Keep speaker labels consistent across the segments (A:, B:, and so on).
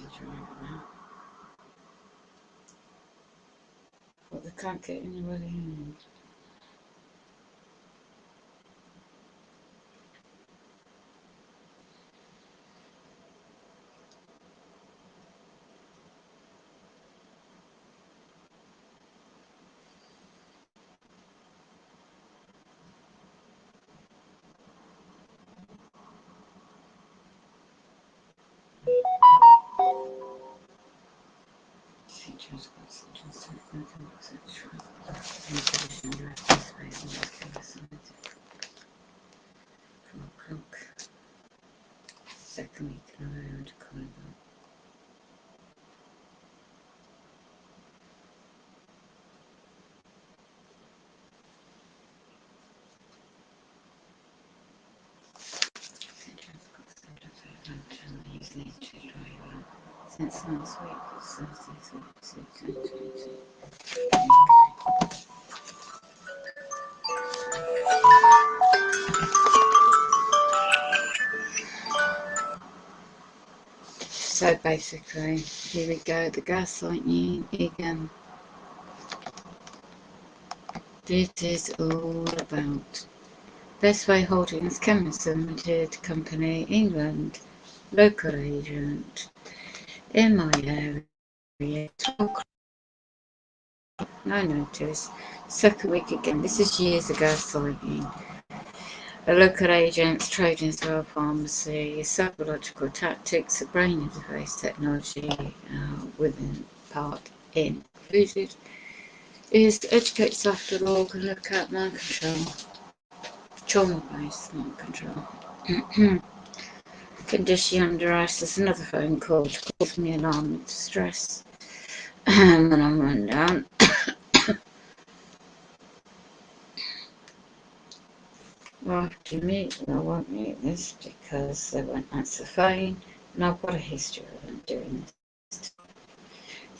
A: taxi driver now. But they can't get anybody in. Teachers got such and such and such. Intuition directly space and accuracy. 4 o'clock. Second week in a row to call them. Teachers got such and such and he's need to drive since last week. It's Thursday, 2022. So basically, here we go, the gaslighting again. This is all about Best Way Holdings Chemist Limited Company, England, local agent in my area. No notice. Second week again. This is years of gaslighting. A local agent's trading style pharmacy, psychological tactics, a brain interface technology within part included is to educate staff to log and look at mind control. Trauma-based mind control. Condition under ice. There's another phone call to cause me alarm and distress when I'm run down. Well, after you meet, I won't mute this because they won't answer the phone, and I've got a history of them doing this.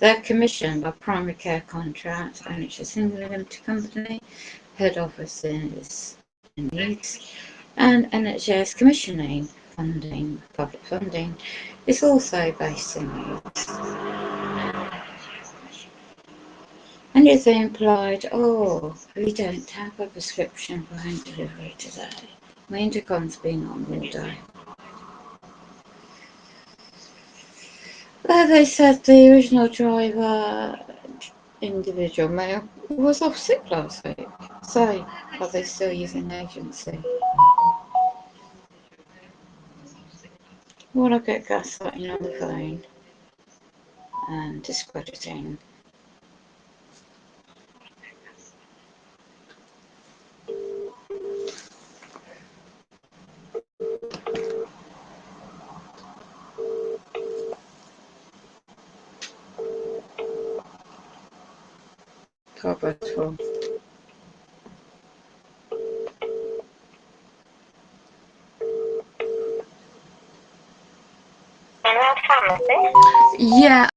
A: They're commissioned by Primary Care Contract, NHS England Limited Company, head office is in Leeds, and NHS commissioning funding, public funding, is also based in Leeds. And if they implied, oh, we don't have a prescription for home delivery today. My intercom's been on all day. Well, they said the original driver, individual male, was off sick last week. So, are they still using agency? Well, I get gaslighting on the phone and discrediting. Purposeful. Yeah,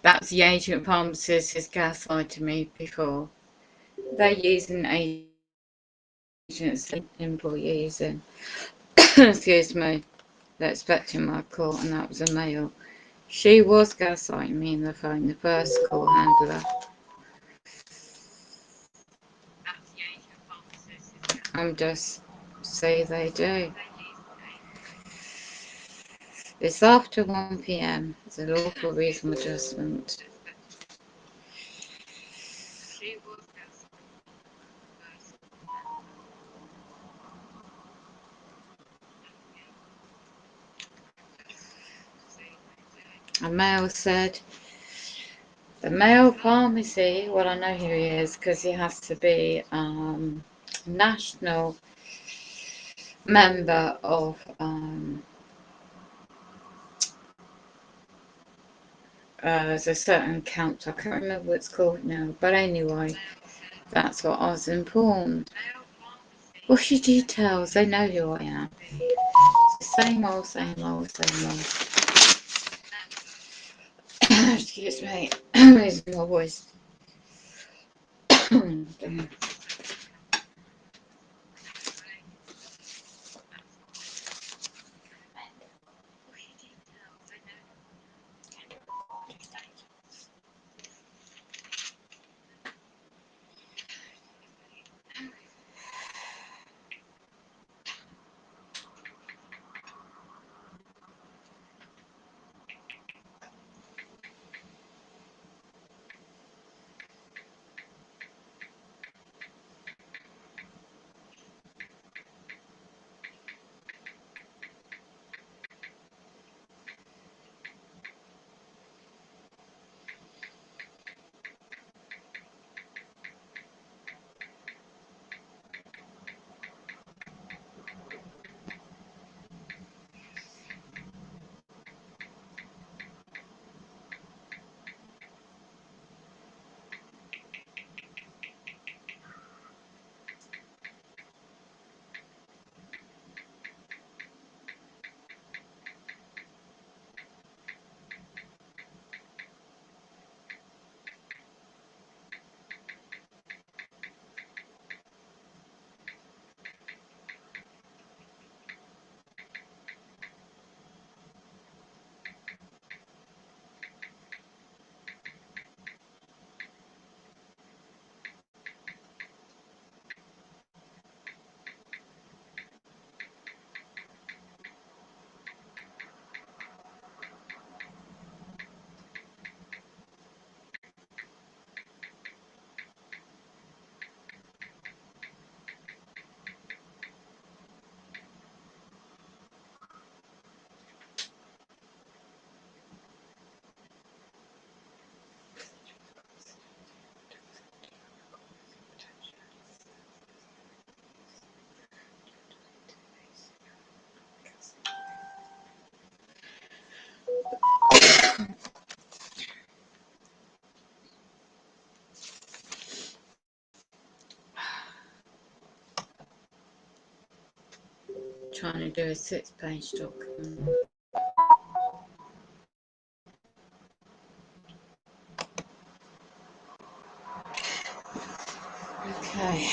A: That's the agent pharmacist who's gaslighted me before. They're using agency employees and excuse me, they're expecting my call, and that was a male. She was gaslighting me in the phone, the first call handler. I'm just say they do. It's after 1 p.m. It's a lawful reasonable adjustment. A male said, the male pharmacy, well, I know who he is because he has to be national member of there's a certain council, I can't remember what it's called now, but anyway, that's what I was informed. What's your details? They know who I am. It's the same old, same old, same old. Excuse me, I'm losing my voice. Trying to do a 6-page document. Okay.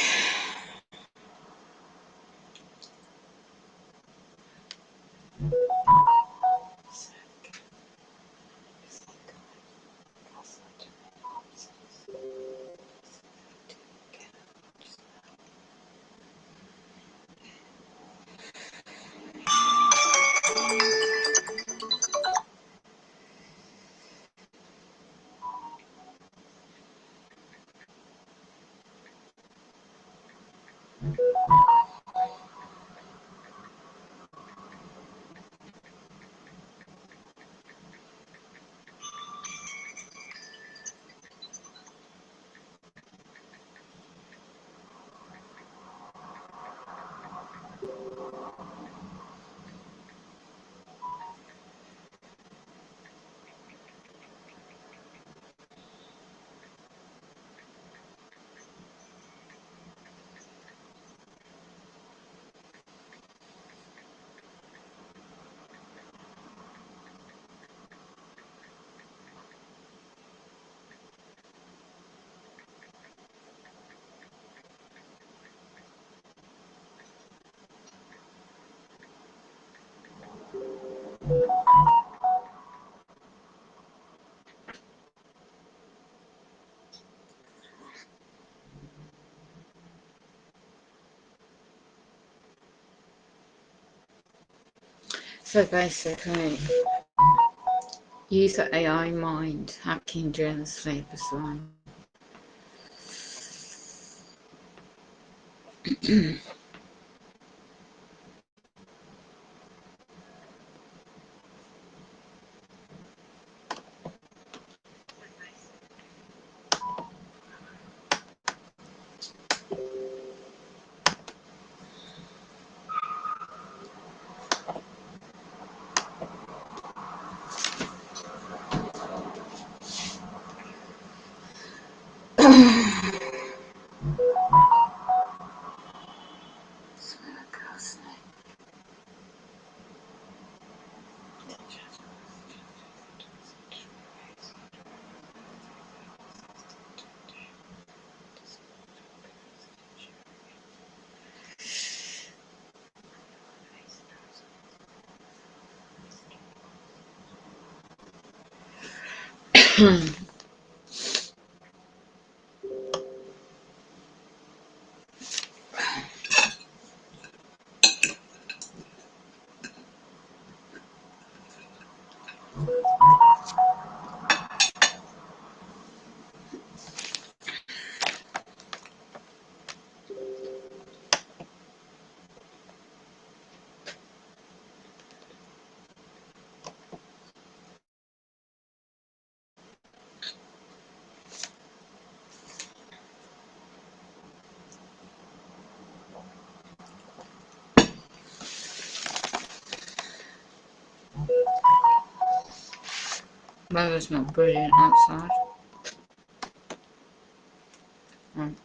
A: So basically, user AI mind hacking during the sleep as well. Weather's not brilliant outside. Mm.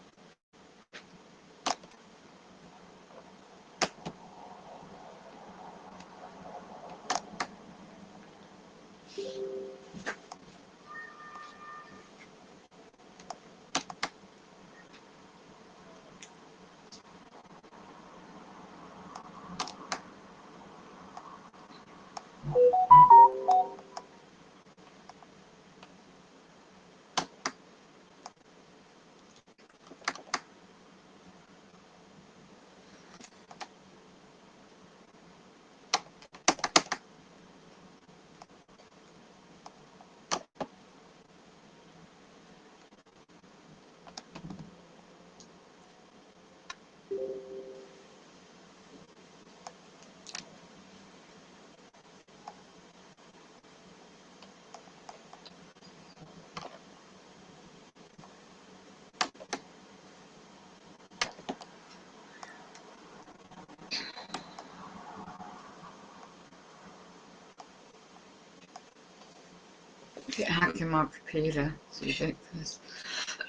A: Get hacking my computer. It's ridiculous.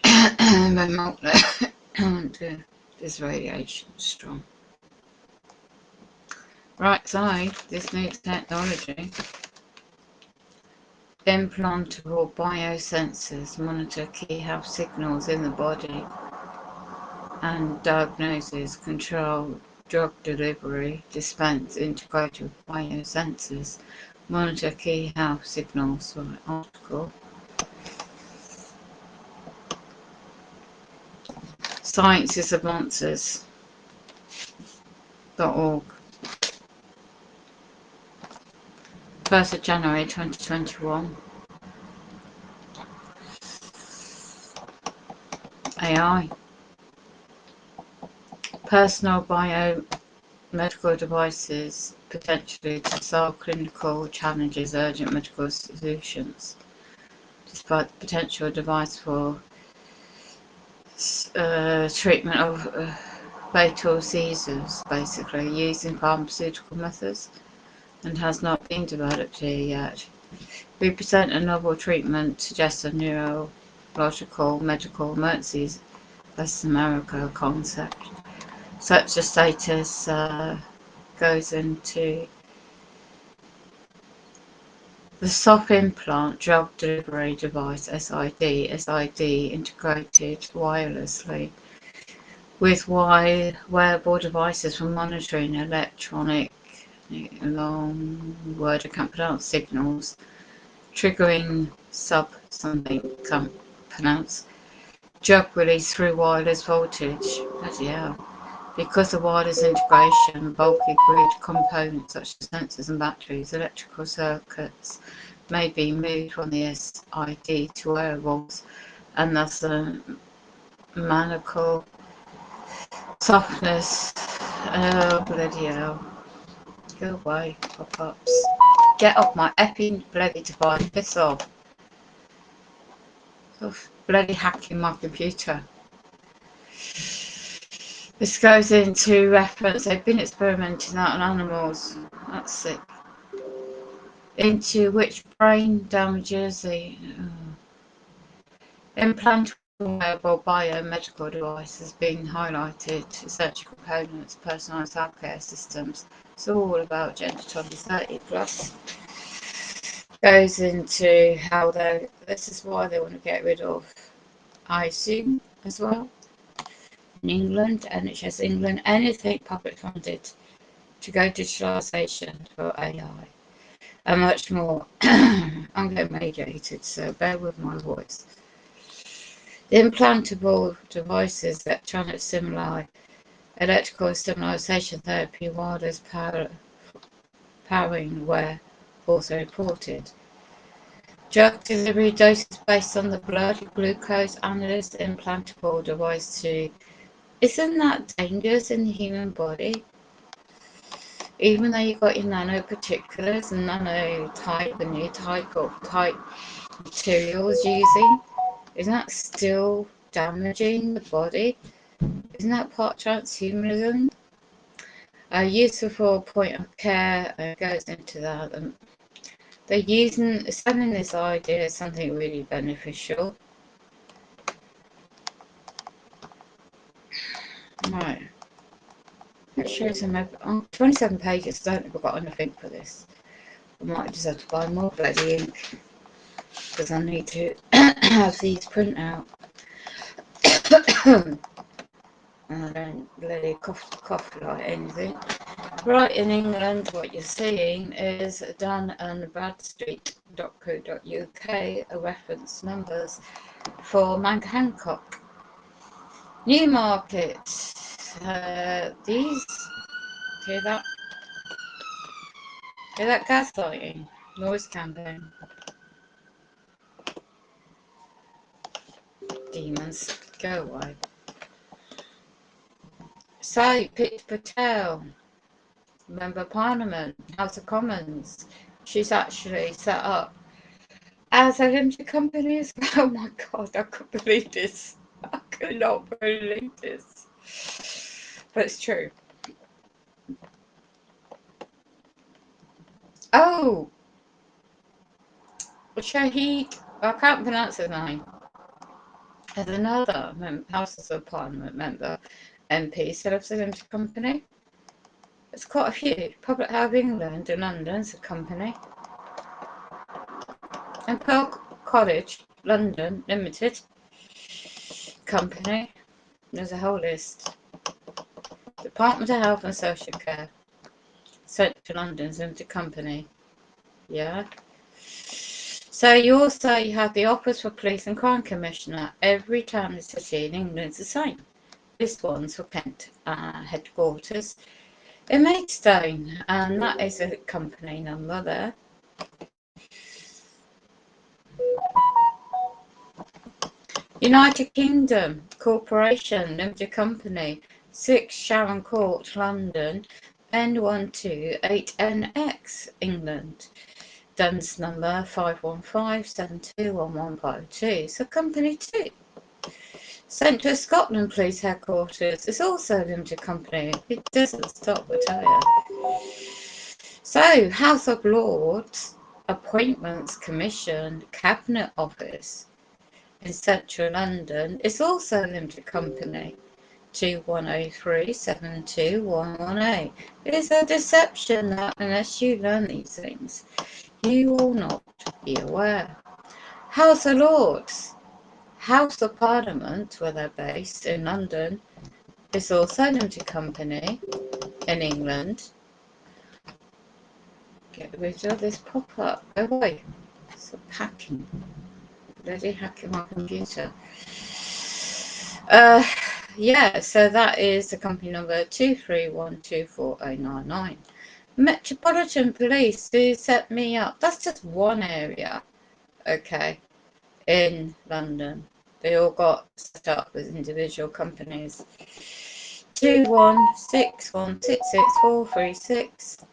A: My outlet. This radiation is strong. Right side, this new technology. Implantable biosensors monitor key health signals in the body and diagnosis, control drug delivery, dispense integrated biosensors, monitor key health signals. Right, article. Sciencesofmonsters.org. 1st of January 2021. AI. Personal biomedical devices potentially to solve clinical challenges, urgent medical solutions. Despite the potential device for treatment of fatal seizures, basically, using pharmaceutical methods, and has not been developed here yet. We present a novel treatment suggests a neurological medical emergencies as America concept. Such a status goes into the soft implant drug delivery device SID integrated wirelessly with wearable devices for monitoring electronic, long word I can't pronounce, signals, triggering something can't pronounce, drug release through wireless voltage. Bloody hell. Because of wireless integration, bulky grid components such as sensors and batteries, electrical circuits may be moved from the SID to wearables, and thus the mechanical softness. Oh, bloody hell. Go away, pop-ups. Get off my effing bloody device, piss off. Bloody hacking my computer. This goes into reference, they've been experimenting out on animals, that's sick, into which brain damages the implantable wearable biomedical device has been highlighted, essential components, personalised healthcare systems. It's all about gender 2030 plus. Goes into how this is why they want to get rid of ICU as well. In England, NHS England, anything public funded to go digitalisation for AI and much more. I'm getting radiated, so bear with my voice. The implantable devices, electronic stimuli, electrical stimulation therapy, wireless powering were also reported. Drug delivery doses based on the blood glucose analyst implantable device to. Isn't that dangerous in the human body? Even though you've got your nanoparticulates and nanotype and new type materials using, isn't that still damaging the body? Isn't that part transhumanism? Useful for point of care goes into that. They're selling this idea as something really beneficial. Right. Let's show some 27 pages. Don't think I've got anything for this. I might just have to buy more bloody ink because I need to have these print out. And I don't bloody cough like anything. Right, in England, what you're seeing is Dun and Bradstreet.co.uk reference numbers for Mank Hancock. Newmarket. These. Hear that? Hear that gaslighting? Noise campaign. Demons. Go away. So, Pete Patel, Member of Parliament, House of Commons. She's actually set up as a limited company as well. Oh my god, I couldn't believe this. I could not believe this. But it's true. Oh! Shahid, I can't pronounce his name. There's another House of Parliament member, MP, set up a limited company. There's quite a few. Public Health England in London's a company. And Pearl College, London, Limited company. There's a whole list. Department of Health and Social Care, Central London's limited company. Yeah. So you have the Office for Police and Crime Commissioner. Every town and city in England is the same. This one's for Kent headquarters in Maidstone, and that is a company number there. United Kingdom Corporation Limited Company, 6 Sharon Court, London, N128NX, England. Duns number 515721152. So company 2. Central Scotland Police Headquarters is also a limited company. It doesn't stop, I tell you. So House of Lords Appointments Commission Cabinet Office in Central London is also a limited company. 210372118. It is a deception that unless you learn these things, you will not be aware. House of Lords, House of Parliament, where they're based in London, is also a limited company in England. Get rid of this pop-up. Go away. Stop hacking. Bloody hacking my computer. yeah, so that is the company number 2312409. Metropolitan Police do set me up. That's just one area, okay, in London. They all got set up as individual companies. 216166436.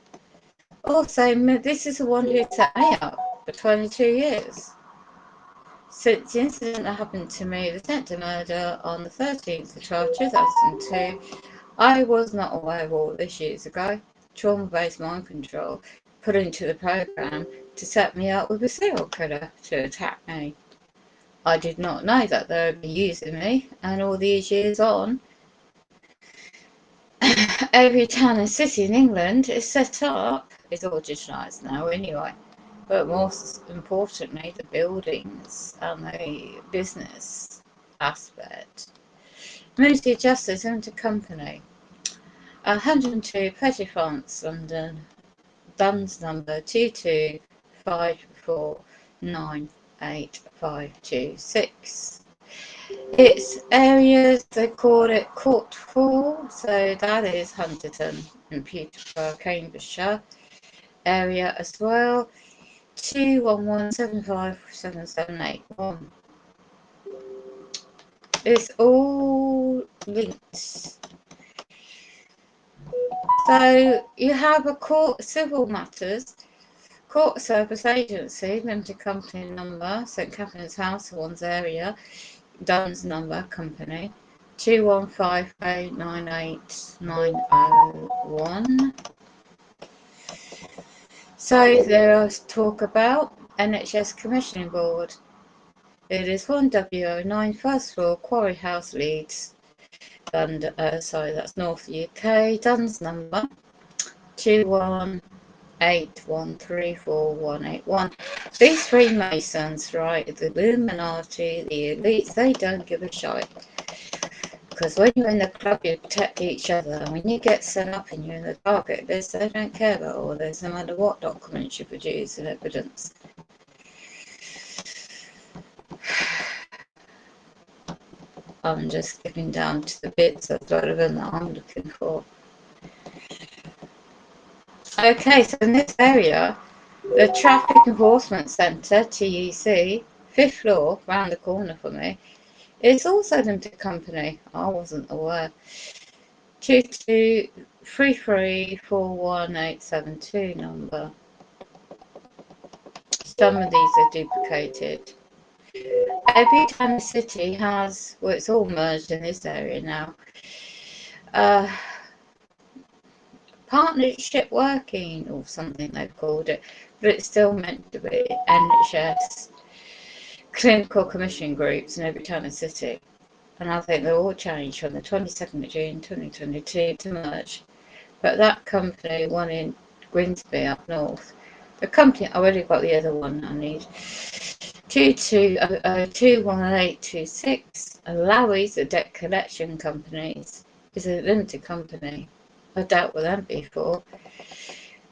A: Also, this is the one who set me up for 22 years. Since the incident that happened to me, the attempted murder on the 13th of 12, 2002, I was not aware of all this years ago. Trauma-based mind control put into the program to set me up with a serial killer to attack me. I did not know that they would be using me, and all these years on, every town and city in England is set up. It's all digitalised now anyway. But most importantly, the buildings and the business aspect. Moody Justice Limited Company, 102 Petty France, London, DUNS number 2254985526. Its areas, they call it Court 4, so that is Hunterton and Peterborough, Cambridgeshire area as well. 211757781. It's all linked. So you have a court civil matters, court service agency, limited company number, St Catherine's House, one's area, DUNS number, company, 215898901. So there is talk about NHS Commissioning Board. It is 1W09, first floor, Quarry House, Leeds. And that's North UK. DUNS number 218134181. These Freemasons, right? The Illuminati, the elites, they don't give a shit. Because when you're in the club, you protect each other. And when you get set up and you're in the target list, they don't care about all this, no matter what documents you produce and evidence. I'm just skipping down to the bits of relevant that I'm looking for. Okay, so in this area, the Traffic Enforcement Centre, TEC, 5th floor, round the corner for me, is also a limited company. I wasn't aware. 2233411872 number. Some of these are duplicated. Every town and city has, well, it's all merged in this area now. Partnership working, or something they've called it, but it's still meant to be NHS clinical commission groups in every town and city. And I think they're all changed from the 22nd of June 2022 to merge. But that company, one in Grimsby up north, the company, I already got the other one I need, 220211826, and Lowry's, the debt collection companies, is a limited company. I dealt with them before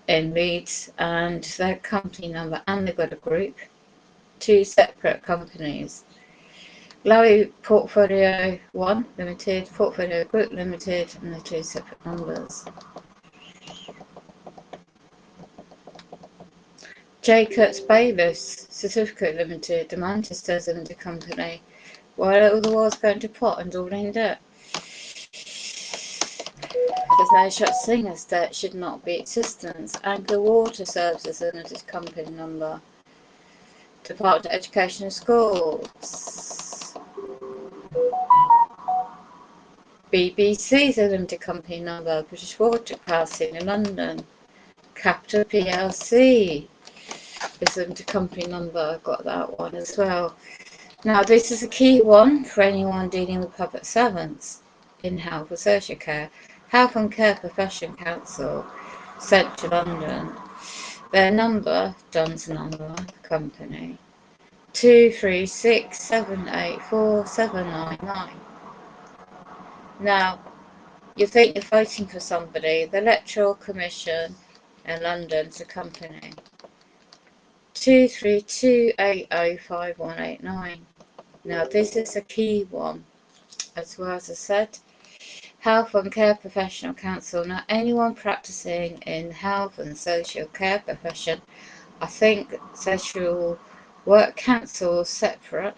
A: in Leeds, and their company number, and they've got a group, 2 separate companies. Lowy Portfolio 1 Limited, Portfolio Group Limited, and the 2 separate numbers. Jacobs Bayless Certificate Limited, the Manchester Limited Company, while all the world's going to pot and all in debt. There's no such thing as debt, should not be existence. Anglo Water Services Limited Company number. Department of Education and Schools. BBC's a limited company number, British Water Capacity in London. Capital PLC is a limited company number, I've got that one as well. Now this is a key one for anyone dealing with public servants in health or social care. Health and Care Profession Council, Central London. Their number, DUNS number, company, 236784799. Now, you think you're voting for somebody, the Electoral Commission in London's a company, 232805189. Now, this is a key one, as well as I said. Health and Care Professional Council. Now, anyone practicing in health and social care profession, I think social work council is separate,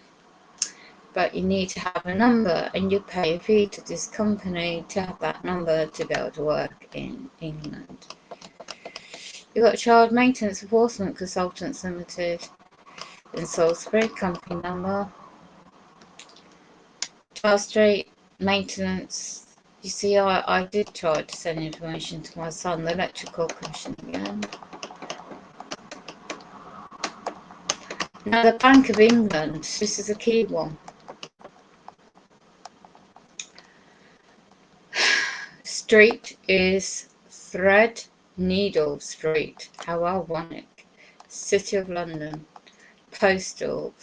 A: but you need to have a number, and you pay a fee to this company to have that number to be able to work in England. You've got Child Maintenance Enforcement Consultants Limited in Salisbury, company number. Charles Street Maintenance. You see, I did try to send information to my son, the Electrical Commission again. Now, the Bank of England, this is a key one. Street is Threadneedle Street, how ironic. City of London. Postal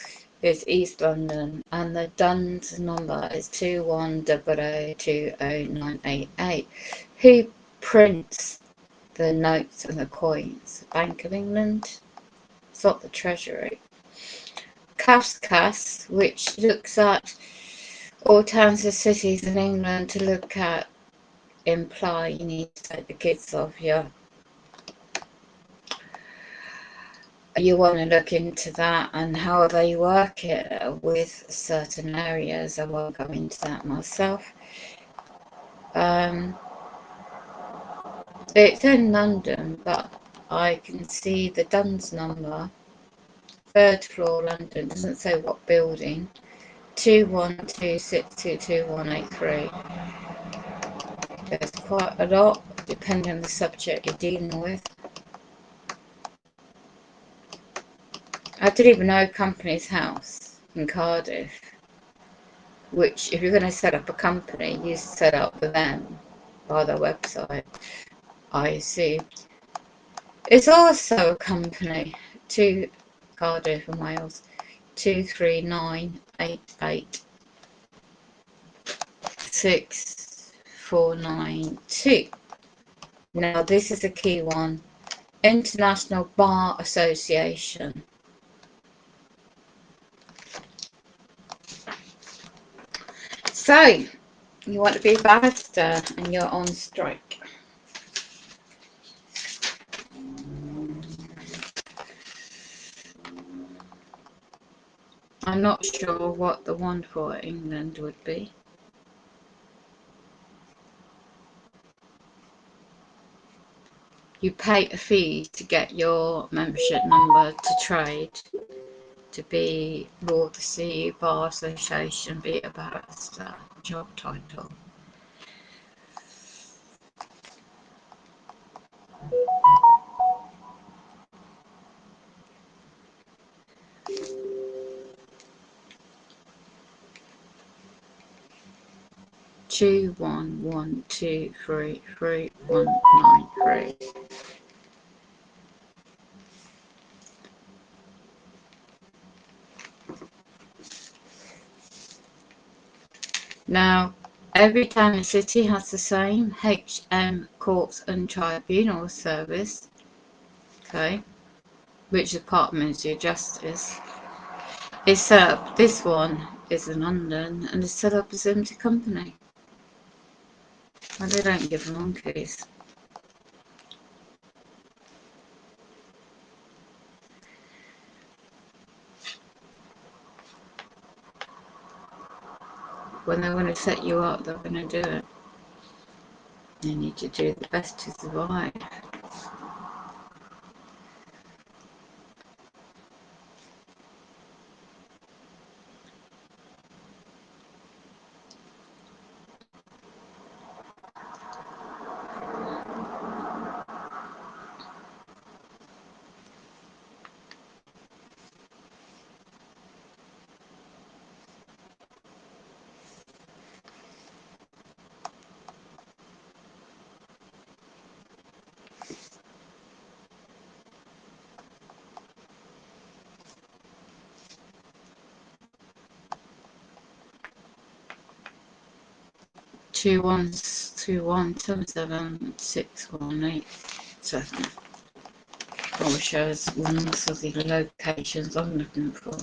A: is East London, and the DUNS number is 2100200988. Who prints the notes and the coins? Bank of England? It's not the Treasury. CAS, which looks at all towns and cities in England to look at imply you need to take the kids off you want to look into that and how they work it with certain areas. I won't go into that myself. It's in London, but I can see the DUNS number, 3rd floor London, doesn't say what building, 2126222183. There's quite a lot depending on the subject you're dealing with. I didn't even know Company's House in Cardiff, which if you're going to set up a company, you set up with them by their website, I assume. It's also a company to Cardiff and Wales, 239886492. Now this is a key one. International Bar Association. So, you want to be a barrister and you're on strike. I'm not sure what the one for England would be. You pay a fee to get your membership number to trade, to be Law to C Bar Association, be a barrister, job title. Two 112333193. Now, every town and city has the same HM Courts and Tribunal Service, okay, which is part of Ministry of Justice. It's set up, this one is in London, and it's set up as a limited company. Well, they don't give monkeys. When they want to set you up, they're going to do it. You need to do the best to survive. Two 7761887. Or shows ones of the locations I'm looking for.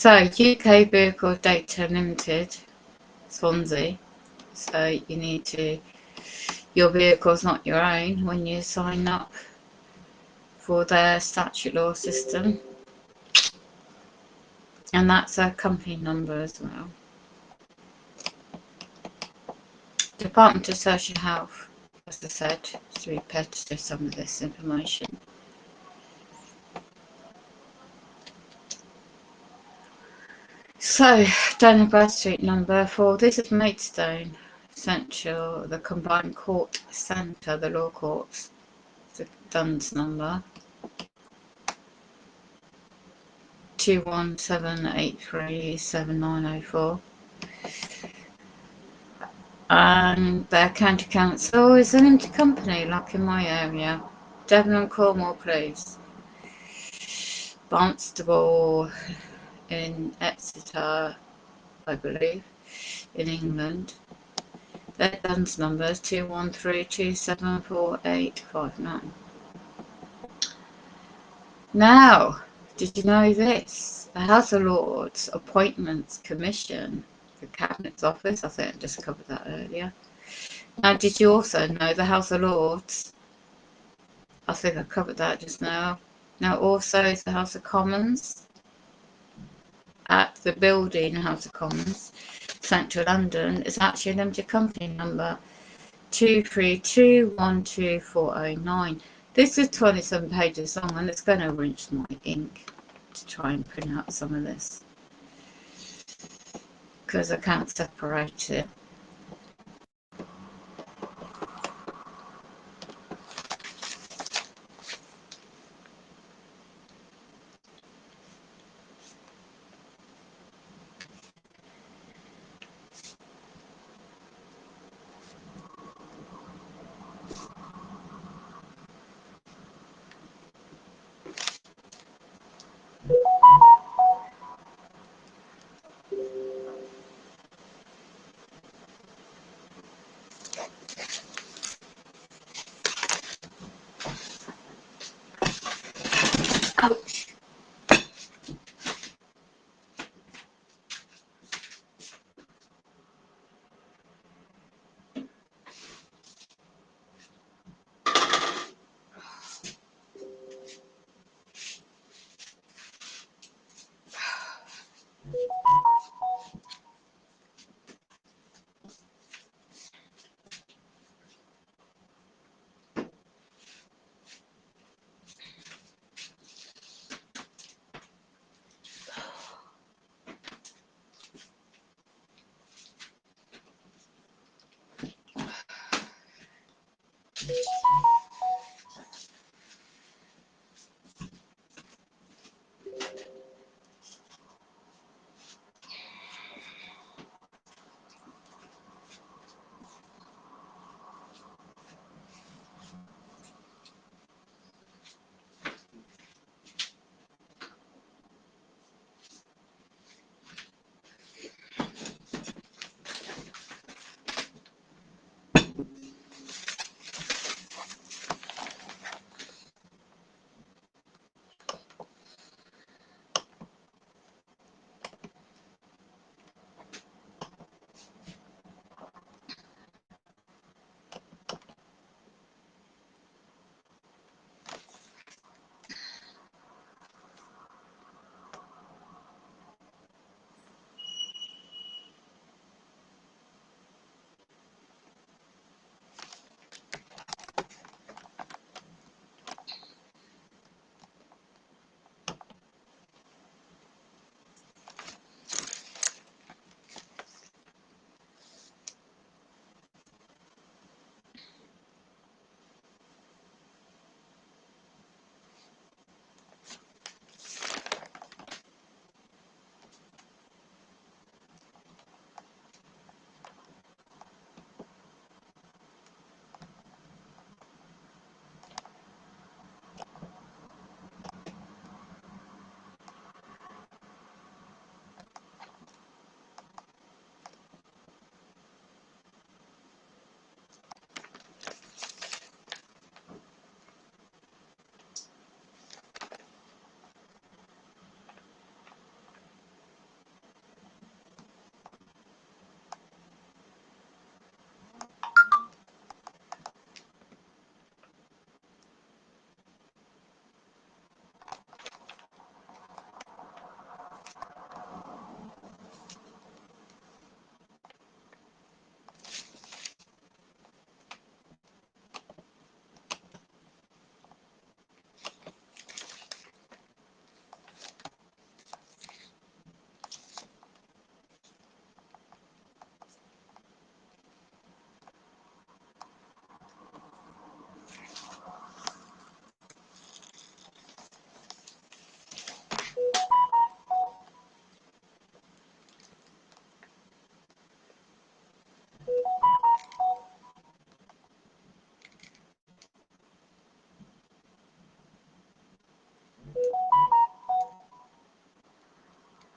A: So UK Vehicle Data Limited, Swansea. So you need to, your vehicle's not your own when you sign up for their statute law system. And that's a company number as well. Department of Social Health, as I said, to repetitive some of this information. So, Dana Street number 4, this is Maidstone Central, the Combined Court Centre, the Law Courts, the DUNS number 217837904. And their county council is a limited company, like in my area, Devon and Cornwall Police, Barnstable in Exeter, I believe, in England. Their DUNS number is 213274859. Now, did you know this? The House of Lords Appointments Commission, the Cabinet's Office, I think I just covered that earlier. Now, did you also know the House of Lords? I think I covered that just now. Now, also is the House of Commons at the building House of Commons, Central London. It's actually a limited company number 232124009. This is 27 pages long and it's going to rinse my ink to try and print out some of this because I can't separate it. Ouch.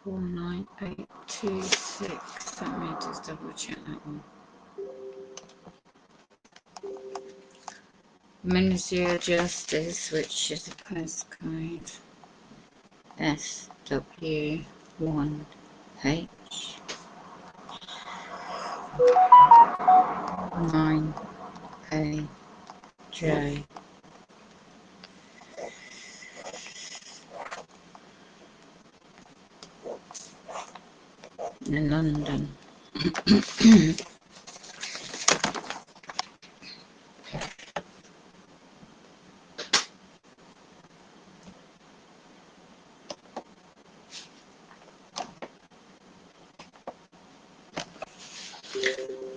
A: 49826. Let me just double check that one. Ministry of Justice, which is a postcode SW1H 9AJ. In London.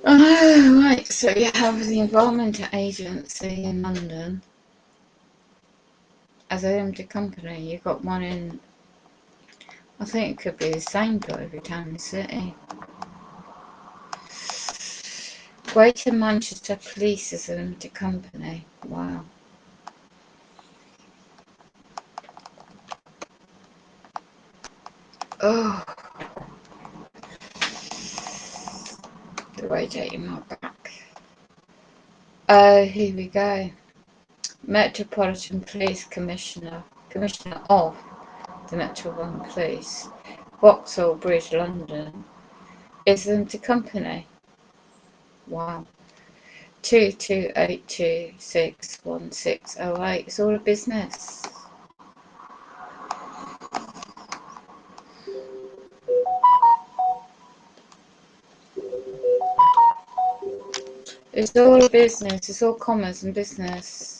A: Oh, right, so you have the Environmental Agency in London as a limited company. You've got one in, I think it could be the same for every town in the city. Greater Manchester Police is a limited company. Wow. Oh, the radiating my back. Here we go. Metropolitan Police Commissioner of the Metropolitan Police, Vauxhall Bridge, London, is a limited company. Wow. 22826160. It's all a business. It's all a business. It's all commerce and business.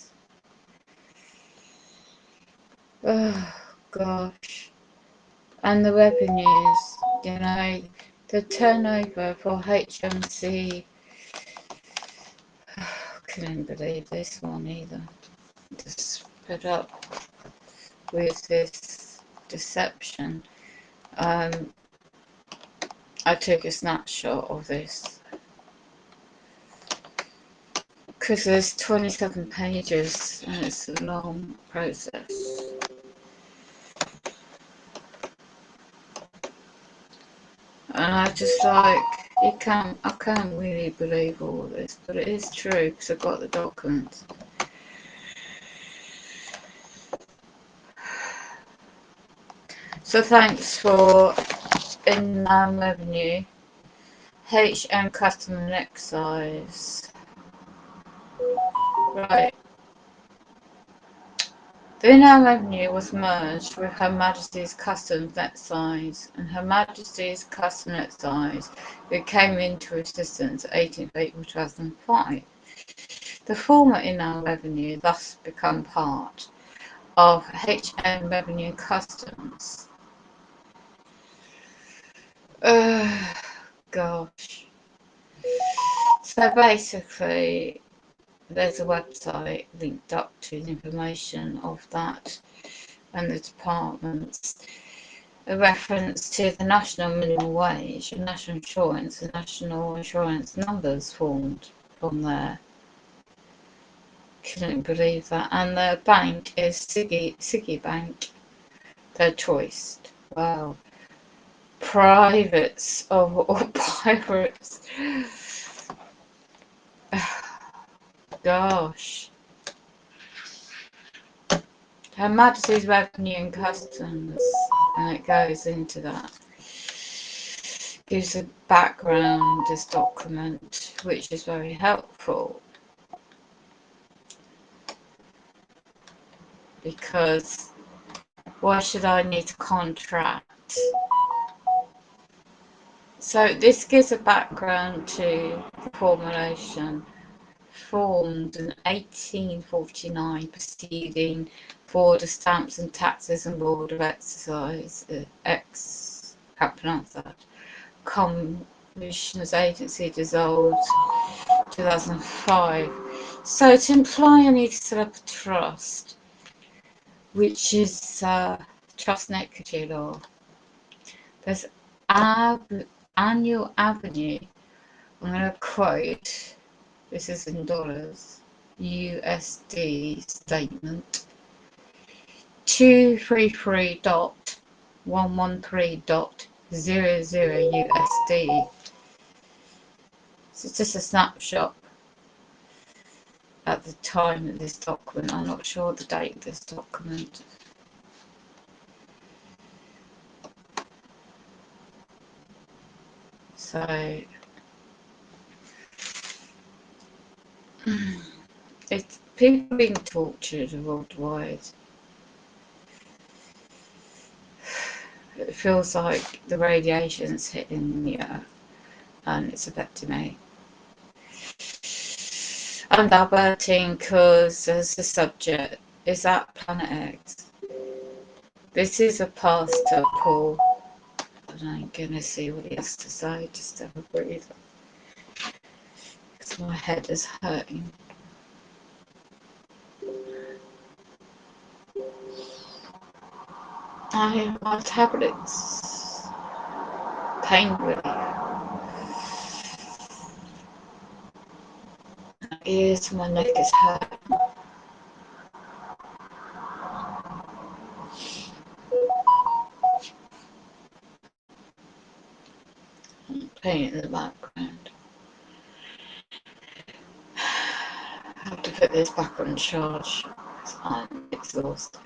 A: Oh gosh. And the revenues, you know, the turnover for HMC. Couldn't believe this one either. Just fed up with this deception. I took a snapshot of this because there's 27 pages and it's a long process. And I just like, I can't really believe all this, but it is true because I've got the documents. So thanks for Inland Revenue, HM Custom and Excise. Right. The Inland Revenue was merged with Her Majesty's Customs and Excise, and Her Majesty's Customs and Excise, who came into existence 18th April 2005. The former Inland Revenue thus became part of HM Revenue Customs. Gosh. So basically, there's a website linked up to the information of that and the departments. A reference to the national minimum wage and national insurance and national insurance numbers formed from there. Couldn't believe that. And the bank is Siggy Bank, their choice. Wow. Privates of all pirates. Gosh. Her Majesty's Revenue and Customs, and it goes into that. Gives a background, this document, which is very helpful. Because why should I need a contract? So this gives a background to the formulation. Formed in 1849 proceeding for the Stamps and Taxes and Board of Excise, can't pronounce that, Commissioners Agency dissolved 2005. So to imply I need to set up a trust, which is trust and equity law. There's annual avenue, I'm going to quote, this is in dollars, USD statement, 233 113.00 USD. So it's just a snapshot at the time of this document. I'm not sure the date of this document. So it's people being tortured worldwide. It feels like the radiation's hitting the earth and it's affecting me. I'm diverting because as the subject is that Planet X. This is a pastor, Paul, and I'm gonna see what he has to say. Just have a breather because my head is hurting. I have my tablets, pain relief. My ears, my neck is hurting. Pain in the background. I have to put this back on charge because I'm exhausted.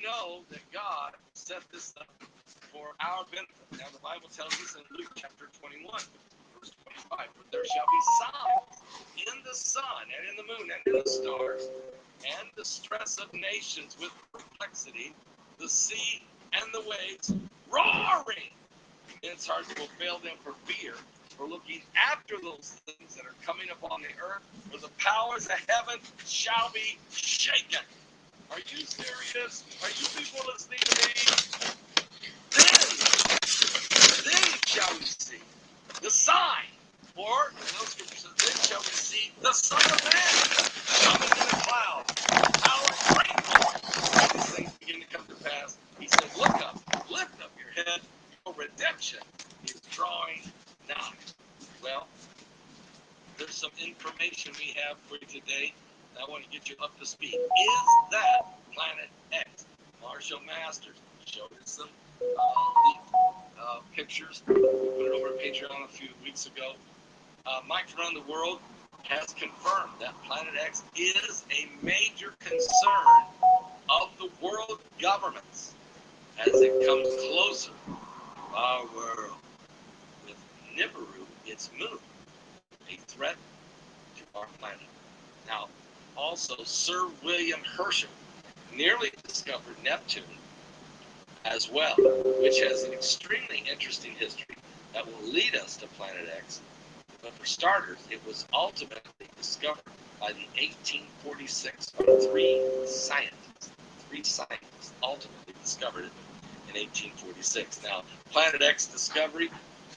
B: know that God set this up for our benefit. Now, the Bible tells us in Luke chapter 21, verse 25, "For there shall be signs in the sun and in the moon and in the stars, and the stress of nations with perplexity, the sea and the waves roaring. Men's hearts will fail them for fear, for looking after those things that are coming upon the earth, for the powers of heaven shall be shaken." Are you serious? Are you people listening to me? Then shall we see the sign, or those scriptures says, "Then shall we see the Son of Man coming in a cloud, power and great glory." These things begin to come to pass. He said, "Look up, lift up your head, your redemption is drawing nigh." Well, there's some information we have for you today. I want to get you up to speed. Is that Planet X? Marshall Masters showed us some pictures. We put it over at Patreon a few weeks ago. Mike from around the world has confirmed that Planet X is a major concern of the world governments as it comes closer to our world. With Nibiru, its moon, a threat to our planet. Now, also, Sir William Herschel nearly discovered Neptune as well, which has an extremely interesting history that will lead us to Planet X. But for starters, it was ultimately discovered by the 1846 by three scientists. Three scientists ultimately discovered it in 1846. Now, Planet X discovery,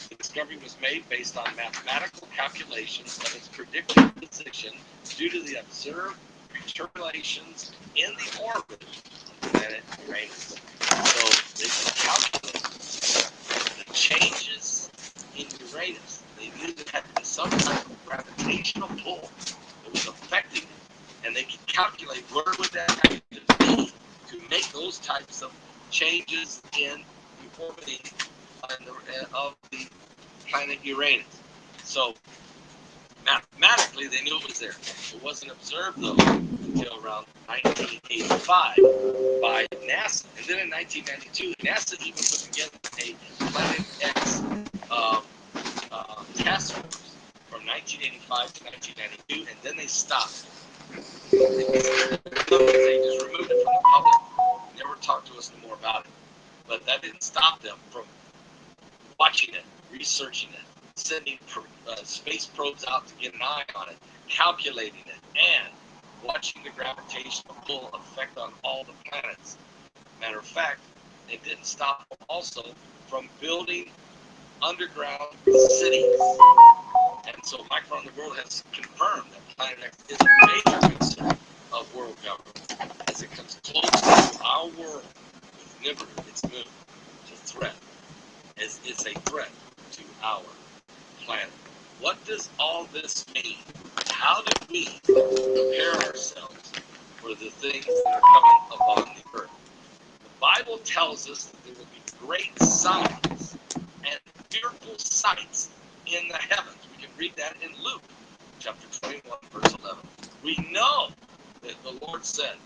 B: the discovery was made based on mathematical calculations of its predicted position due to the observed perturbations in the orbit of the planet Uranus. So they could calculate the changes in Uranus. They knew there had to be some type of gravitational pull that was affecting it, and they could calculate where would that have to be to make those types of changes in the orbiting of the planet Uranus. So mathematically, they knew it was there. It wasn't observed, though, until around 1985 by NASA. And then in 1992, NASA even put together a Planet X task force from 1985 to 1992, and then they stopped. They just removed it from the public. Never talked to us anymore about it. But that didn't stop them from watching it, researching it, sending space probes out to get an eye on it, calculating it, and watching the gravitational pull effect on all the planets. Matter of fact, it didn't stop them also from building underground cities. And so Mike from the world has confirmed that Planet X is a major concern of world government as it comes closer to our world with Nibiru, its moon, to threat. As it's a threat to our planet. What does all this mean? How do we prepare ourselves for the things that are coming upon the earth? The Bible tells us that there will be great signs and fearful sights in the heavens. We can read that in Luke chapter 21, verse 11. We know that the Lord said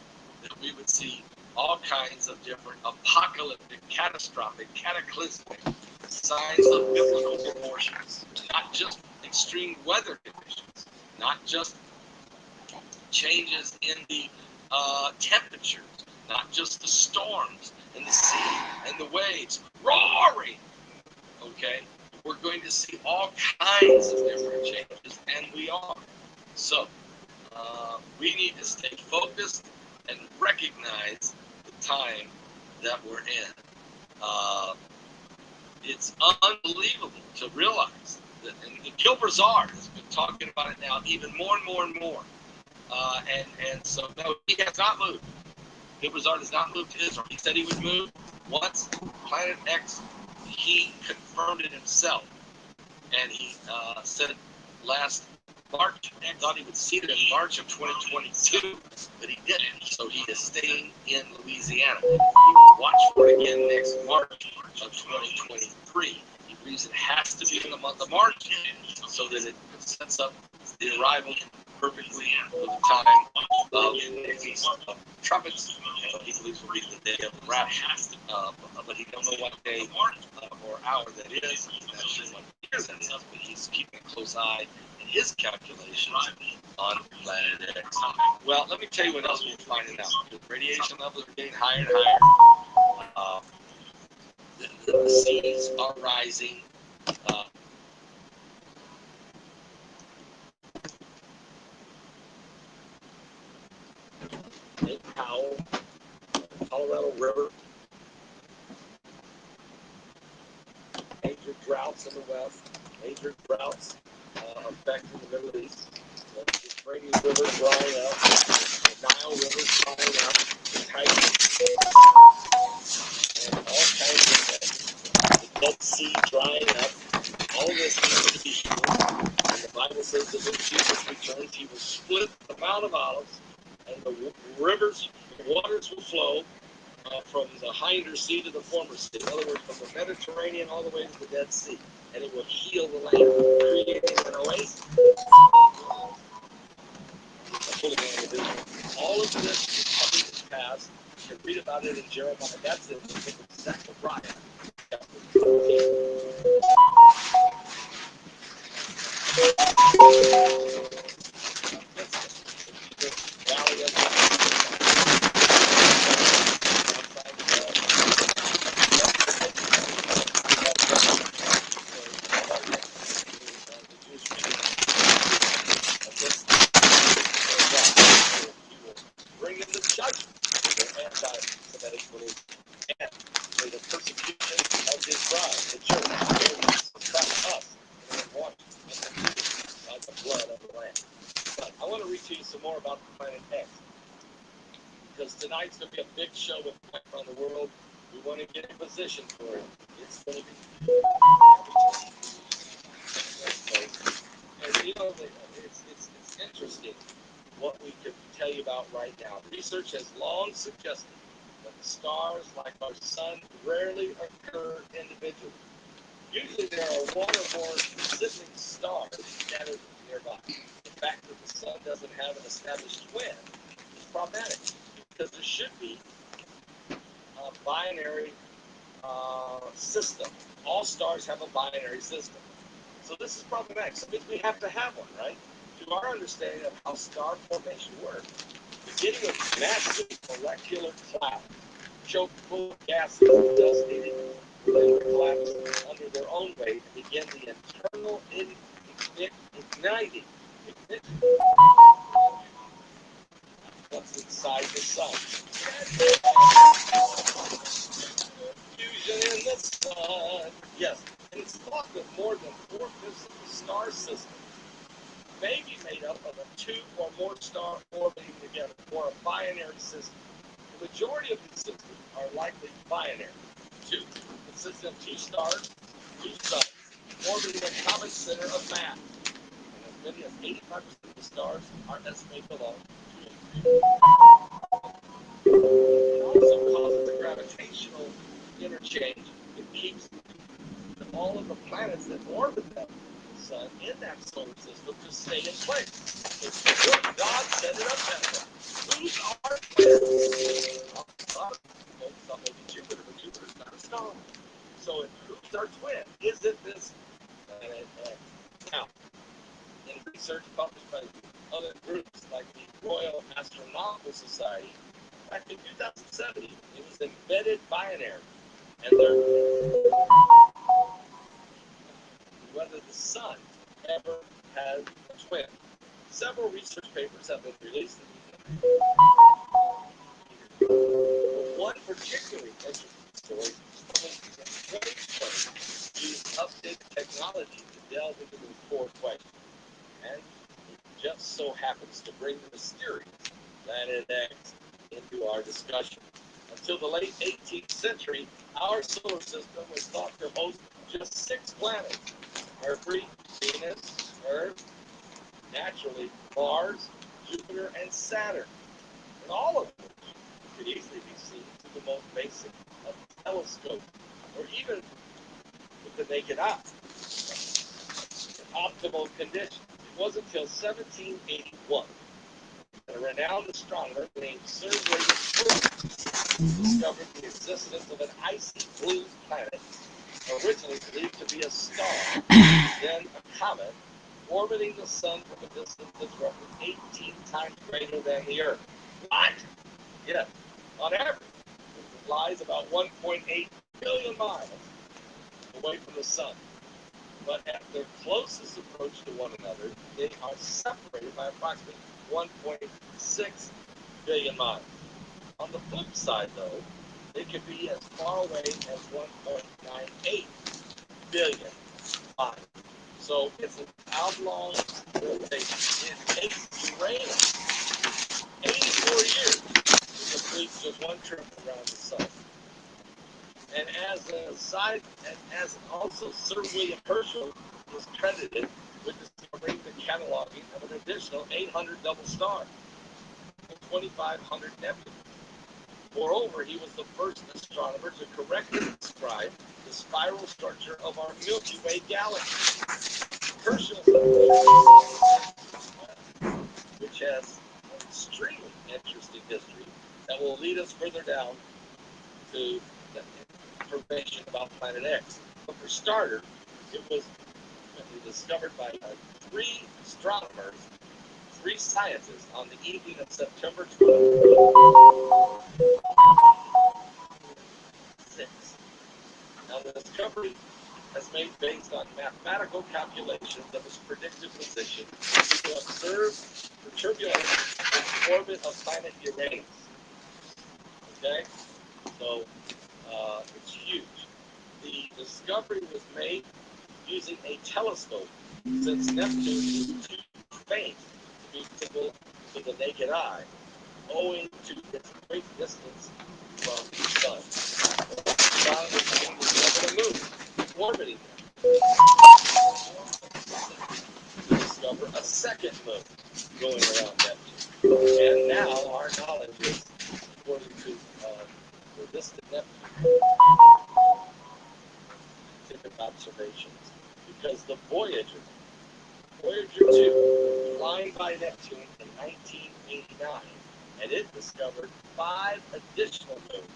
B: that we would see all kinds of different apocalyptic, catastrophic, cataclysmic signs of biblical proportions. Not just extreme weather conditions, not just changes in the temperatures, not just the storms and the sea and the waves roaring. Okay? We're going to see all kinds of different changes, and we are. So, we need to stay focused and recognize the time that we're in. It's unbelievable to realize that, and Gilbert Zard has been talking about it now even more and more and more. And so, no, he has not moved. Gilbert Zard has not moved to Israel. He said he would move once Planet X, he confirmed it himself. And he said last March, and thought he would see it in March of 2022, but he didn't. So he is staying in Louisiana. He will watch for it again next March of 2023. He believes it has to be in the month of March so that it sets up the arrival perfectly for the time of the Feast of Trumpets. He believes will be the day of the rapture. But he don't know what day or hour that is. He's not sure what year that is, but he's keeping a close eye in his calculations on planet X. Well, let me tell you what else we're finding out. The radiation levels are getting higher and higher. The seas are rising. Lake Powell, Colorado River, major droughts in the west, major droughts affecting the Middle East. The Euphrates River drying up, the Nile River drying up, the Tigris, and all kinds of things. The Dead Sea drying up. All of this needs to be healed. And the Bible says that when Jesus returns, he will split the Mount of Olives, and the rivers, the waters will flow from the hinder sea to the former sea. In other words, from the Mediterranean all the way to the Dead Sea. And it will heal the land, creating an oasis. All of this is coming to pass. You can read about it in Jeremiah. That's in the book of Zechariah, chapter 14. Valley of bring in the judgment of the anti-Semitic belief and for the persecution of his bride, the church, by us, and washed by the blood of the Lamb. But I want to read to you some more about the planet X, because tonight's going to be a big show with Mike around the world. We want to get in position for it. It's going to be. And you know, it's interesting what we can tell you about right now. Research has long suggested that stars like our sun rarely occur individually. Usually there are one or more sibling stars scattered nearby. The fact that the sun doesn't have an established twin is problematic, because there should be a binary system. All stars have a binary system. So this is problematic. So we have to have one, right? To our understanding of how star formation works, beginning with massive molecular clouds, choked full of gases, dusty, and collapse under their own weight, and begin the internal igniting what's inside the sun. Fusion in the sun. Yes, and it's thought that more than 4/5 of the star system may be made up of a two or more star orbiting together, or a binary system. The majority of these systems are likely binary. Two, consisting of two stars, two suns, orbiting a common center of mass. And as many as 85% of the stars are estimated to belong to a It also causes a gravitational interchange. It keeps all of the planets that orbit them, the sun, in that solar system to stay in place. It's good. God set it up that way. Who's our planet? Some may be Jupiter, but Jupiter's not a star. So who's our twin? Is it this planet X? Now, in research published by other groups like the Royal Astronomical Society, back in 2007, it was embedded binary. And whether the sun ever had a twin. Several research papers have been released. One particularly interesting story from 2020 used updated technology to delve into the core question. And it just so happens to bring the mysterious planet X into our discussion. Until the late 18th century, our solar system was thought to host just 6 planets: Mercury, Venus, Earth, naturally Mars, Jupiter, and Saturn. And all of which could easily be seen through the most basic of telescopes, or even with the naked eye. In optimal conditions. wasn't until 1781 that a renowned astronomer named Sir William Herschel discovered the existence of an icy blue planet, originally believed to be a star, then a comet, orbiting the sun from a distance that's roughly 18 times greater than the Earth. What? Yes, on average, it lies about 1.8 billion miles away from the sun. But at their closest approach to one another, they are separated by approximately 1.6 billion miles. On the flip side, though, they could be as far away as 1.98 billion miles. So it's an oblong rotation. It takes Uranus 84 years to complete just one trip around the sun. And as an aside, and as also Sir William Herschel is credited with discovering the cataloging of an additional 800 double stars and 2,500 nebulas. Moreover, he was the first astronomer to correctly describe the spiral structure of our Milky Way galaxy. Herschel's which has an extremely interesting history that will lead us further down to the information about Planet X. But for starters, it was discovered by three astronomers, three scientists, on the evening of September 26th. Now, the discovery has made based on mathematical calculations of its predicted position to observe the turbulence in the orbit of planet Uranus. Okay? So, it's huge. The discovery was made using a telescope, since Neptune is too faint to be visible to the naked eye, owing to its great distance from the sun. Astronomers discovered a moon orbiting them. To discover a second moon going around Neptune. And now our knowledge is, according to the distant Neptune, observations, because the Voyager 2, flying by Neptune in 1989, and it discovered 5 additional moons.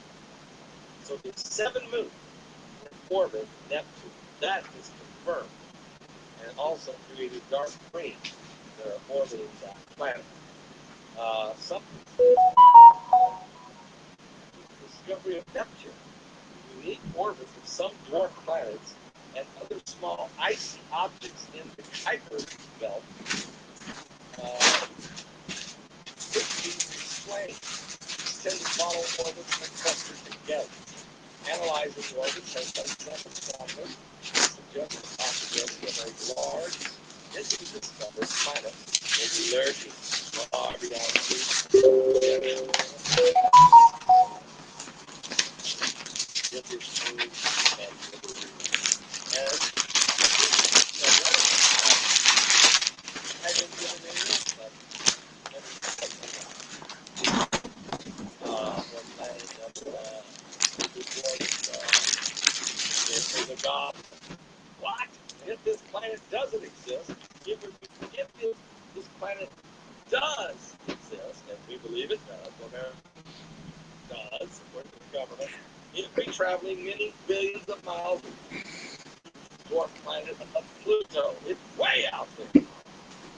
B: So there's 7 moons that orbit Neptune. That is confirmed. And it also created dark rings that are orbiting that planet. Discovery of Neptune, unique orbits of some dwarf planets and other small icy objects in the Kuiper belt could be explained. Tend to follow orbits and clusters together. Analyzing the orbits has done some astronomers suggest the possibility of a large, yet to be discovered planet will be lurking far beyond What? If this planet doesn't exist, if this planet does exist, and we believe it does, America does, according to the government, it'd be traveling many billions of miles from the dwarf planet of Pluto. It's way out there.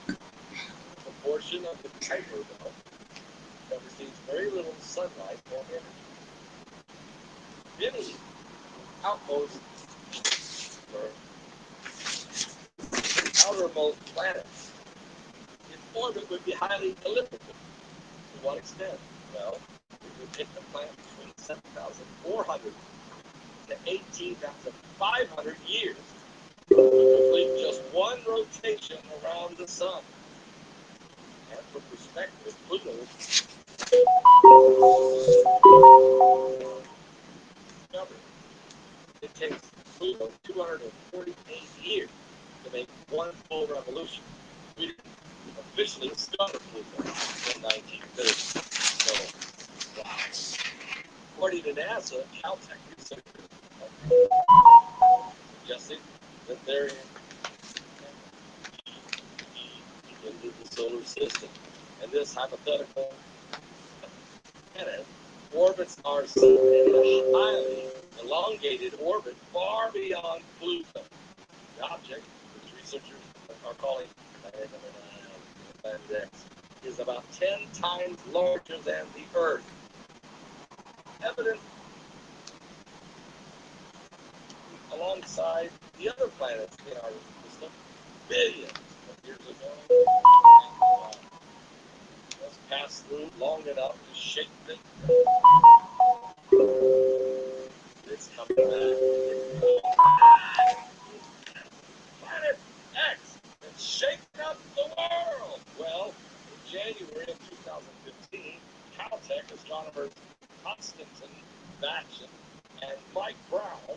B: A portion of the Kuiper belt that receives very little sunlight or energy. Many outposts or outermost planets in orbit would be highly elliptical. To what extent? Well, it would take the planet between 7,400 to 18,500 years to complete just one rotation around the sun. And for perspective, Pluto it takes Pluto 248 years to make one full revolution. We didn't officially discover Pluto in 1930. So, wow. According to NASA, Caltech researchers are suggesting that there into the solar system. And this hypothetical planet orbits our sun in a highly elongated orbit far beyond Pluto. The object, which researchers are calling Planet X, is about 10 times larger than the Earth. Evident alongside the other planets in our system billions of years ago. Let's pass through long enough to shake things up. It's coming back. Planet X is shaking up the world. Well, in January of 2015, Caltech astronomers Konstantin Batchin and Mike Brown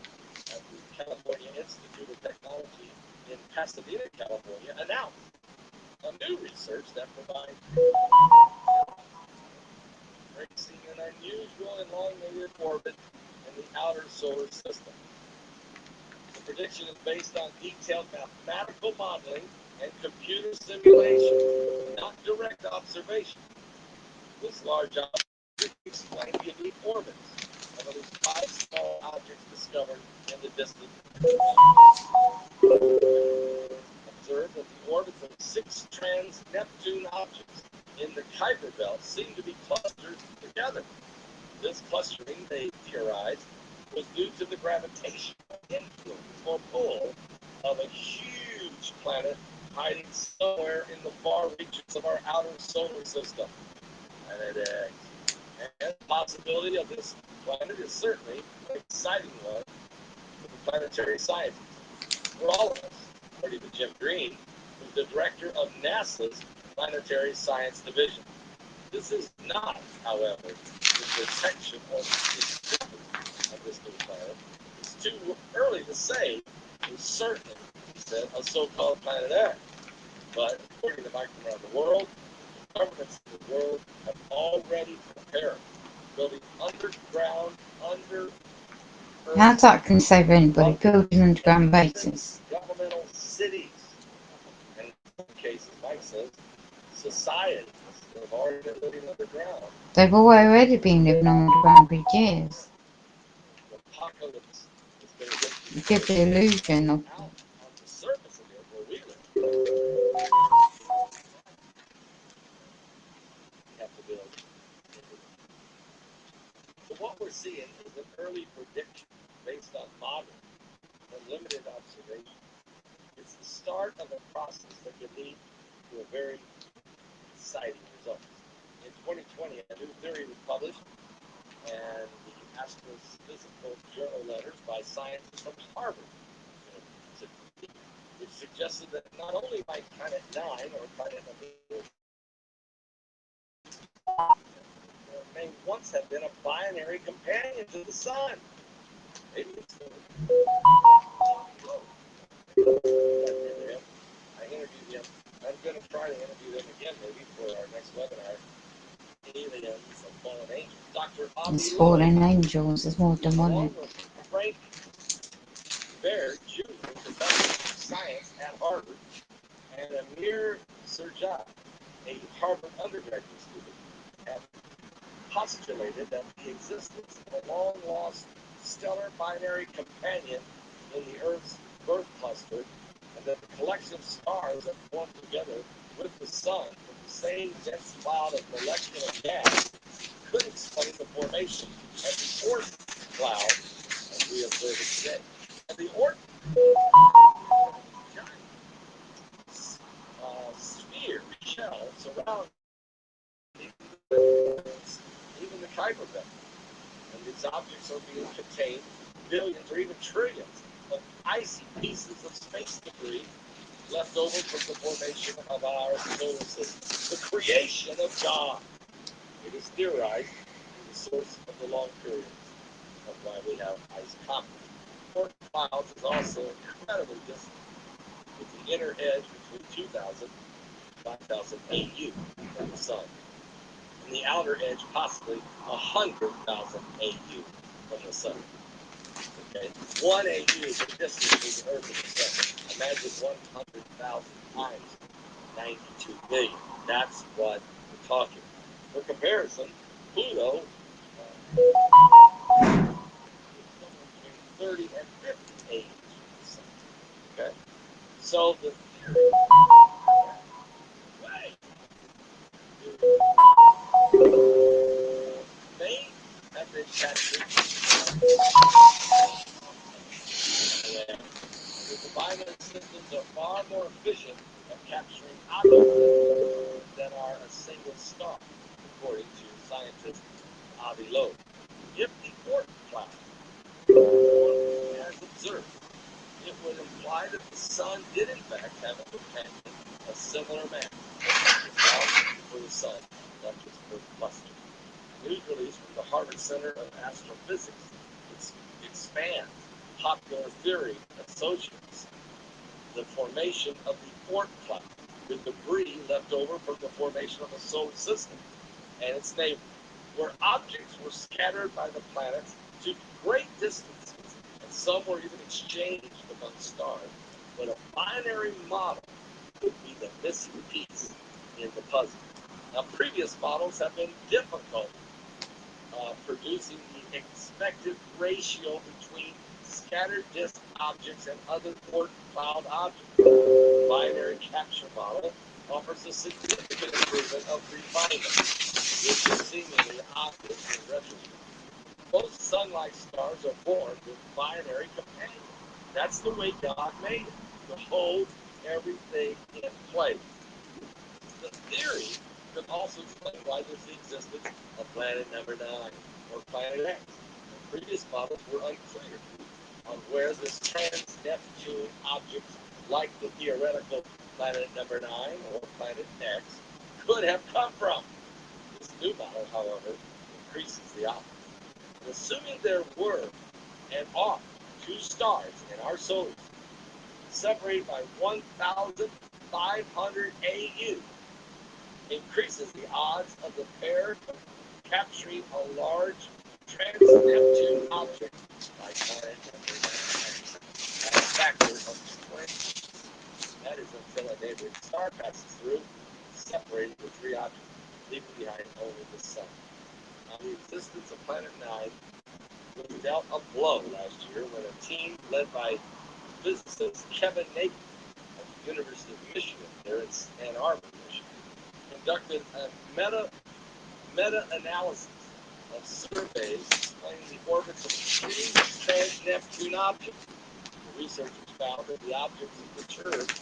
B: at the California Institute of Technology in Pasadena, California, announced a new research that provides tracing an unusual elongated orbit in the outer solar system. The prediction is based on detailed mathematical modeling and computer simulation, not direct observation. This large object explains the unique orbits of at least 5 small objects discovered in the distant observed that the orbits of 6 trans-Neptune objects in the Kuiper Belt seem to be clustered together. This clustering, they theorized, was due to the gravitational influence or pull of a huge planet hiding somewhere in the far reaches of our outer solar system. Planet X. And the possibility of this planet is certainly an exciting one for the planetary scientists. For all of us, according to Jim Green, who's the director of NASA's Planetary Science Division. This is not, however, the detection or discovery of this new planet. It's too early to say it's certainly, he said, a so-called Planet X. But according to Mike around the world, governments in the world have already prepared, building underground, under
A: How's that can save anybody? Building underground bases.
B: governmental cities, and in some cases, Mike says, societies that have already been living underground.
A: They've already been living underground for years.
B: The apocalypse is going to
A: You
B: get
A: give the illusion of
B: out on the surface of it where we live. We have to build. So what we're seeing is an early prediction based on modeling and limited observation. It's the start of a process that can lead to a very exciting result. In 2020, a new theory was published, and the Astrophysical Journal letters by scientists from Harvard University, which suggested that not only might Planet 9 or Planet number may once have been a binary companion to the Sun. Maybe it's I interviewed him. I'm going to try to interview them again maybe for our next webinar. Aliens and fallen angels. Dr.
A: it's fallen angels. It's more demonic.
B: Frank Baird, Jr., professor of science at Harvard, and Amir Surjat, a Harvard undergraduate student, have postulated that the existence of a long-lost stellar binary companion in the Earth's birth cluster, and that the collection of stars that form together with the Sun from the same dense cloud of molecular gas could explain the formation of the Oort cloud as we observe it today. And the Oort sphere shell surrounding even the Kuiper Belt. And these objects are being contained billions or even trillions of icy pieces of space debris left over from the formation of our solar system, the creation of God. It is theorized the source of the long periods of why we have ice comets. Oort clouds is also incredibly distant, with the inner edge between 2,000 and 5,000 AU from the Sun, and the outer edge possibly 100,000 AU from the Sun. Okay, 1 AU is the distance between the Earth and the Sun. Imagine 100,000 times 92 billion. That's what we're talking about. For comparison, Pluto is somewhere between 30 and 50 AUs from the sun. Okay? So the theory may have been captured, and the combined systems are far more efficient at capturing objects than are a single star, according to scientist Avi Loeb. If the Oort cloud as observed, it would imply that the sun did in fact have a companion of similar mass for the sun, not just for cluster. News release from the Harvard Center of Astrophysics expands popular theory associates the formation of the Oort cloud with debris left over from the formation of the solar system and its neighbors, where objects were scattered by the planets to great distances, and some were even exchanged among stars. But a binary model would be the missing piece in the puzzle. Now, previous models have been difficult, producing the expected ratio between scattered disk objects and other Oort cloud objects. The binary capture model offers a significant improvement of refinement, which is seemingly obvious in retrospect. Most sun-like stars are formed with binary companions. That's the way God made it, to hold everything in place. The theory could also explain why there's the existence of planet number 9 or planet X. The previous models were unclear on where this trans-Neptune object, like the theoretical planet number 9 or planet X, could have come from. This new model, however, increases the odds. And assuming there were and are 2 stars in our solar system, separated by 1,500 AU, increases the odds of the pair capturing a large trans-Neptune object by planet number 9 at a factor of 20. That is until a neighboring star passes through, separating the 3 objects, leaving behind only the sun. Now, the existence of Planet 9 was dealt a blow last year when a team led by physicist Kevin Nagin at the University of Michigan, there in Ann Arbor, Michigan, conducted a meta-analysis of surveys explaining the orbits of 3 trans-Neptune objects. The researchers found that the objects in perturbed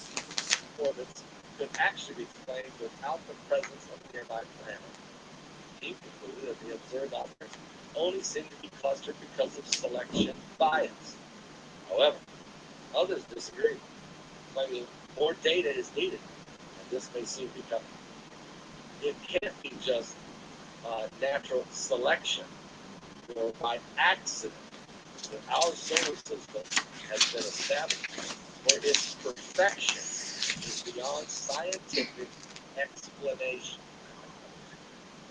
B: orbits could actually be explained without the presence of nearby planets. The team concluded that the observed objects only seem to be clustered because of selection bias. However, others disagree, claiming more data is needed, and this may soon be coming. It can't be just natural selection or by accident that our solar system has been established, for its perfection is beyond scientific explanation.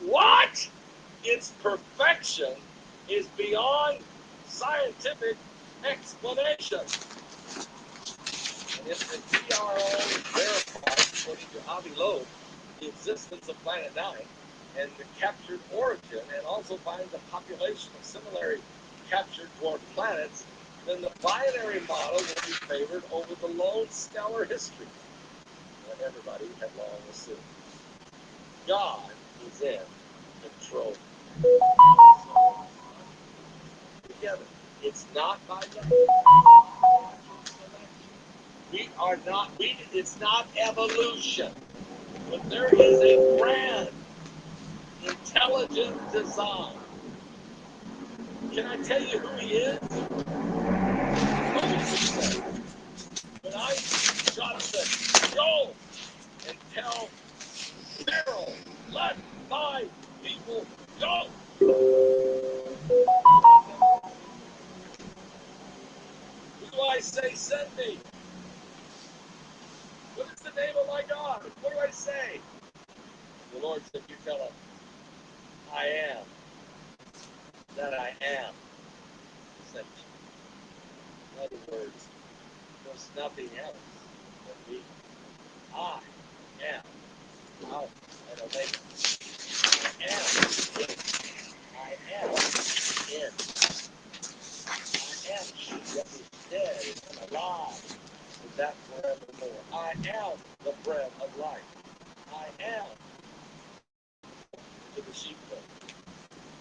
B: What? Its perfection is beyond scientific explanation. And if the PRO verifies, according to Avi Loeb, the existence of Planet 9 and the captured origin, and also finds a population of similarly captured dwarf planets, then the binary model will be favored over the lone stellar history that everybody had long assumed. God is in control. Together. It's not by luck. It's not evolution. But there is a grand, intelligent design. Can I tell you who he is? Moses said, when God said, go and tell Pharaoh, let my people go. Who do I say send me? What is the name of my God? What do I say? The Lord said, you tell him, I am that I am sent you. In other words, there's nothing else but me. I am Alpha and Omega. I am beginning. I am end. I am he that was dead and alive, and that forevermore. I am the bread of life. I am to the sheepfold.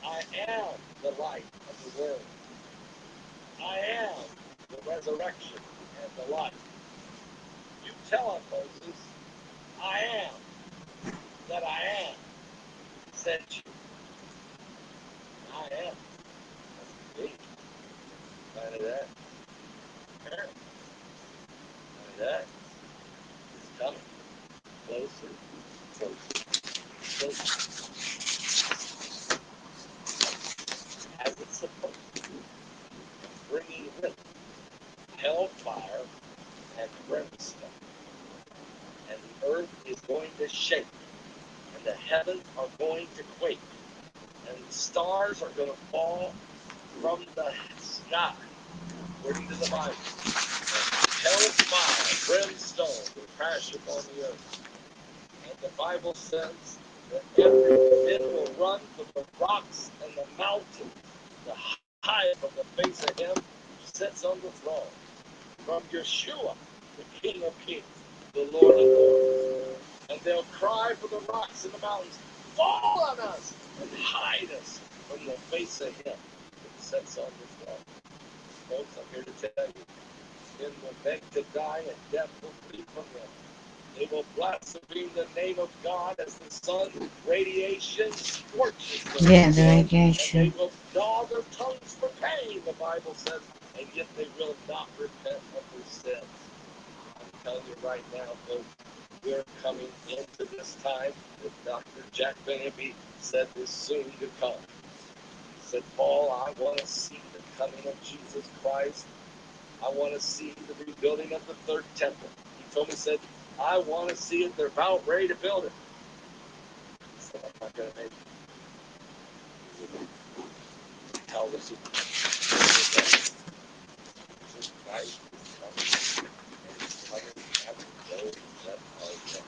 B: I am the light of the world. I am the resurrection and the life. You tell him, Moses, I am that I am sent you. I am. That's me. Planet X. Parent. Planet X is coming. Closer. Closer. Closer. As it's supposed to. Bringing with it hellfire and brimstone. And the earth is going to shake. And the heavens are going to quake. And the stars are going to fall from the sky, according to the Bible. And hellfire, brimstone will crash upon the earth. And the Bible says that every men will run from the rocks and the mountains, the high from the face of him who sits on the throne. From Yeshua, the King of Kings, the Lord of Lords. And they'll cry from the rocks and the mountains, fall on us and hide us from the face of him who sits on the throne. Folks, I'm here to tell you, men will beg to die and death will flee from them. They will blaspheme the name of God as the sun radiation scorches them.
A: Yeah, the radiation.
B: And they will gnaw their tongues for pain, the Bible says, and yet they will not repent of their sins. I'm telling you right now, folks, we're coming into this time that Dr. Jack Beneby said is soon to come. He said, Paul, I want to see the coming of Jesus Christ. I want to see the rebuilding of the third temple. He told me, said, I want to see it. They're about ready to build it. He said, I'm not going to make it. Tell the super. Christ is coming. And he's coming after those that are dead.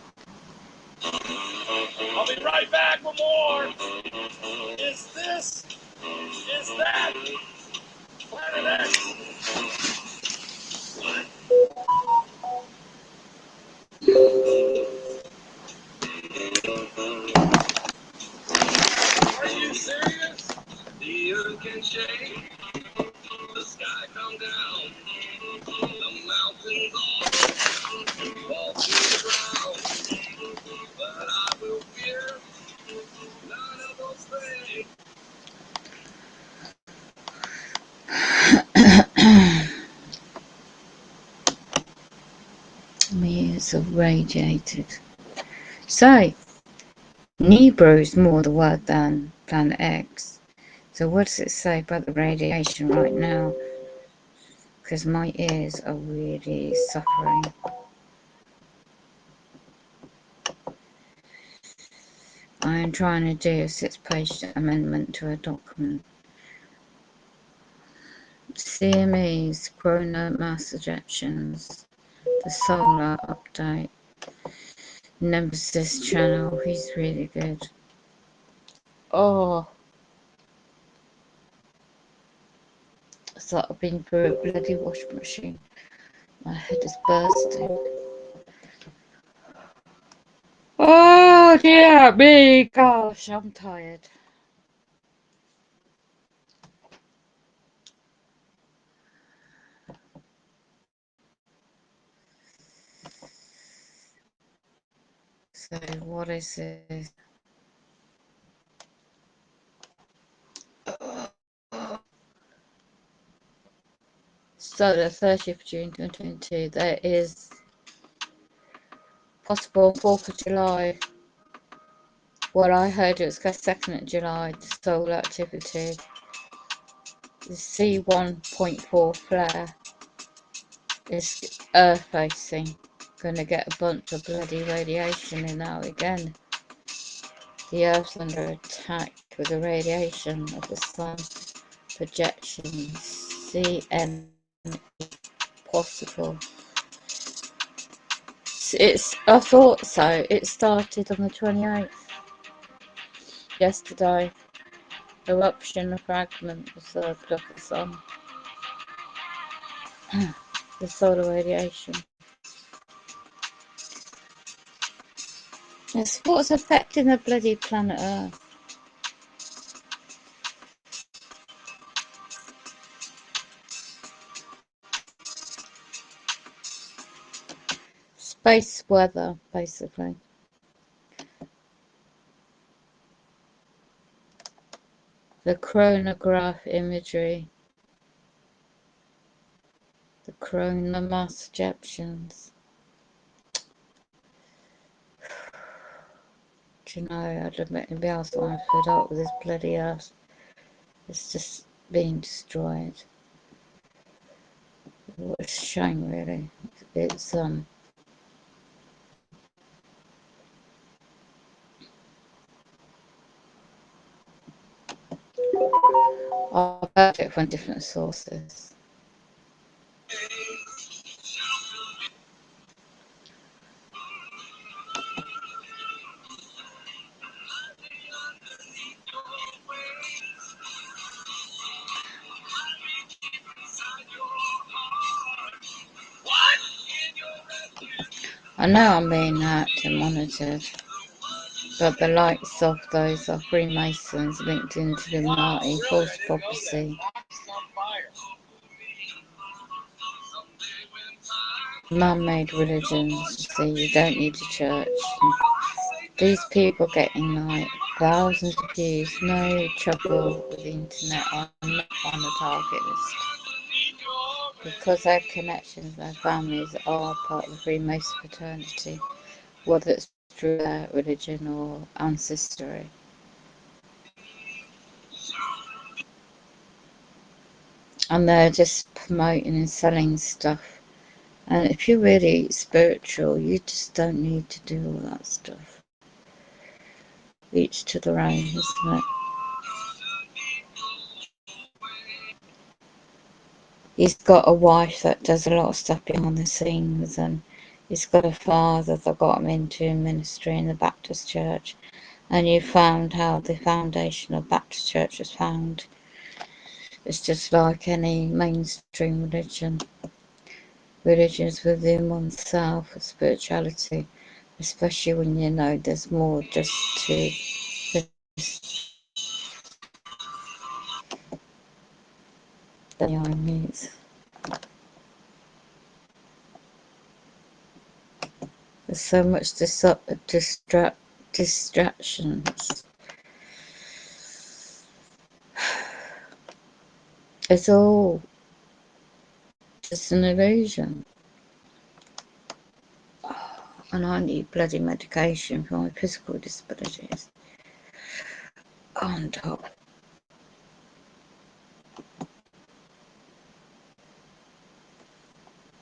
B: I'll be right back with more. Is this? Is that? Planet X. What? Are you serious? The earth can shake, the sky come down, the mountains all fall to the ground. But I will fear none of those things.
A: Years of radiated. So, Nebro is more the word than Planet X. So what does it say about the radiation right now? Because my ears are really suffering. I am trying to do a 6-page amendment to a document. CME's coronal mass ejections, the solar update, Nemesis channel, he's really good. Oh, it's like I've been through a bloody washing machine. My head is bursting. Oh dear me, gosh, I'm tired. So what is this? So the 30th of June 2022, there is possible 4th of July. Well, I heard it was 2nd of July, the solar activity. The C1.4 flare is Earth facing. Gonna get a bunch of bloody radiation in now again. The Earth's under attack with the radiation of the sun. Projections. CME possible. It's. I thought so. It started on the 28th. Yesterday. Eruption of fragment of third of the sun. The solar radiation. It's what's affecting the bloody planet Earth. Space weather, basically. The chronograph imagery. The chronomass ejections. Do you know, I'd admit to be honest, I'm fed up with this bloody Earth. It's just being destroyed. What a shame, really. It's I've heard it from different sources. I know I'm being hacked and monitored, but the likes of those are Freemasons linked into the Illuminati, false prophecy, man-made religions. So you don't need a church. These people getting like thousands of views, no trouble with the internet. I'm not on the target list because their connections, their families are part of the Freemason fraternity, whether it's through their religion or ancestry. And they're just promoting and selling stuff. And if you're really spiritual, you just don't need to do all that stuff. Each to their own, isn't it? He's got a wife that does a lot of stuff behind the scenes, and he's got a father that got him into ministry in the Baptist church. And you found how the foundation of Baptist church was found. It's just like any mainstream religion. Religions within oneself, spirituality, especially when you know there's more just to the eye means. There's so much distractions. It's all just an illusion. And I need bloody medication for my physical disabilities. On top.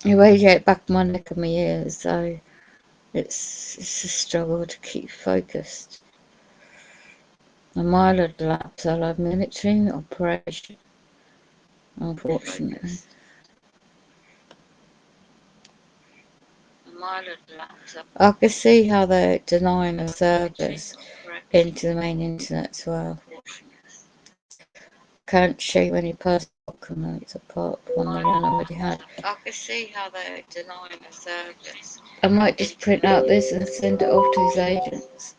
A: It radiates back my neck and my ears, so it's a struggle to keep focused. And my little lapse, I'll have military operation, unfortunately. I can see how they're denying a service into the main internet as well. Can't show you any personal documents apart from the one I already had. I can see how they're denying a service. I might just print out this and send it off to his agents.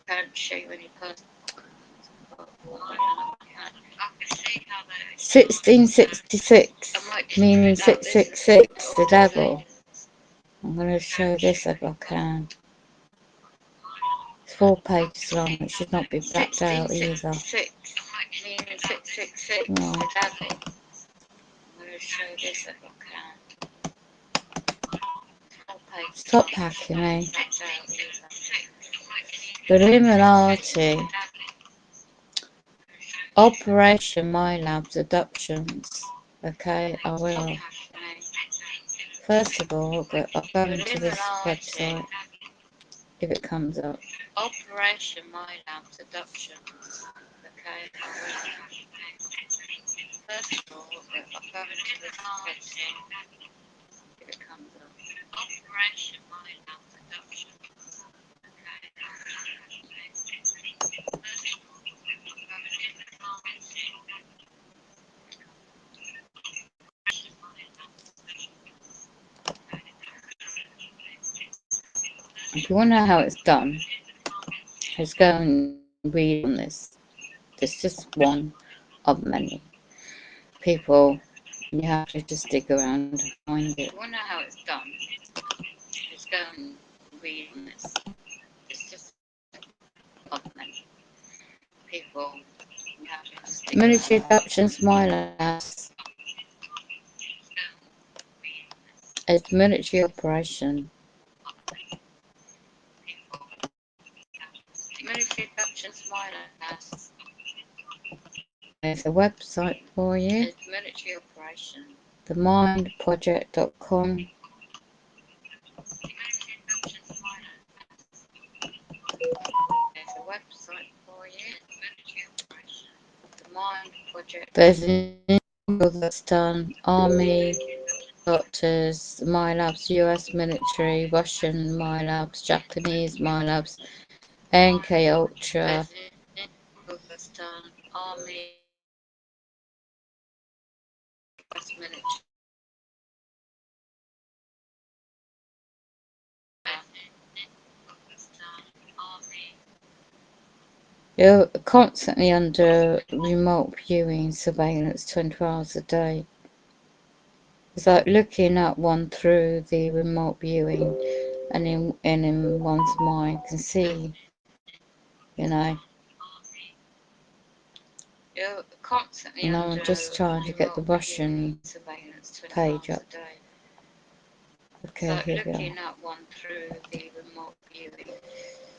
A: Can't show you any personal 1666, meaning 666, the devil. I'm going to show this if I can. It's 4 pages long, it should not be blacked out either. Right. Stop hacking me. The Illuminati. Operation My Labs Abductions. Okay, I will. First of all, I'll go into this website if it comes up. Operation My Labs Abductions. Okay, I will. First of all, I'll go into this website if it comes up. If you want to know how it's done, just go and read on this. It's just one of many people. You have to just dig around and find it. If you want to know how it's done, just go and read on this. It's just one of many people. You have to just dig military adoption smile ass. It's military operation. Military adoption smile ass. There's a website for you. It's military operation. TheMindProject.com. There's a website for you. Military operation. The Mind Project. There's an individual that's done army, doctors, MyLabs, US military, Russian MyLabs, Japanese MyLabs, NK Ultra. There's an individual that's done army, US military. You're constantly under remote viewing surveillance 24 hours a day. It's like looking at one through the remote viewing and in one's mind can see, you know. You're constantly I'm just trying to get the Russian page up. Okay, here we are. At one through the remote viewing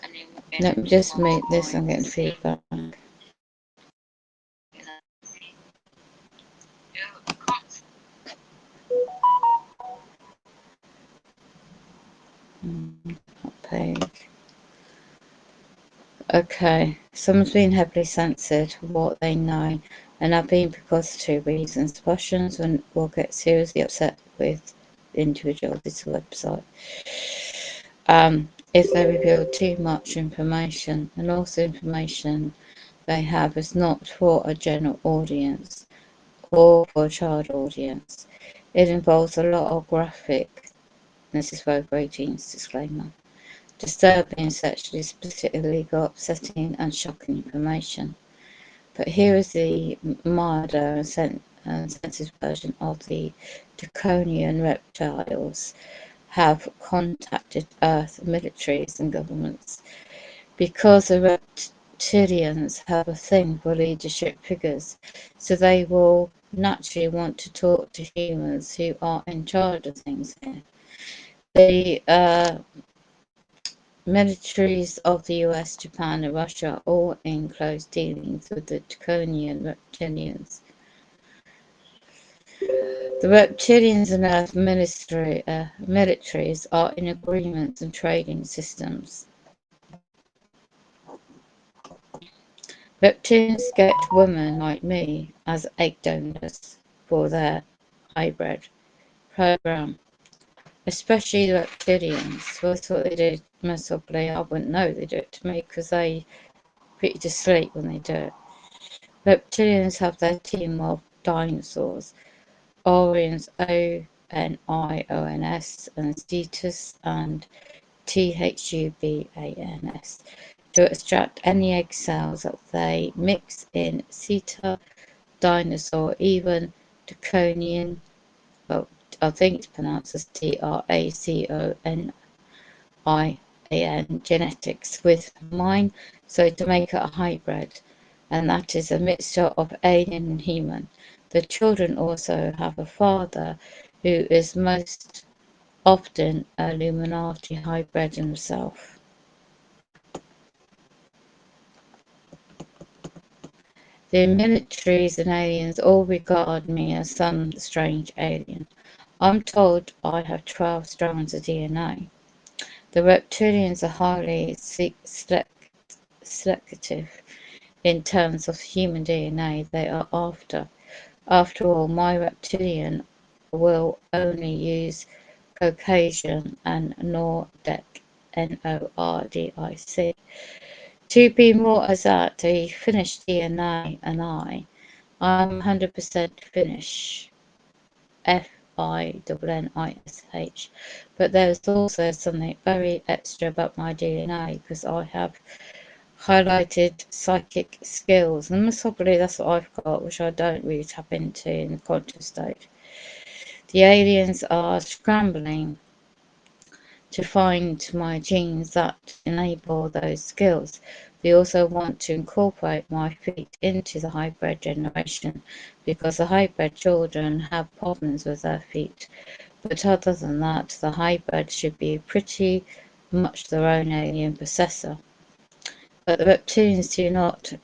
A: and let me just make this, I'm getting feedback. Page. Okay, someone's been heavily censored for what they know, and have been because of two reasons. Russians will get seriously upset with the individual. This website. If they reveal too much information, and also information they have is not for a general audience or for a child audience. It involves a lot of graphic, this is for 18's disclaimer, disturbing, sexually specific, illegal, upsetting and shocking information. But here is the milder and censored version of the draconian reptiles have contacted Earth militaries and governments because the reptilians have a thing for leadership figures, so they will naturally want to talk to humans who are in charge of things here. The militaries of the US, Japan and Russia are all in close dealings with the draconian reptilians. The reptilians and Earth militaries are in agreements and trading systems. Reptilians get women like me as egg donors for their hybrid program. Especially the reptilians. So that's what they do. Most probably I wouldn't know they do it to me because they put you to sleep when they do it. Reptilians have their team of dinosaurs. Orions, Onions, and Cetus and Thubans to extract any egg cells that they mix in Ceta, dinosaur, even draconian, well, I think it's pronounced as Draconian genetics with mine, so to make it a hybrid, and that is a mixture of alien and human. The children also have a father who is most often a Illuminati hybrid himself. The militaries and aliens all regard me as some strange alien. I'm told I have 12 strands of DNA. The reptilians are highly selective in terms of human DNA they are after. After all, my reptilian will only use Caucasian, and Nordic, Nordic. To be more exact, the Finnish DNA and I'm 100% Finnish, Finnish, but there's also something very extra about my DNA because I have highlighted psychic skills, and most probably that's what I've got, which I don't really tap into in the conscious state. The aliens are scrambling to find my genes that enable those skills. They also want to incorporate my feet into the hybrid generation because the hybrid children have problems with their feet. But other than that, the hybrid should be pretty much their own alien possessor. But the reptilians do not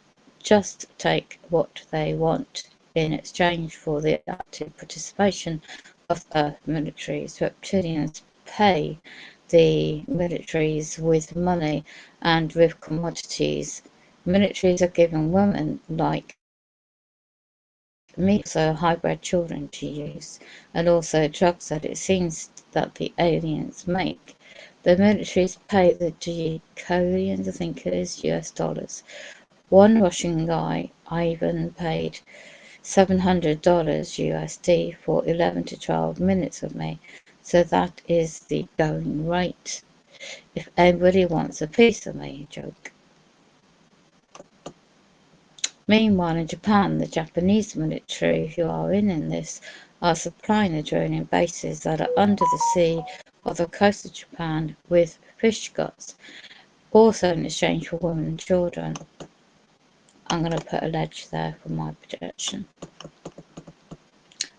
A: just take what they want in exchange for the active participation of Earth militaries. Reptilians pay the militaries with money and with commodities. Militaries are giving women like me, also hybrid children to use, and also drugs that it seems that the aliens make. The militaries pay the Draconians, I think it is, US dollars. One Russian guy, Ivan, paid $700 USD for 11 to 12 minutes of me, so that is the going rate. If anybody wants a piece of me, joke. Meanwhile, in Japan, the Japanese military who are in this are supplying the drone bases that are under the sea off the coast of Japan with fish guts, also in exchange for women and children. I'm going to put a ledge there for my projection.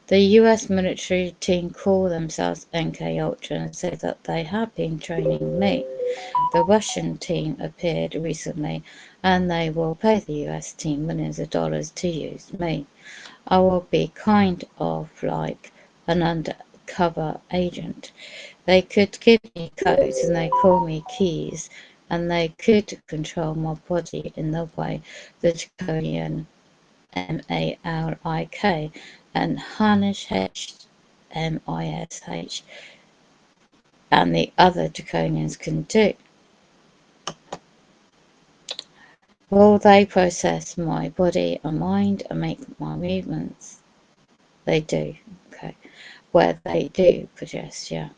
A: The US military team call themselves NK Ultra and say that they have been training me. The Russian team appeared recently and they will pay the US team millions of dollars to use me. I will be kind of like an undercover agent. They could give me codes and they call me keys, and they could control my body in the way the Draconian Malik and Harnish Mish and the other Draconians can do. Will they process my body and mind and make my movements? They do, okay. Where they do project, yeah.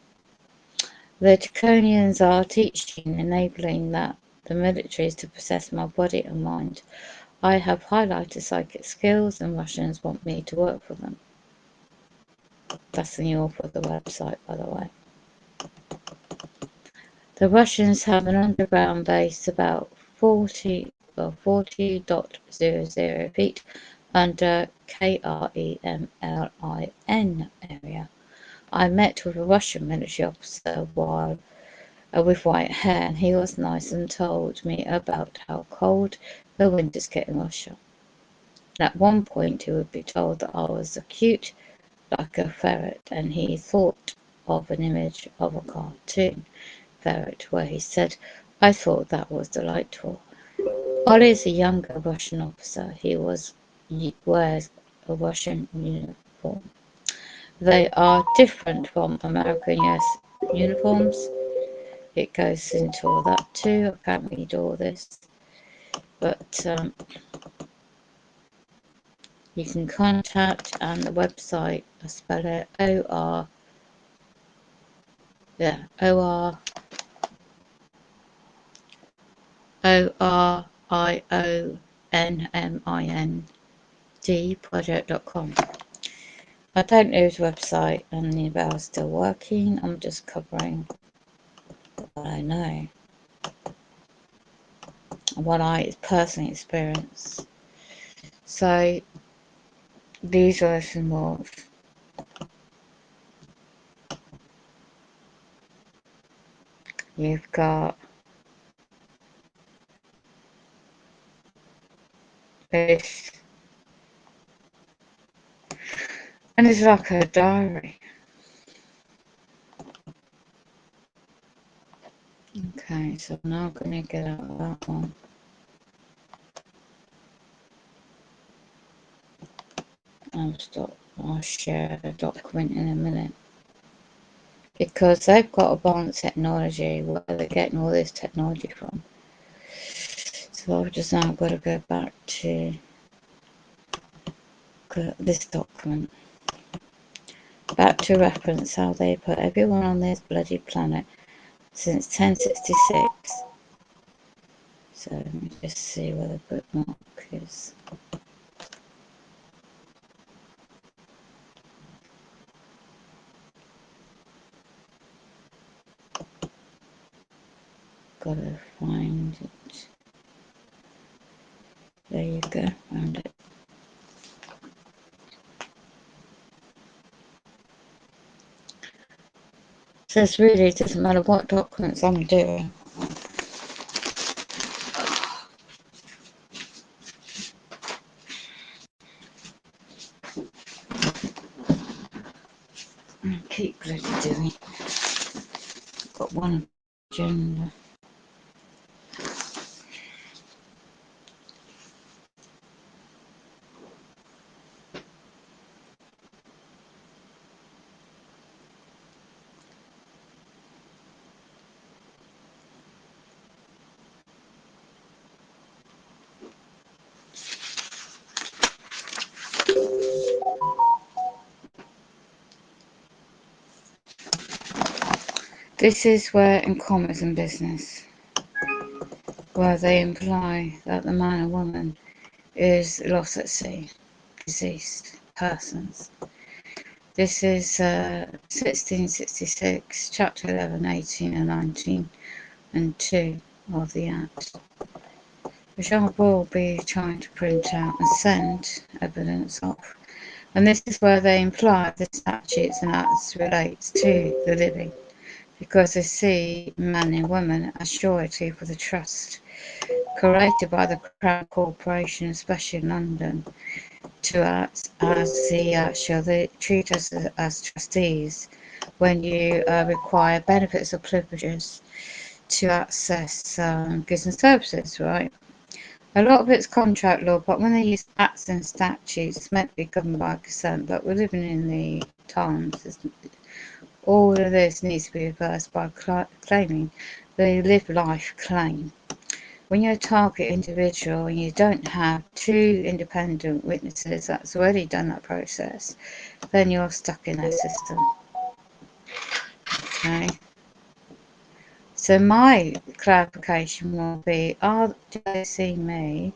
A: The Draconians are teaching, enabling that the militaries to possess my body and mind. I have highlighted psychic skills and Russians want me to work for them. That's the new author of the website, by the way. The Russians have an underground base about 40.00 feet under KREMLIN area. I met with a Russian military officer with white hair, and he was nice and told me about how cold the winters get in Russia. At one point he would be told that I was cute like a ferret, and he thought of an image of a cartoon ferret where he said, I thought that was delightful. Ollie is a younger Russian officer. He wears a Russian uniform. They are different from American US uniforms. It goes into all that too. I can't read all this, but you can contact and the website. I spell it ORIONMIND project.com. I don't know his website and the email's still working. I'm just covering what I know, what I personally experienced. So these are some more. You've got this, and it's like a diary. Okay, so I'm now going to get out of that one. I'll share the document in a minute. because they've got advanced technology. Where they're getting all this technology from. So I've just now got to go back to this document. Back to reference how they put everyone on this bloody planet since 1066. So let me just see where the bookmark is. Gotta find it. There you go, found it. So it's really, it doesn't matter what documents I'm doing. I keep bloody doing. I've got one agenda. This is where in commerce and business, where they imply that the man or woman is lost at sea, deceased persons. This is 1666, chapter 11, 18 and 19 and 2 of the Act, which I will be trying to print out and send evidence of. And this is where they imply the statutes and acts relates to the living, because they see man and woman as surety for the trust created by the Crown Corporation, especially in London, to act as the they treat us as trustees when you require benefits or privileges to access goods and services, right? A lot of it's contract law, but when they use acts and statutes, it's meant to be governed by consent, but we're living in the times. All of this needs to be reversed by claiming the live life claim. When you're a target individual and you don't have two independent witnesses that's already done that process, then you're stuck in that system. Okay. So my clarification will be, do they see me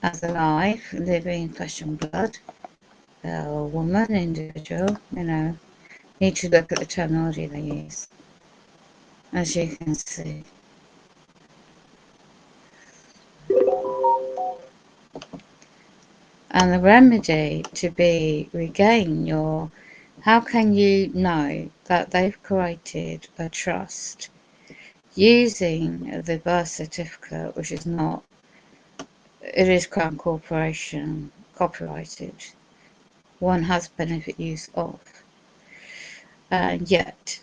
A: as alive, living flesh and blood, a woman, individual, need to look at the terminology they use, as you can see. And the remedy to regain your, how can you know that they've created a trust using the birth certificate, which is not, it is Crown Corporation copyrighted, one has benefit use of, and yet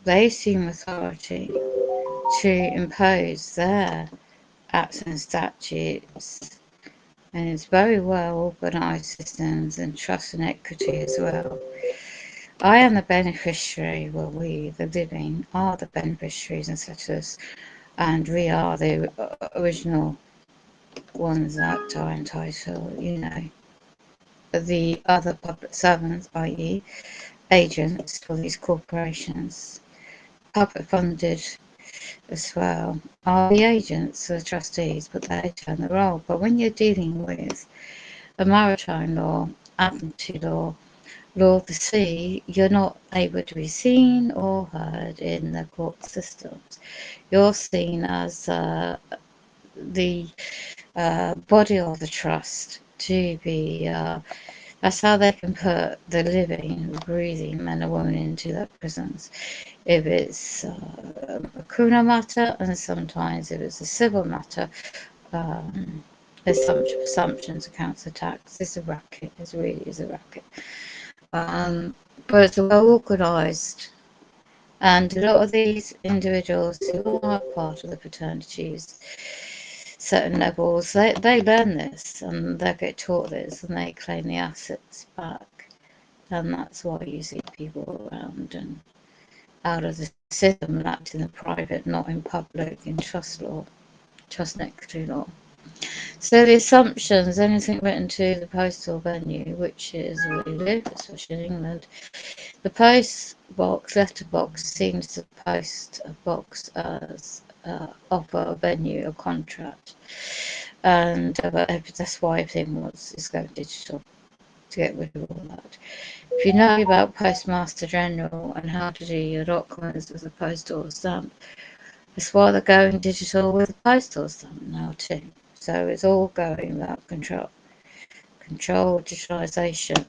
A: they assume authority to impose their acts and statutes, and it's very well organised systems and trust and equity as well. I am the beneficiary, well, we, the living, are the beneficiaries and settlers, and we are the original ones that are entitled, the other public servants, i.e. agents for these corporations, public funded as well, are the agents, the trustees, but they turn the role. But when you're dealing with a maritime law, admiralty law, law of the sea, you're not able to be seen or heard in the court systems. You're seen as the body of the trust to be, that's how they can put the living, breathing men and women into their prisons. If it's a criminal matter, and sometimes if it's a civil matter, there's some assumptions, accounts of tax. It's a racket, it really is a racket. But it's well organised, and a lot of these individuals who are part of the fraternities, certain levels, they learn this and they get taught this and they claim the assets back, and that's why you see people around and out of the system and act in the private, not in public, in trust law, trust and equity law. So the assumptions, anything written to the postal venue, which is where we live, especially in England, the post box, letterbox, seems to post a box as offer a venue, a contract, and that's why everything is going digital, to get rid of all that. If you know about Postmaster General and how to do your documents with a postal stamp, that's why they're going digital with a postal stamp now too. So it's all going about control. Control digitalisation.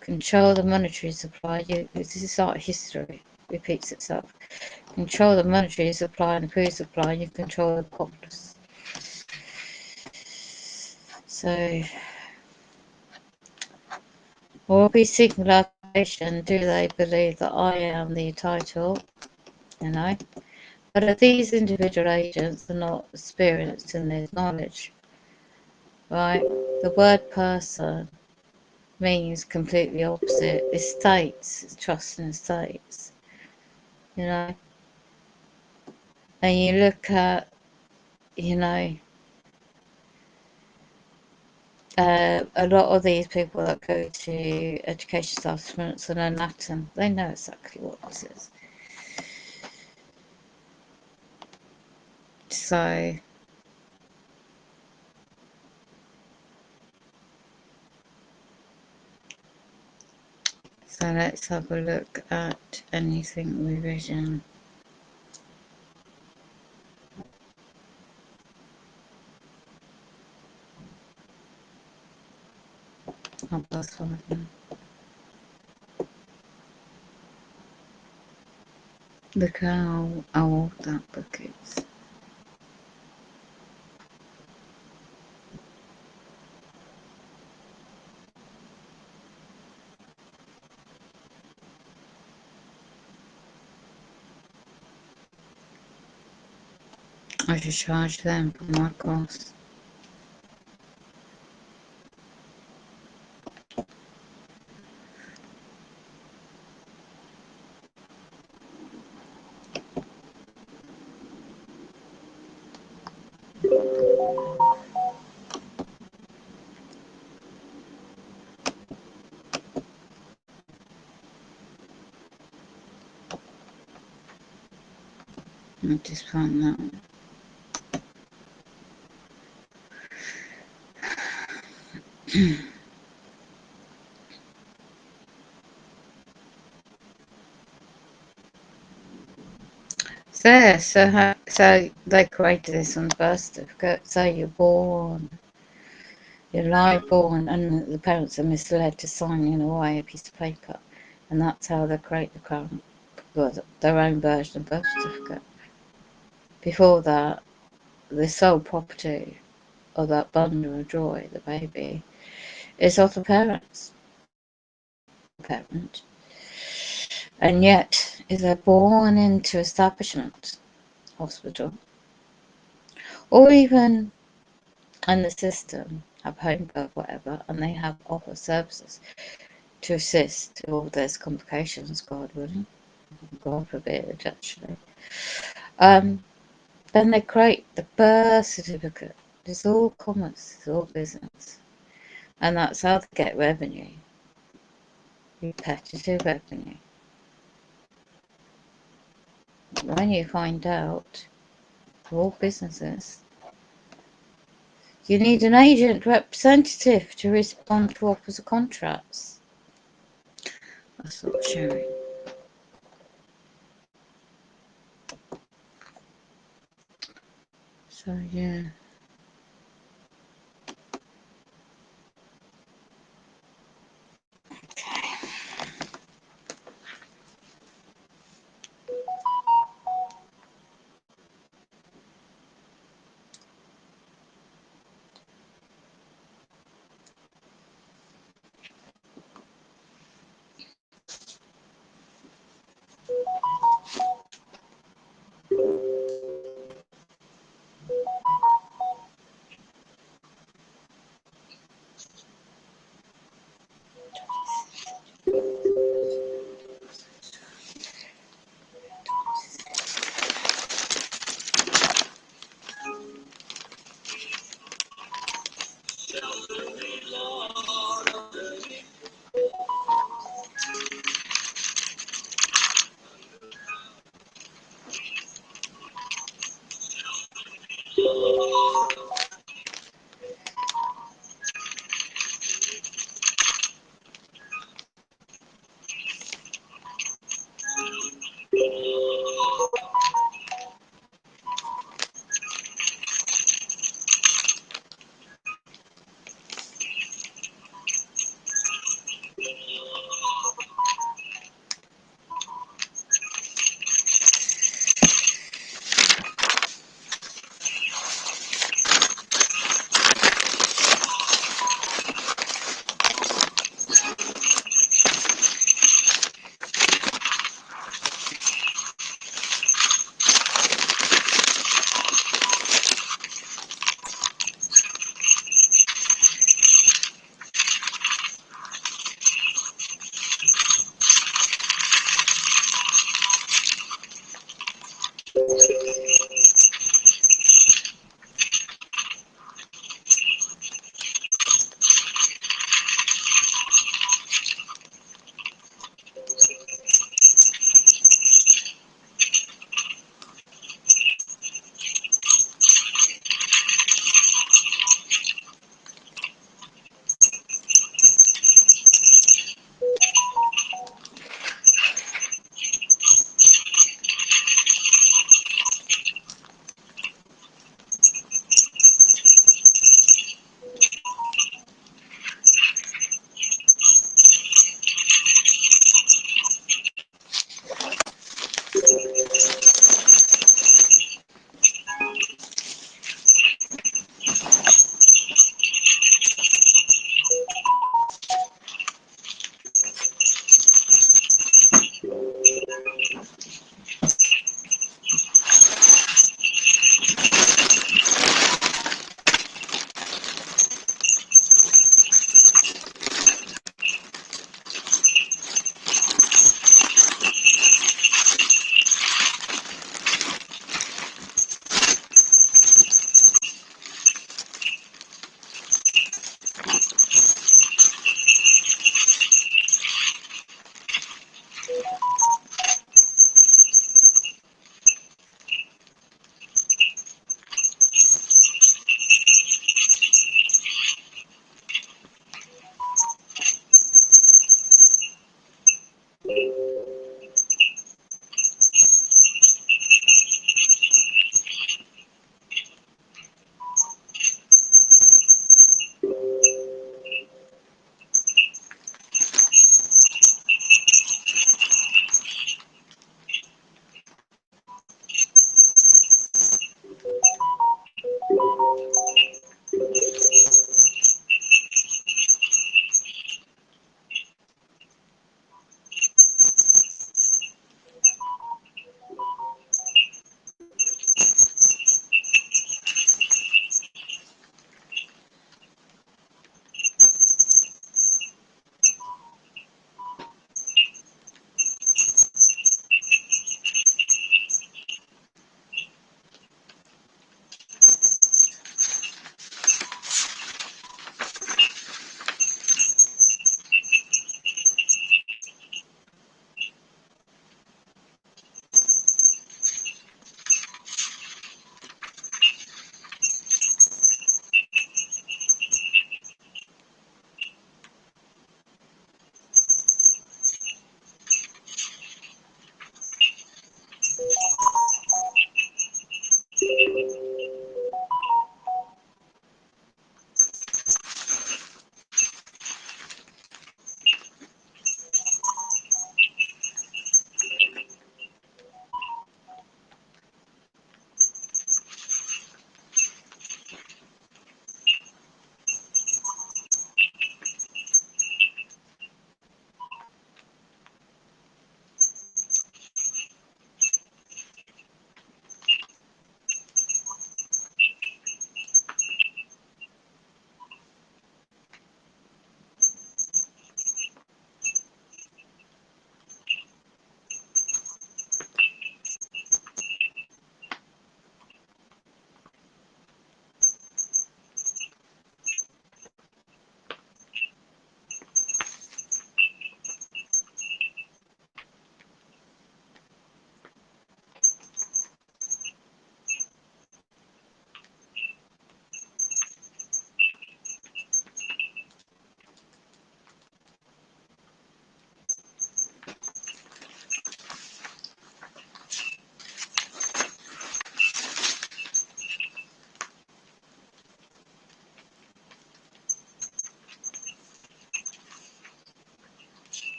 A: Control the monetary supply. This is like history. Repeats itself. Control the monetary supply and the food supply, and you control the populace. So, will be seeking location. Do they believe that I am the title? You know? But if these individual agents are not experienced in this knowledge, right? The word person means completely opposite. Estates, it's trust in estates, you know? And you look at, you know, a lot of these people that go to education establishments and learn Latin, they know exactly what this is. So let's have a look at anything revision. Oh, that's fine. Look how old that book is. I should charge them for my course. I'll just find that one. So they created this on the birth certificate. So you're born, you're live born, and the parents are misled to signing away a piece of paper, and that's how they create the current, their own version of birth certificate. Before that, the sole property of that bundle of joy, the baby, is of the parents. Parent. And yet, if they're born into establishment, hospital, or even in the system, have home birth, whatever, and they have offer services to assist with all those complications, God willing, God forbid, actually. Then they create the birth certificate. It's all commerce, it's all business. And that's how they get revenue. Repetitive revenue. When you find out, for all businesses, you need an agent representative to respond to offers of contracts. That's not sharing. So, yeah.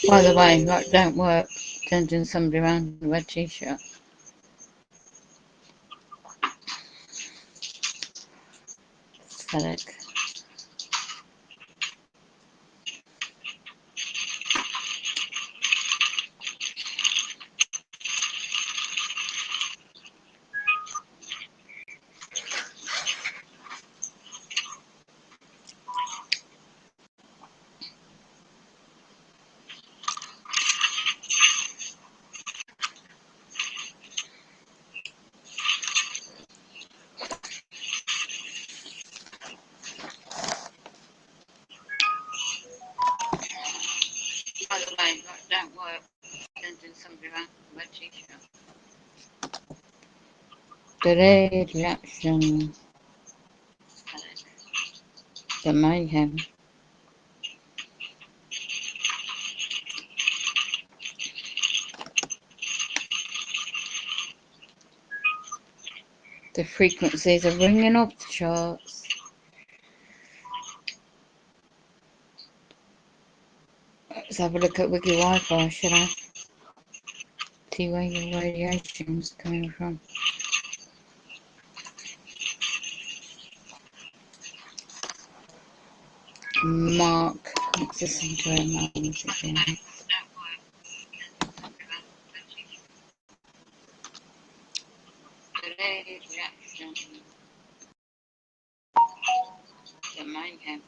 A: By the way, that don't work. Sending somebody around in a red t-shirt. Pathetic. By the way, that don't work. Sending somebody around in a red t-shirt. Delayed reaction. The mayhem. The frequencies are ringing off the charts. Let's have a look at Wiki Wi-Fi, should I? See where your radiation's coming from. Mark. Let's listen to her music again. Delayed reaction. The mayhem.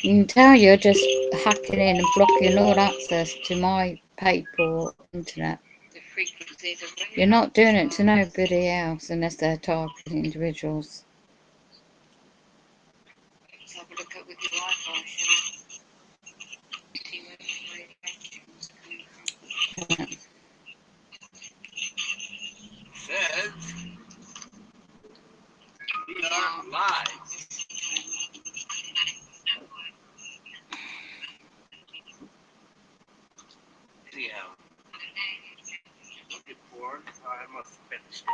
A: You can tell you're just hacking in and blocking all access to my paper or internet. You're not doing it to nobody else unless they're targeting individuals. Let's have a look at Wiki Wi-Fi, shall I? See where the radiation's coming from.
B: Says we are live. Anyhow, looking for. I must have finished it.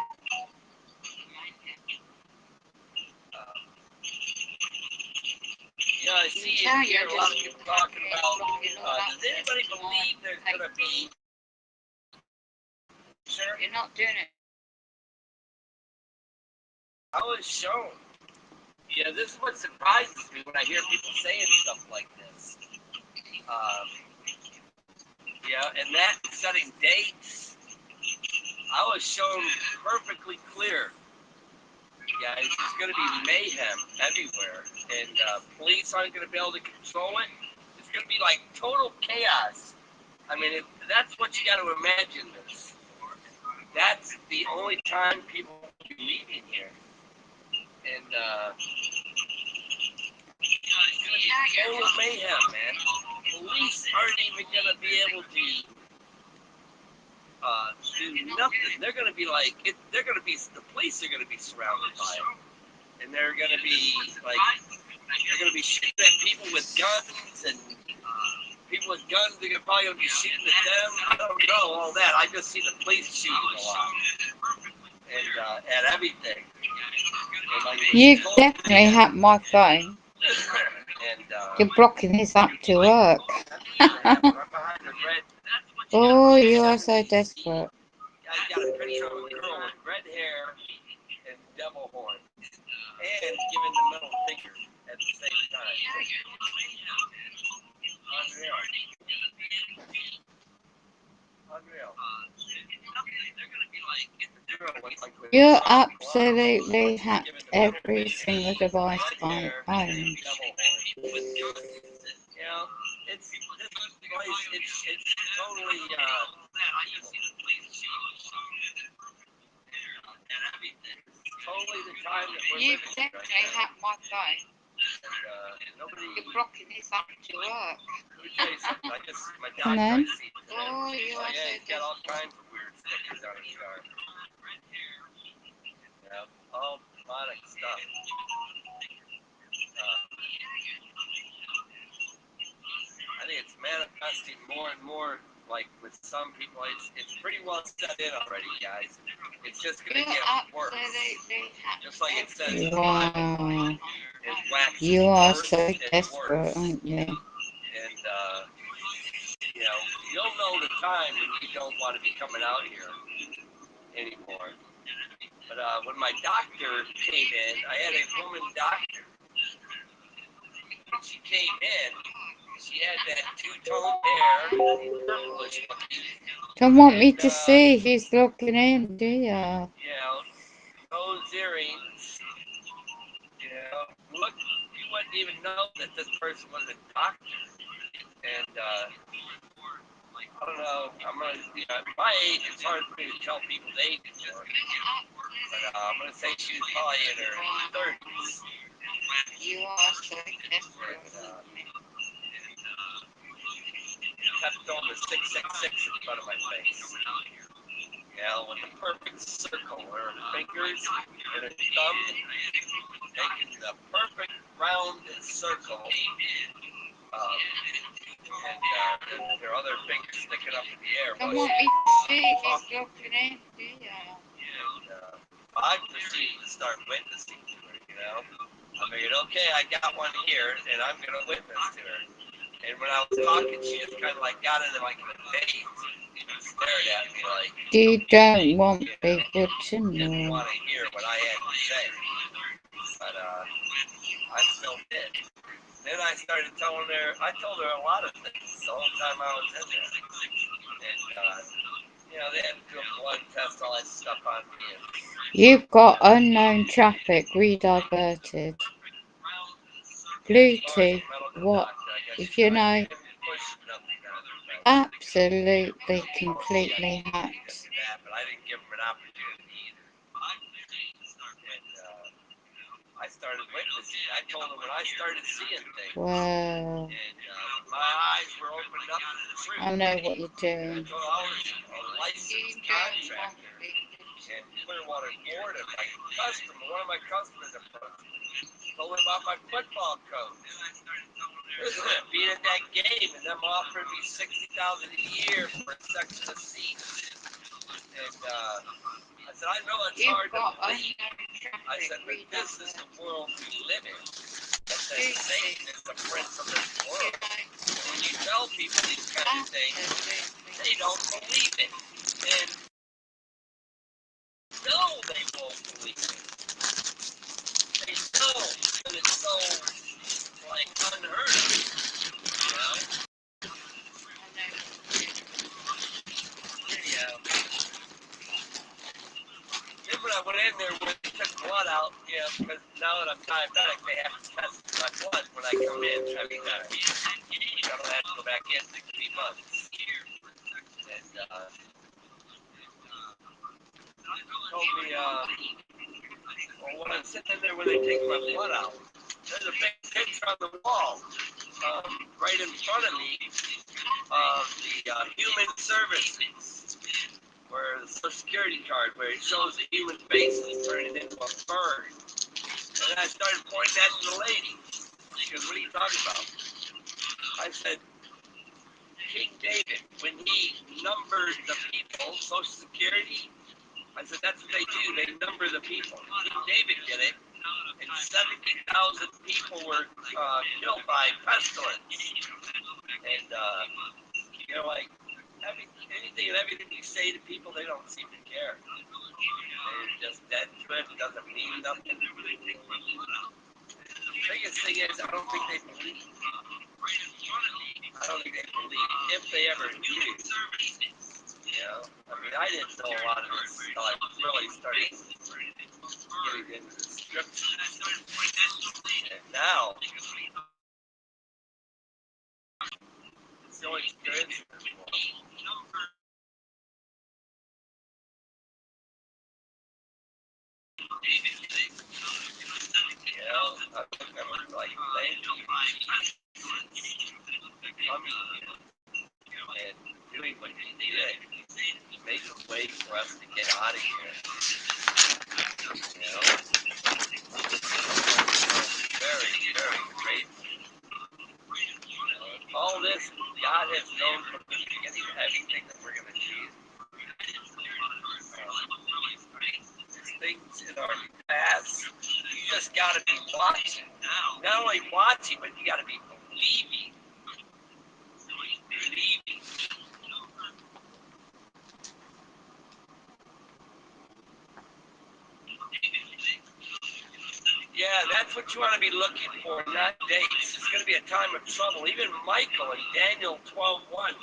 B: Yeah, I see it here. A lot of people talking about. Does anybody believe there's gonna be? Sure.
A: You're not doing it.
B: I was shown. Yeah, this is what surprises me when I hear people saying stuff like this. Yeah, and that setting dates, I was shown perfectly clear. Guys, it's going to be mayhem everywhere, and police aren't going to be able to control it. It's going to be like total chaos. I mean, that's what you got to imagine this. That's the only time people will be leaving here. And total mayhem, man. Police aren't even going to be able to do nothing. They're going to be like, the police are going to be surrounded by it. And they're going to be like, they're going to be shooting at people with guns, and people with guns, they're probably going to be shooting at them. I don't know all that. I just see the police shooting a lot. And at everything. And, like,
A: You definitely hacked my phone.
B: and,
A: You're blocking this up to work. Oh, you are so desperate.
B: I got a picture of a girl with red hair and devil horns, and giving the middle finger at the same time. Unreal.
A: You absolutely hacked every single device I own.
B: It's totally totally the time that we're
A: You
B: living in
A: definitely
B: right now.
A: hacked my phone.
B: Nobody.
A: You're blocking this up to work.
B: Let me tell you something. I just my dad
A: And then?
B: tried to see it today.
A: Oh, you are
B: Yeah,
A: so
B: he's got all
A: desperate.
B: kinds of weird stickers on his car. Yeah, all demonic stuff. I think it's manifesting more and more. Like with some people, it's pretty well set in already, guys. It's just gonna
A: You
B: get worse.
A: absolutely hacked
B: Just like it says,
A: every
B: it's wax
A: You are
B: worse
A: so
B: and
A: desperate,
B: worse.
A: aren't you?
B: And, you know, you'll know the time when you don't want to be coming out here anymore. But when my doctor came in, I had a woman doctor. When she came in, she had that two-tone hair, purplish looking.
A: Don't want me
B: And,
A: to see who's looking in, do ya?
B: you know, those earrings, you know, look, you wouldn't even know that this person was a doctor. And, I don't know, I'm gonna, you know, at my age, it's hard for me to tell people's ages, but I'm gonna say she was probably in her 30s.
A: You are so desperate.
B: Kept throwing the 666 in front of my face. You know, with the perfect circle, her fingers and her thumb making the perfect round circle. And their other fingers sticking up in the air.
A: Don't want me to see who's looking in, do ya?
B: And I proceeded to start witnessing to her, you know. I figured, okay, I got one here, and I'm going to witness to her. And when I was talking, she just kind of like got into like a daze and stared at me like,
A: You don't want people to
B: didn't
A: know.
B: want to hear what I had to say. But I still did. Then I started telling her, I told her a lot of things the whole time I was in there. And, you know, they had to do a blood test, all that stuff on me.
A: You've got unknown traffic rediverted. Bluetooth, what, if you know, absolutely, completely hacked.
B: But I didn't give them an opportunity either. And I started witnessing. I told them when I started seeing things.
A: Wow.
B: And my eyes were opened up to the truth.
A: I know what you're doing.
B: I told I was a licensed contractor. And Clearwater, Florida, my customer, one of my customers approached me. Told him about my football coach. Being at that game and them offering me $60,000 a year for a section of seats. And I said, I know it's hard to believe. I said, but this is the world we live in. I said, Satan is the prince of this world. And when you tell people these kind of things, they don't believe it. And no, they won't believe it. They don't, because it's so, like, unheard of, you know? Yeah. Then when I went in there when they took blood out, yeah, because now that I'm diabetic, they have to test my blood when I come in. I mean, I don't have to go back in 16 months. And told me, well, when I'm sitting in there when they take my blood out, there's a big picture on the wall right in front of me of the human services, where the Social Security card, where it shows the human faces turning into a bird. And I started pointing that to the lady. She goes, what are you talking about? I said, King David, when he numbered the people, Social Security, I said, that's what they do. They number the people. King David did it, and 70,000 people were killed by pestilence. And, you know, like, anything and everything you say to people, they don't seem to care. They're just dead to it. It doesn't mean nothing. The biggest thing is, I don't think they believe. I don't think they believe, if they ever do. You know? I mean, I didn't know a lot of this until I really started getting into the scriptures. And now, it's the only experience in this world. You know, I'm like, thank you, coming here and doing what you did, make a way for us to get out of here. You know, very, very grateful. All this, God has known from the beginning everything that we're going to do. There's things in our past, you just got to be watching. Not only watching, but you got to be believing. Yeah, that's what you want to be looking for, not dates. It's going to be a time of trouble. Even Michael in Daniel 12:1.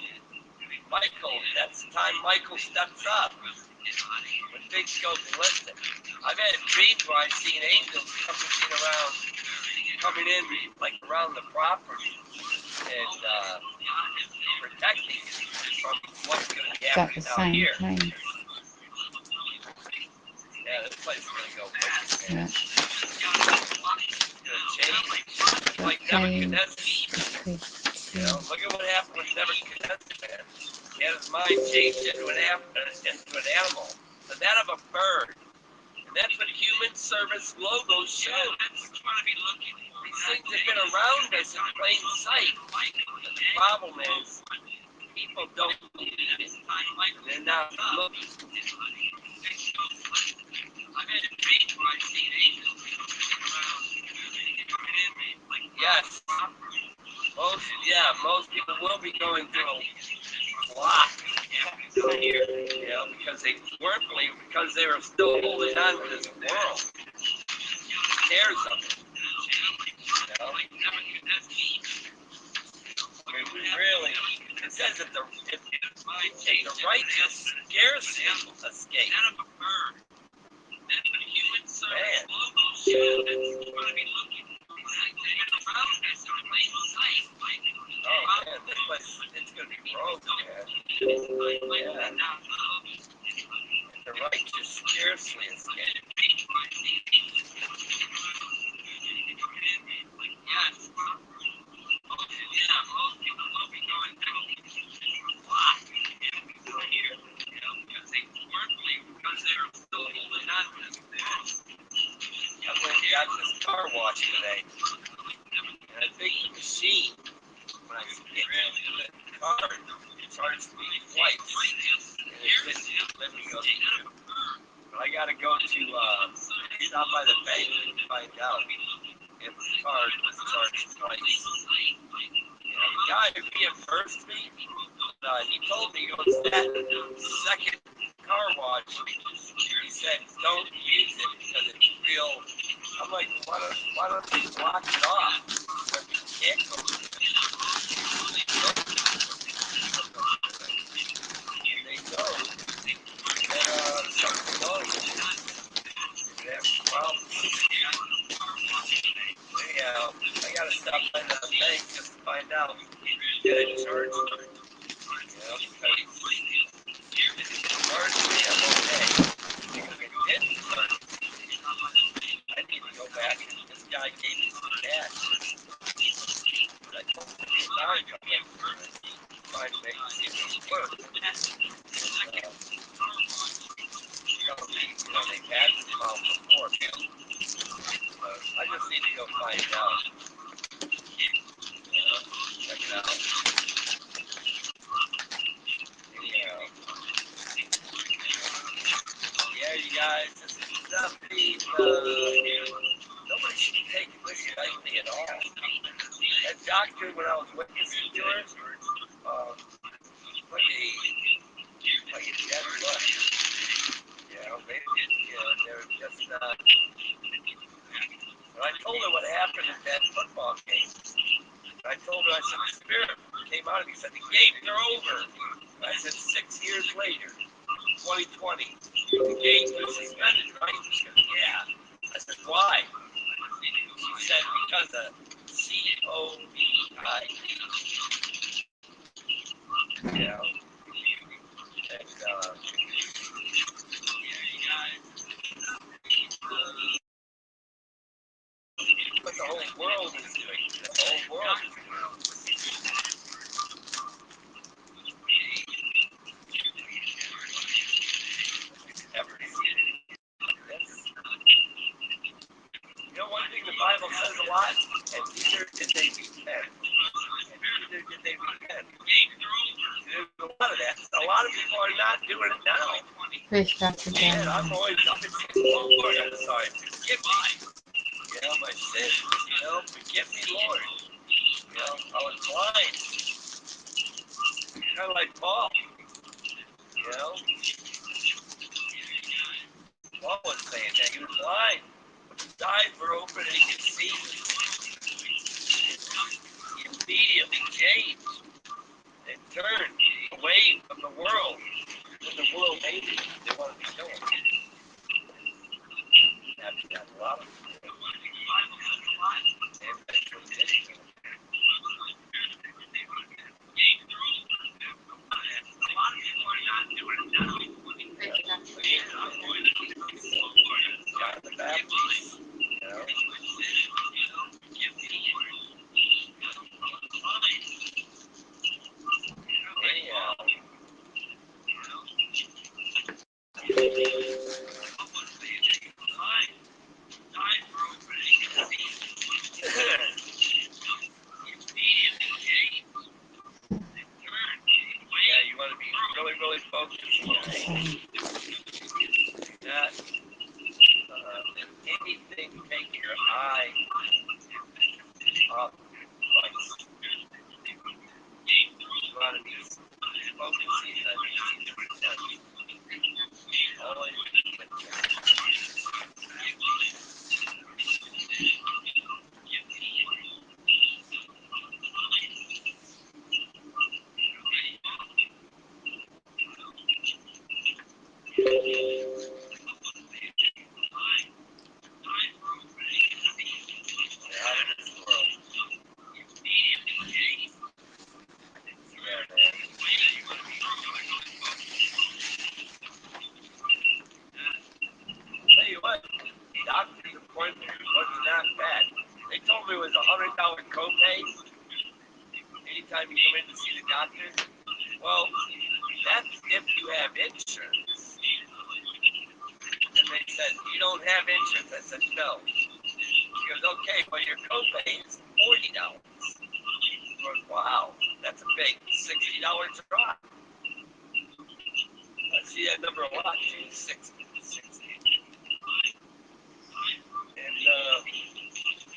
B: Michael, that's the time Michael steps up when things go ballistic. I've had dreams where I've seen angels coming in like around the property and protecting from what's going to happen out here.
A: Dream.
B: Yeah, this place is going to go quick.
A: Yeah.
B: Like Nebuchadnezzar. You know, look at what happened with Nebuchadnezzar, man. He had his mind changed into an animal, the that of a bird. And that's what human service logos show. These things have been around us in plain sight. But the problem is, people don't believe it. They're not looking. I've had a dream where I've seen angels coming in, yes. Most people will be going through a lot here, you know, because they weren't believing, because they were still holding on to this world. Cares of it. You know? I mean, we really, it says that the righteous scarcely escape. Man. Oh man, this place, it's going to be broken, man. Yeah. The righteous scarcely escape. Yes. Most people will be going through a lot here, you know, because they weren't believing, because they were still holding on to this world. I went and got this car wash today, and I think the machine, when I get into the car, it charged me twice, and it didn't let me go through. But I gotta go to stop by the bank and find out if the card was charged twice. The guy who reimbursed me, he told me, he goes, that second car wash, he said, don't use it because it's real. I'm like, why don't they block it off? But you can't go through it. And they don't. And something goes. They have problems. Anyhow, I gotta stop by the bank just to find out. Did it charge me? You know, because if it charged me, I'm okay. Because it didn't charge me, I need to go back and this guy gave me some cash. But I told him it's time to come in for it. Trying to make it seem like it worked. You know, they've had this problem before, man. I just need to go find out. Check it out. Anyhow. Yeah, you guys, this is nothing. Nobody should be taking this lightly at all. That doctor, when I was witnessing to her, like a dead look. You know, they're just not. But I told her what happened in that football game. I told her, I said, the spirit came out of me. He said, the games are over. I said, 6 years later, 2020, the games were suspended, right? She said, yeah. I said, why? She said, because of COVID. You know? And, but the whole world is doing it. The whole world is doing it. You know, one thing the Bible says a lot, and neither did they repent. And neither did they repent. There's a lot of that. A lot of people are not doing it now.
A: Restart again.
B: Man, I'm always up and saying, oh Lord, I'm sorry. Forgive me. You know, my sin.
C: it. Forgive me, Lord. I was blind. Kind of like Paul. Paul was saying that he was blind. His eyes were open and he could see. He immediately changed and turned away from the world. When the world hated him, they wanted to kill him. After that, a lot of people. And that's what did it. John the Baptist, Anyhow. Yeah, you want to be really, really focused. Not anything take your eye off Christ. You want to be focusing on always copay anytime you come in to see the doctor. Well, that's if you have insurance. And they said, you don't have insurance. I said, no. She goes, okay, well, your copay is $40. I goes, wow, that's a big $60 drop. I see that number a lot, too, 60.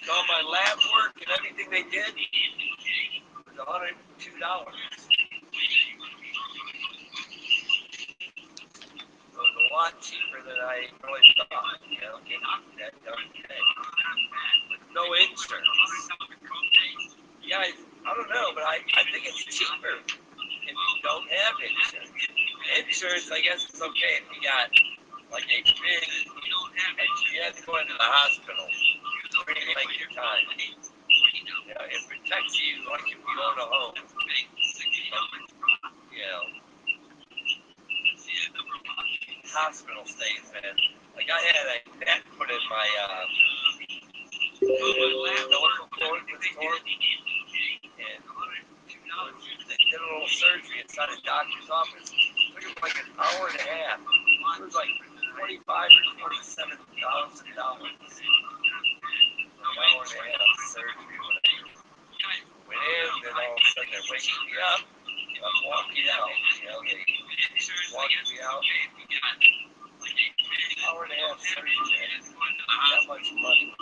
C: And all my lab work and everything they did was $102. So it was a lot cheaper than I really thought, that done today. With no insurance. Yeah, I don't know, but I think it's cheaper if you don't have insurance. Insurance, I guess it's okay if you got like a big, you have to go into the hospital during like your time. It protects you like if you own a home. Hospital stays, man. Like I had a net put in my umbilical cord was torn, and they did a little surgery inside a doctor's office. It took like an hour and a half. It was like $25,000 or $27,000. An hour and a half surgery. Went in, then all of a sudden they're waking me up. I'm walking out. They walking me out. Hour and a half surgery, man. That much money.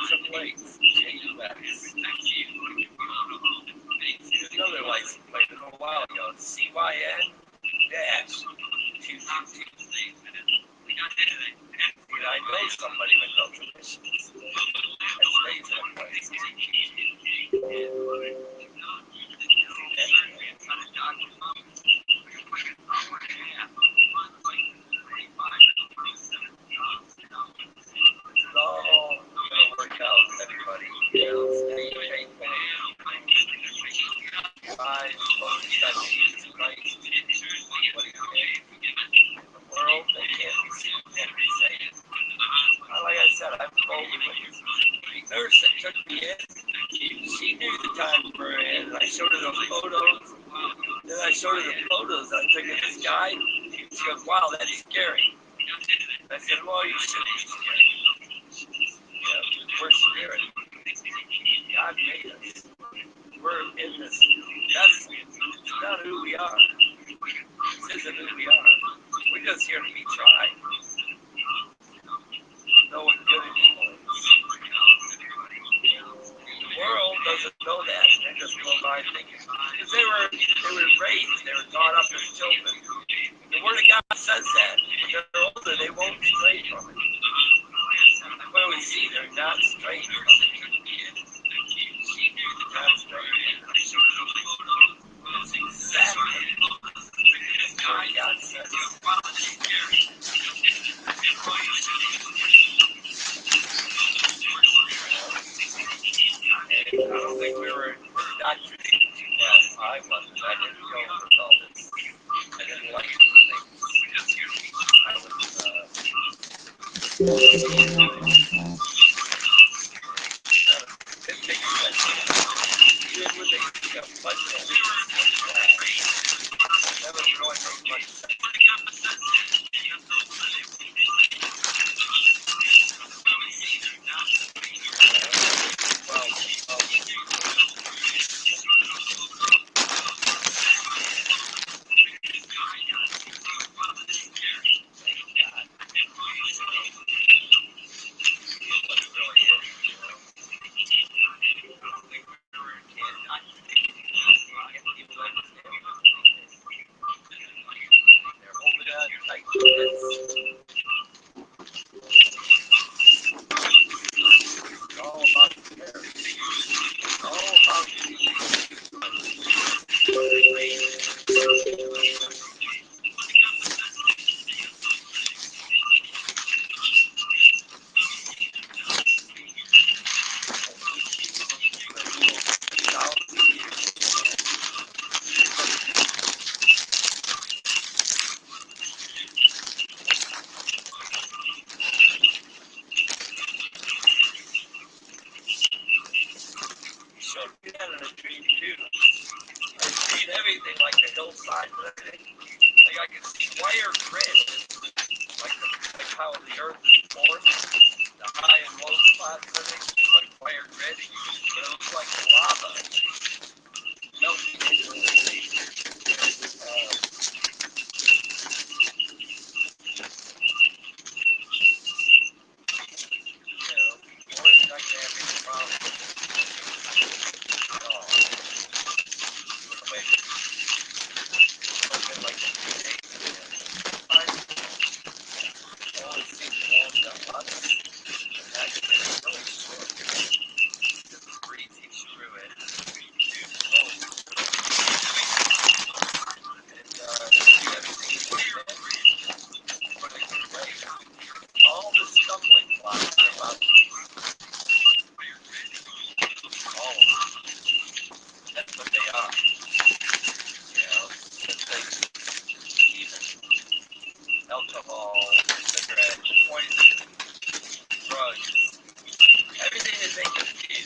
C: Some plates. JUX. There's another license plate a little while ago. CYN dash 222. I know somebody with those emissions. That stays in place. It's all gonna work out, everybody. Stay faithful. Rise, focus on Jesus Christ. What he did. The world, they can't be seen, can't be saved. Like I said, I'm boldly with the nurse that took me in. She knew the time we were in, and I showed her those photos. Then I showed her the photos I took of this guy. She goes, wow, that's scary. I said, well, you shouldn't be scared. We're spirit. God made us. We're in this. That's not who we are. This isn't who we are. We're just here to be tried. Know what good and evil is. know that. They're just going by thinking. Because they were raised, they were taught up as children. The Word of God says that. When they're older, they won't stray from it. What do we see? They're not straying from it. Not straying. It's exactly what God says. And I don't think we were indoctrinated too well. I wasn't. I didn't go with all this. I didn't like things. I was,
A: Not to do that one,
C: it makes sense. Even when they got much of it, that was really make much sense. Well, everything like the hillside and everything. Like I can see wire grid, like how the earth is formed, the high and low spots and everything, like wire grid. But it looks like lava melting into the sea. We're not gonna have any problem with it. Like 2 days. I always seem to want that lot. Actually, it's really short. Just breathing through it. And everything is all the stumbling blocks are about all of them. That's what they are. Alcohol, cigarettes, poison, drugs, everything that they can do.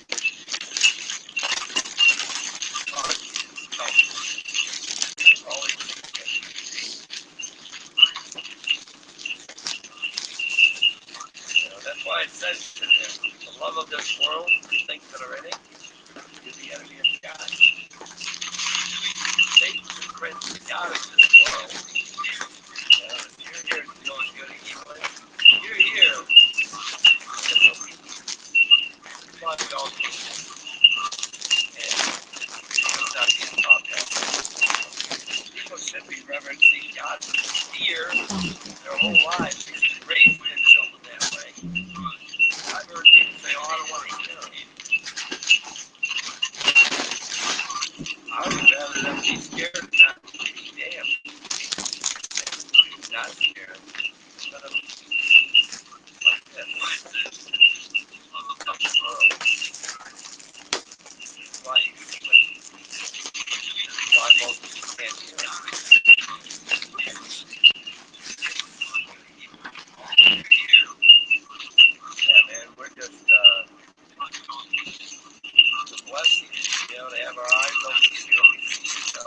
C: That's why it says the love of this world, the things that are in it, is the enemy of God. Satan's the prince of God of this world. You're here doing good and evil. You're here. But don't. And it's not being taught that. People should be reverencing God with fear their whole lives. They should raise their children that way. I've heard people say, oh, I don't want to kill him. I would rather them be scared than not be damned. Not scared. Let them like that. Why you why most people can't do it. Yeah, man, we're just blessed. They have our eyes open to see what we see. So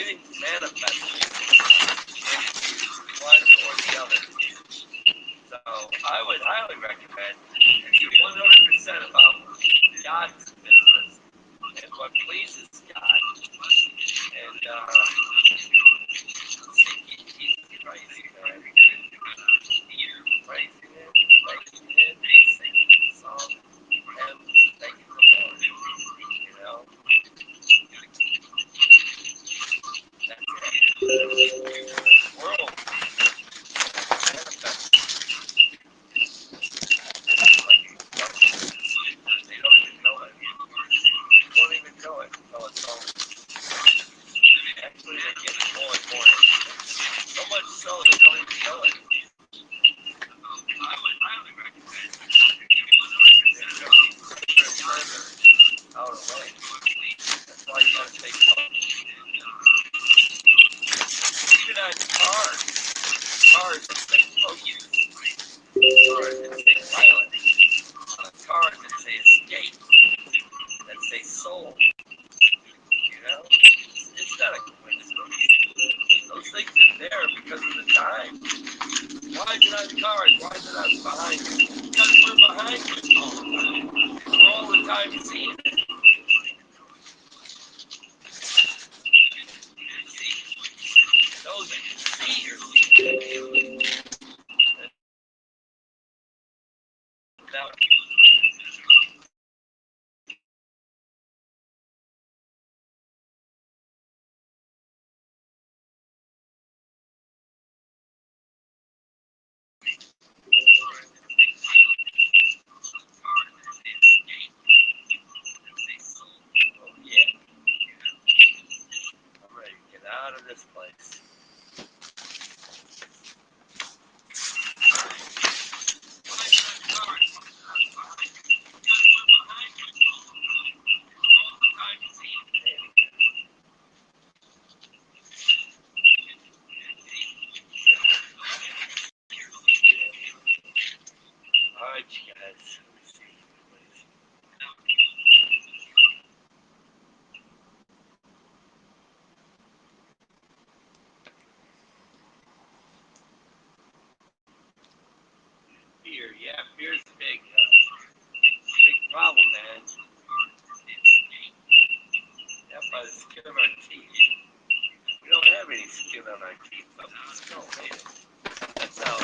C: everything manifests one or the other. So I would highly recommend if you're 100% about God's business and what pleases God, and he's praising Him, praising Him, singing the song, and thanking the Lord. You know, that's it. The world manifests. They don't even know it. You won't even know it until it's over. Actually, they're getting more and more. So much so they don't even know it. I would highly recommend they're going further out away. That's why you gotta take notes. Even on cars that say focus, cars that say violence, cars that say escape, that say soul. You know, it's not a coincidence. Those things are there because of the time. Why is it on cars? Why is it on behind you? Because we're behind you all the time. We're all the time seeing it. Those that can see are seeing it. Now, oh yeah, I'm ready to get out of this place. All right, you guys. Let me see. Fear, yeah, fear's a big problem, man. Yeah, by the skin of our teeth. We don't have any skin on our teeth, but we still made it. That's how,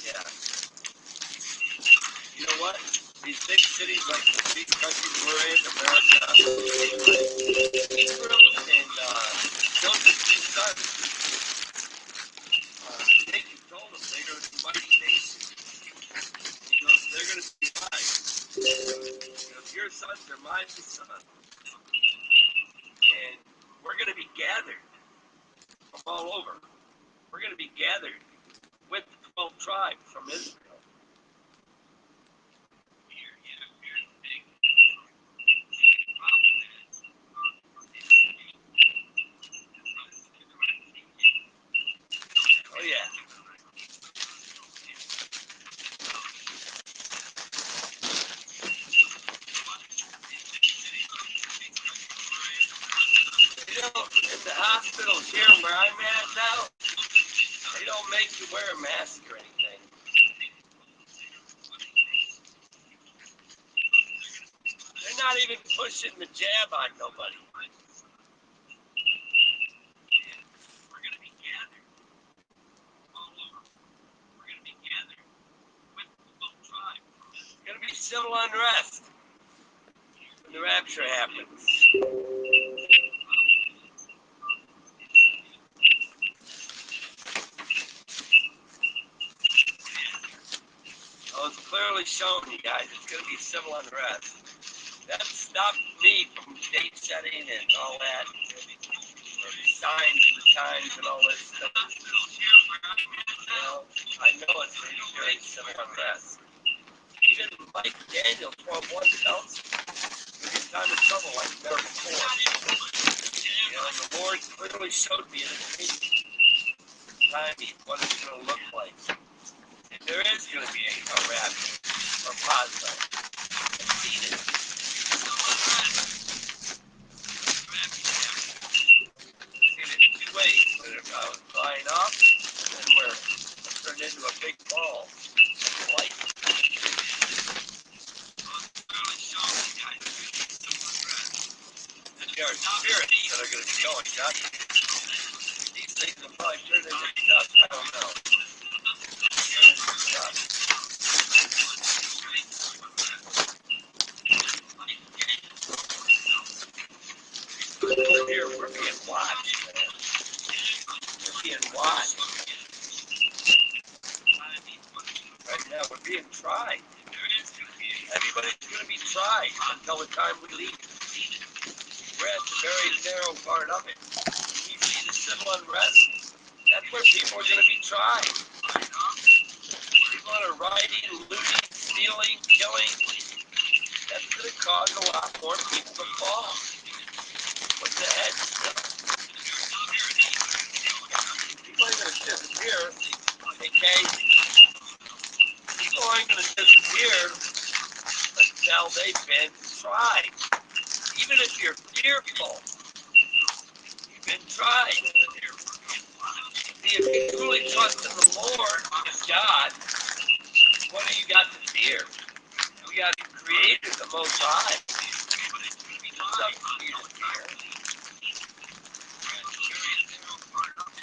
C: yeah. You know what? These big cities like the big countries we're in, America, Israel and Joseph's two sons, Jacob told them they're going to be mighty nations. He goes, they're going to survive. He goes, your sons are my sons. And we're going to be gathered from all over. We're going to be gathered with the 12 tribes from Israel. Oh yeah. You know, in the hospitals here where I'm at now, they don't make you wear a mask or anything. They're not even pushing the jab on nobody. We're going to be gathered all over. We're going to be gathered with the 12 tribes. It's going to be civil unrest when the rapture happens. Oh, it's clearly shown, you guys. It's going to be civil unrest. That stopped me from date setting and all that. Signs of the times and all this stuff. You know, I know it's going to be very civil unrest. Even Mike Daniel 12:1 tells you there'll be a time of trouble like never before. You know, the Lord clearly showed me in a dream timing what it's going to look like. And there is going to be a rapture or pause. I've seen it. I turned into dust. I don't know. Turned into dust. We're being watched, man. We're being watched. Right now, we're being tried. Everybody's going to be tried until the time we leave. We're at the very narrow part of it. You see the civil unrest? That's where people are going to be tried. People that are rioting, looting, stealing, killing. That's going to cause a lot more people to fall. With the head stuff. People ain't going to disappear. Okay? People aren't going to disappear until they've been tried. Even if you're fearful, you've been tried. See, if you truly trust in the Lord, in God, what do you got to fear? We got the Creator, the Most High. There's nothing for you to fear.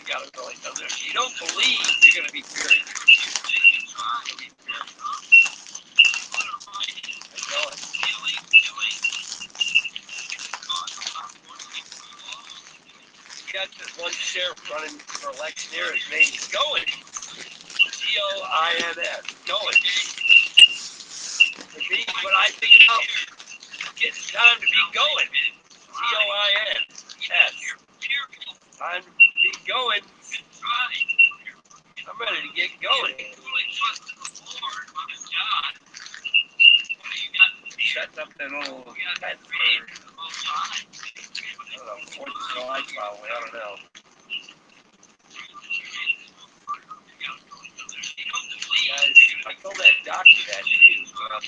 C: You got to really know this. You don't believe you're going to be fearing. Got this one sheriff running for election here. His name's Going. G-O-I-N-S. Going. To me, what I think about, it's time to be going. G-O-I-N-S. Time to be going. I'm ready to get going. Shut up that old pet bird. I don't know, 4th of July probably, I don't know. Guys, I told that doctor that too. I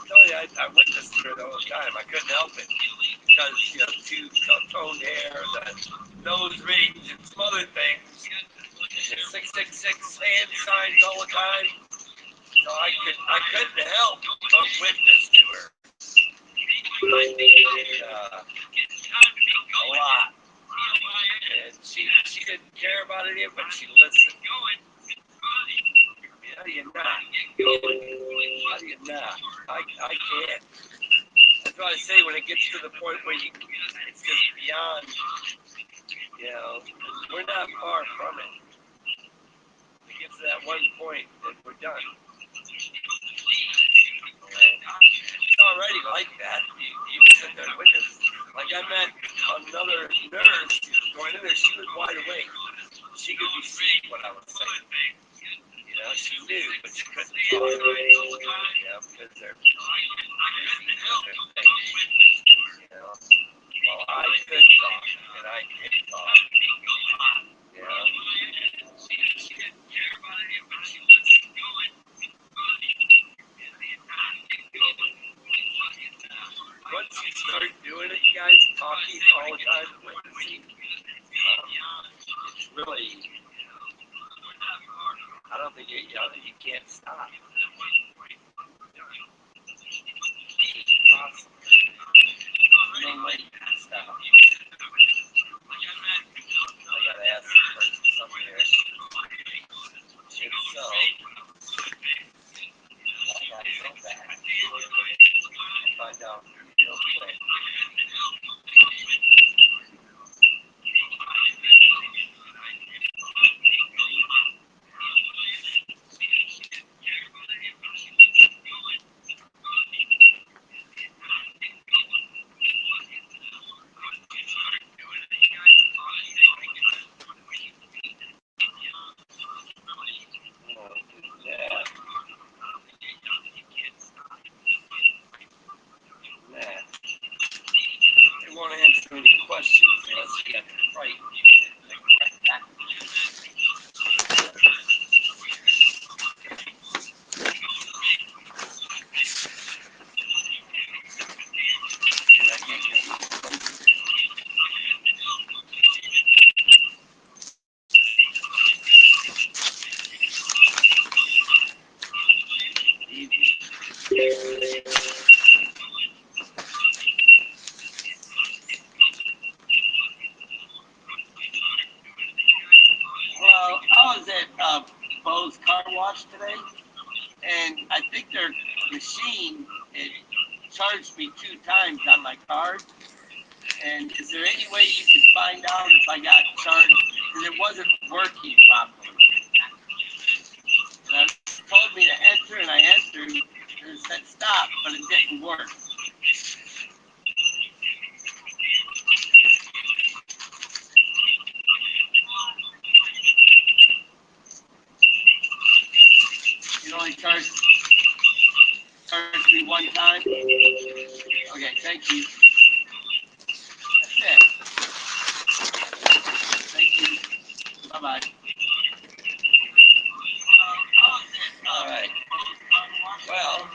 C: tell you, I witnessed her the whole time. I couldn't help it. Because, you know, two toned hair, the nose rings, and some other things. 666 hand signs all the time. So I couldn't help but witness to her. A lot. And she didn't care about any of it, but she listened. How do you not? How do you not? I can't. That's why I say when it gets to the point where it's just beyond, you know, we're not far from it. We get to that one point and we're done. It's already like that. You sit there and witness. Like I met another nurse going in there, she was wide awake. She could receive what I was saying. You know, she knew, but she couldn't talk. You know, because they're busy with their things. You know, well, I could talk, and I did talk. You know, she didn't care about any of it. She listened. Once you start doing it, you guys, talking all the time, witnessing, it's really, I don't think you can't stop. Awesome. No way you can stop. I gotta ask the person something here. If so, I know that. I'll find out real quick. They won't answer any questions unless you get it right. I was at Bo's car wash today, and I think their machine it charged me 2 times on my card. And is there any way you could find out if I got charged? Because it wasn't working properly. And it told me to enter, and I entered, and it said stop, but it didn't work. You only charged me 1 time? Okay, thank you. That's it. Thank you. Bye-bye. All right. Well,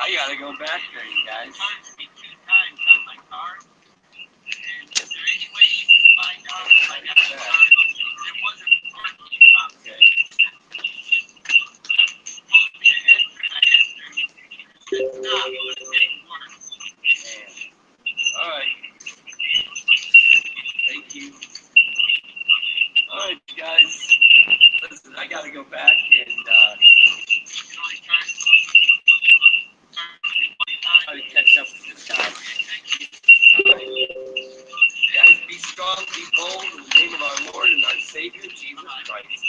C: I gotta go back there, you guys. It charged me 2 times on my card. And is there any way you can find out if I got charged? It wasn't working properly. All right. Thank you. All right, guys. Listen, I gotta go back and try to catch up with this guy. All right. Guys, be strong, be bold in the name of our Lord and our Savior, Jesus Christ.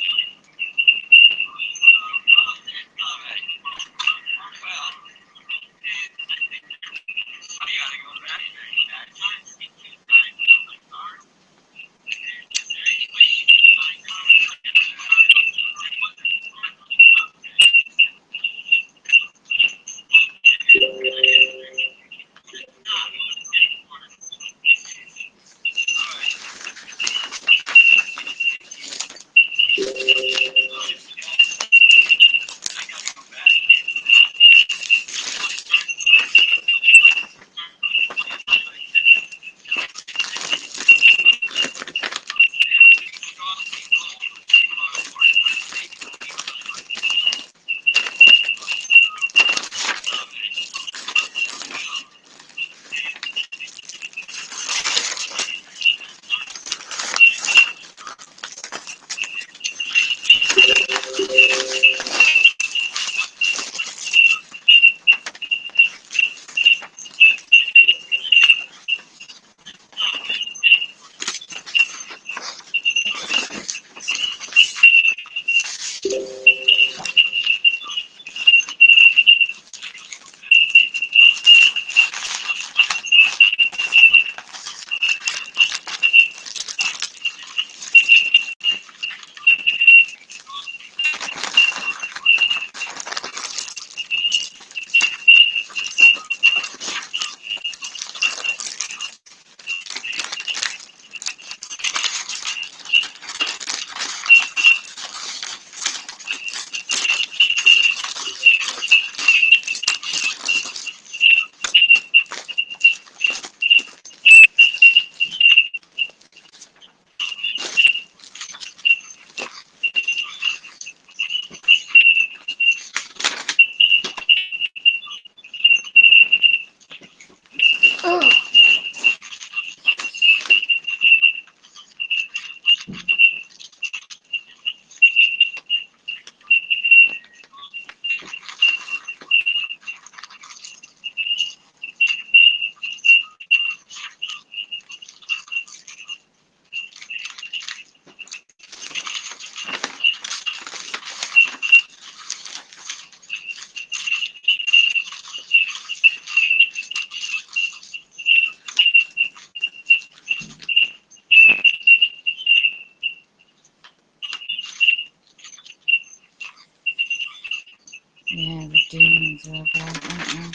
A: Yeah, the demons are about, aren't they?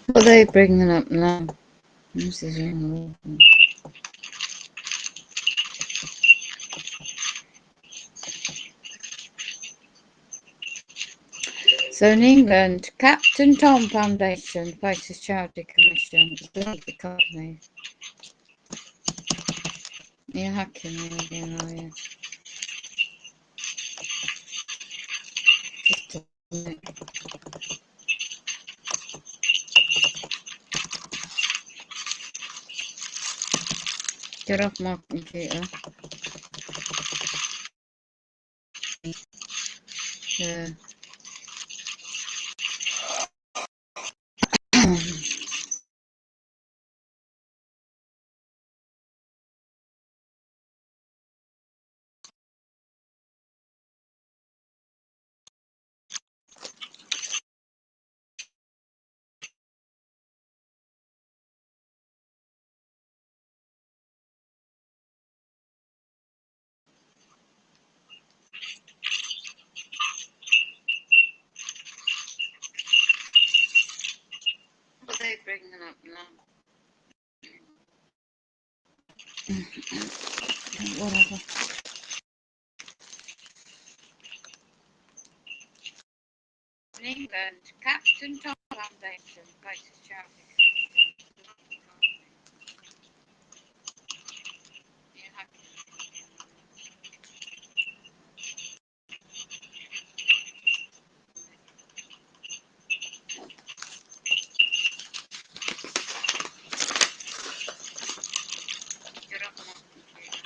A: What are they bringing up now? This is really awful. So in England, Captain Tom Foundation faces charity commission. It's a legal company. You're hacking me again, are you? Just a minute. Get off my computer. Yeah. What are they bringing up now? Whatever. In England, Captain Tom Foundation faces charity commission. You're hacking me again, are you? Get off my computer.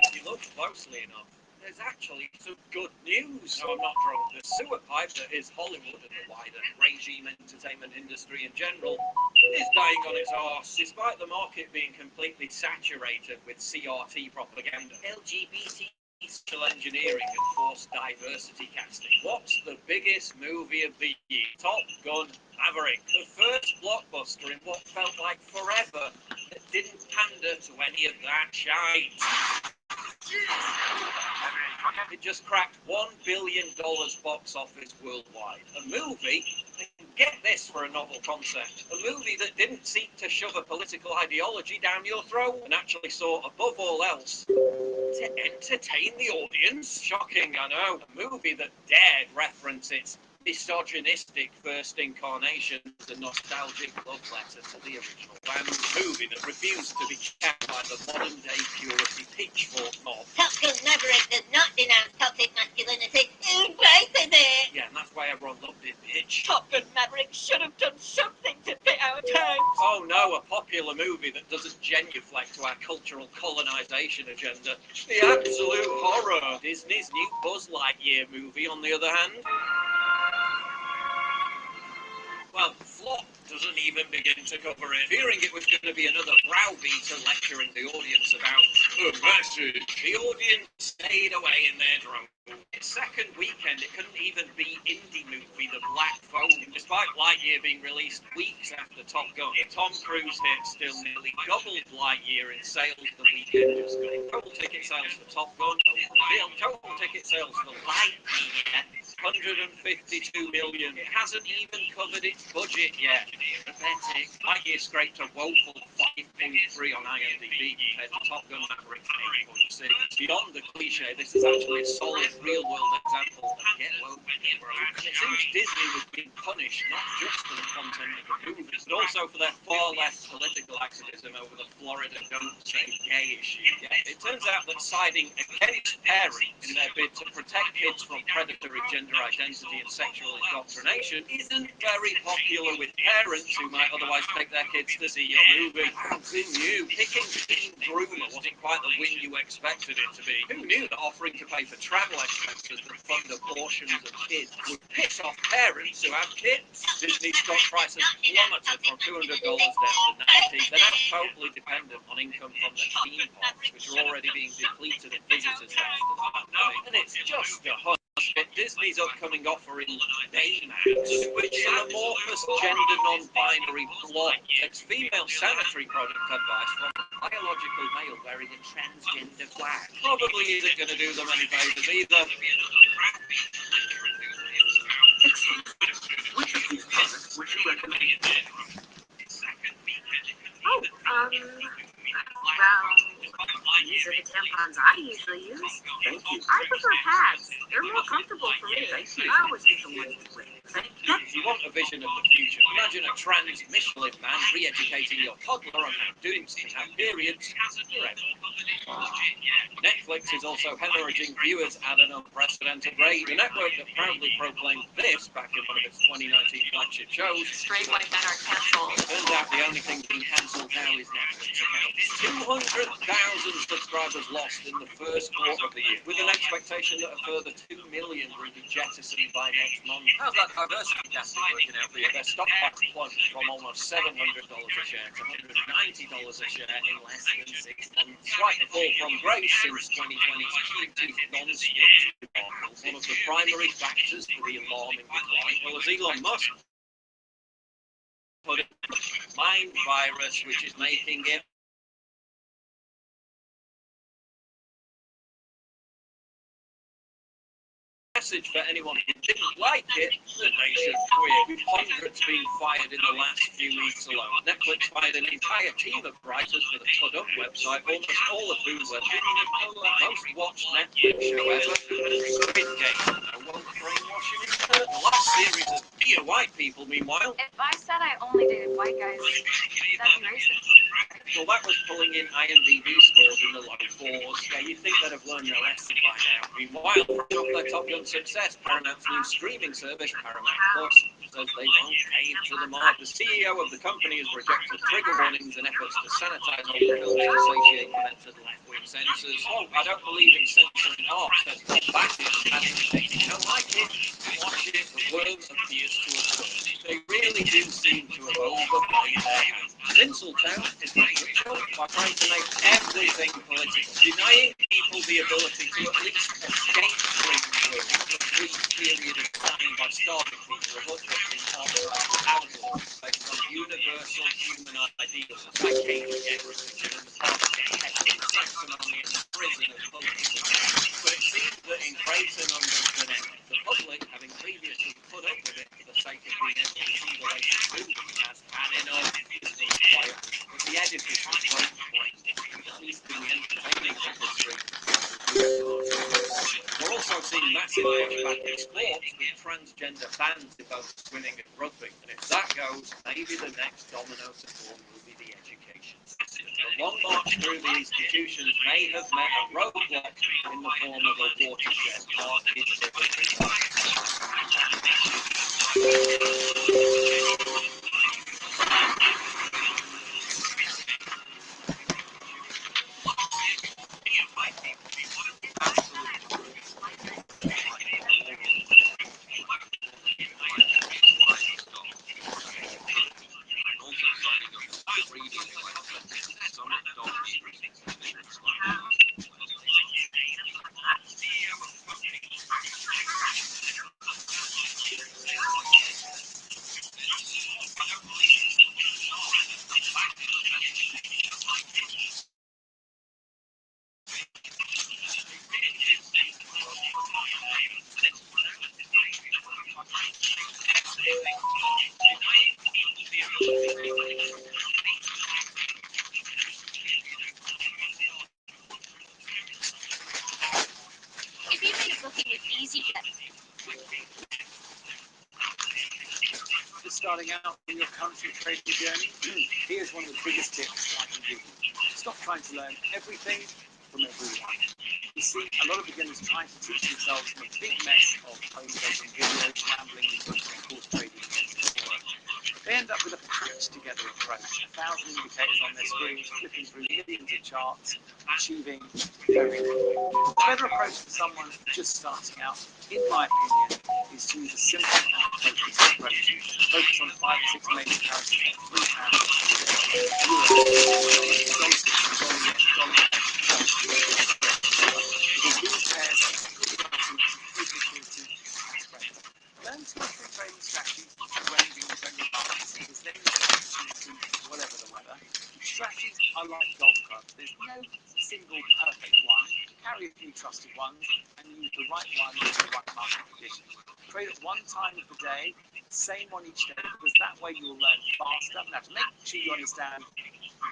C: If you look closely enough, there's actually
D: some good news. No, I'm not drunk. The sewer pipe that is Hollywood and the wider regime entertainment industry in general is dying on its arse, despite the market being completely saturated with CRT propaganda, LGBT social engineering and forced diversity casting. What's the biggest movie of the year? Top Gun Maverick. The first blockbuster in what felt like forever that didn't pander to any of that shite. It just cracked $1 billion box office worldwide. A movie, and get this for a novel concept, a movie that didn't seek to shove a political ideology down your throat and actually sought, above all else, to entertain the audience. Shocking, I know. A movie that dared reference its misogynistic first incarnation as a nostalgic love letter to the original band. A movie that refused to be kept by the modern day purity pitchfork mob.
E: Top Gun Maverick does not denounce toxic masculinity. Embraces it!
D: Yeah, and that's why everyone loved it, bitch.
E: Top Gun Maverick should have done something to fit our times.
D: Oh no, a popular movie that doesn't genuflect to our cultural colonization agenda. The absolute horror. Disney's new Buzz Lightyear movie, on the other hand. Well, flop doesn't even begin to cover it. Fearing it was going to be another browbeater lecturing the audience about the message, the audience stayed away in their drone. Its second weekend, it couldn't even be indie movie The Black Phone, despite Lightyear being released weeks after Top Gun. The Tom Cruise hit still nearly doubled Lightyear in sales the weekend just gone. Total ticket sales for Top Gun, total ticket sales for Lightyear, 152 million. It hasn't even covered its budget yet. Pathetic. Lightyear scraped a woeful 5.3 on IMDb compared to Top Gun Maverick's 8.6. Beyond the cliche, this is actually a solid real-world example of get woke, get broke. And it seems Disney was being punished not just for the content of the movies, but also for their far less political activism over the Florida Don't Say Gay issue. Yeah, it turns out that siding against parents in their bid to protect kids from predatory gender identity and sexual indoctrination isn't very popular with parents who might otherwise take their kids to see your movie. Who knew? Picking Teen Groomer wasn't quite the win you expected it to be. Who knew that offering to pay for travel expenses that fund abortions of kids would piss off parents who have kids? Disney stock prices plummeted from $200 down to $90. They're now totally dependent on income from their theme parks, which are already being depleted of visitors thanks to the pandemic. And it's just a hunch that Disney's upcoming offering Baymax, which is an amorphous gender non-binary plot, takes female sanitary product advice from a biological male wearing a transgender flag. Probably isn't going to do them any favors either.
F: Which of these products would you recommend?
G: Oh, well, these are the tampons I usually use.
F: Thank you.
G: I prefer pads. They're more comfortable for me.
F: Thank you.
G: I always use them with
D: Thank you. If you want a vision of the future, imagine a trans Michelin man re-educating your toddler on how dudes can have periods forever. Netflix is also hemorrhaging viewers at an unprecedented rate. The network that proudly proclaimed this back in one of its 2019 flagship shows.
G: straight white men are canceled.
D: Turns out the only thing being cancelled now is Netflix accounts. 200,000 subscribers lost in the first quarter of the year, with an expectation that a further 2 million will be jettisoned by next month. How's that diversity casting working out for you? Their stock price plunged from almost $700 a share to $190 a share in less than 6 months. Quite a fall from grace since 2020's Q2 non-switch debacle, one of the primary factors for the alarming decline. Well, as Elon Musk put it, mind virus, which is making it message for anyone who didn't like it that they should quit. With hundreds being fired in the last few weeks alone. Netflix fired an entire team of writers for the Tud Up website, almost all of whom were the most watched Netflix show ever, Squid Game. No one brainwashing it. The last series of dear white people, meanwhile.
G: If I said I only dated white guys, that'd be racist.
D: Well, that was pulling in IMDb scores in the low fours. Yeah, you'd think they'd have learned their lesson by now. Meanwhile, fresh off their Top Gun success, Paramount's new streaming service, Paramount Plus, says they won't pay to the mark. The CEO of the company has rejected trigger warnings and efforts to sanitize old films to satiate demented left-wing censors. Oh, I don't believe in censoring art. Says, well, back it and if you don't like it, watch it. The worm appears to have turned. They really do seem to have overplayed their hand. Tinseltown is not ritual by trying to make everything political, denying people the ability to at least escape slavery world for a brief period of time by starving people of uplifting archetypal outlaws based on universal human ideals like caging agriculture and the targeted heckling sanctimony in the prison of political power. But it seems that in greater numbers than ever, the public, having previously put up with it for the sake of being able to see the latest movies, has had enough. Is the quiet, but the editors won't break, at least in the entertaining industry. We're also seeing massive pushback in sports with transgender fans in both swimming and rugby, and if that goes, maybe the next domino to fall will be the education system. The long march through the institutions may have met a roadblock in the form of a watershed mark in every life.
E: If you made booking it easy,
H: Just starting out in your country trading journey, here's one of the biggest tips I can give you. Stop trying to learn everything from everyone. You see, a lot of beginners try to teach themselves from a big mess of home-building videos, rambling, and course trading against the world. They end up with a patched together approach, 1,000 indicators on their screens, flipping through millions of charts, achieving very little. The better approach for someone just starting out, in my opinion, is to use a simple and focused approach. Focus on 5 or 6 major currencies, 3 pounds, because these pairs are good liquidity and spread. Learn 2 or 3 trading strategies ranging in general markets, because then you can opportunity whatever the weather. Strategies are like golf clubs. There's no single perfect one. Carry a few trusted ones and use the right one in the right market conditions. Trade at one time of the day, same one each day, because that way you'll learn faster. Now, to make sure you understand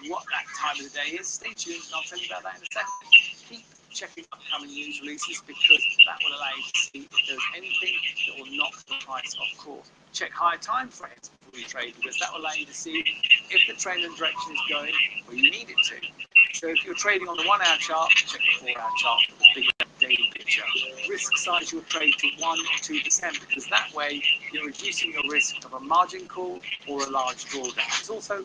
H: what that time of the day is, stay tuned and I'll tell you about that in a second. Keep checking upcoming news releases, because that will allow you to see if there's anything that will knock the price off course. Check higher time frames before you trade, because that will allow you to see if the trend and direction is going where you need it to. So if you're trading on the 1 hour chart, check the 4 hour chart for the bigger daily picture. Risk size your trade to 1 or 2%, because that way you're reducing your risk of a margin call or a large drawdown. It's also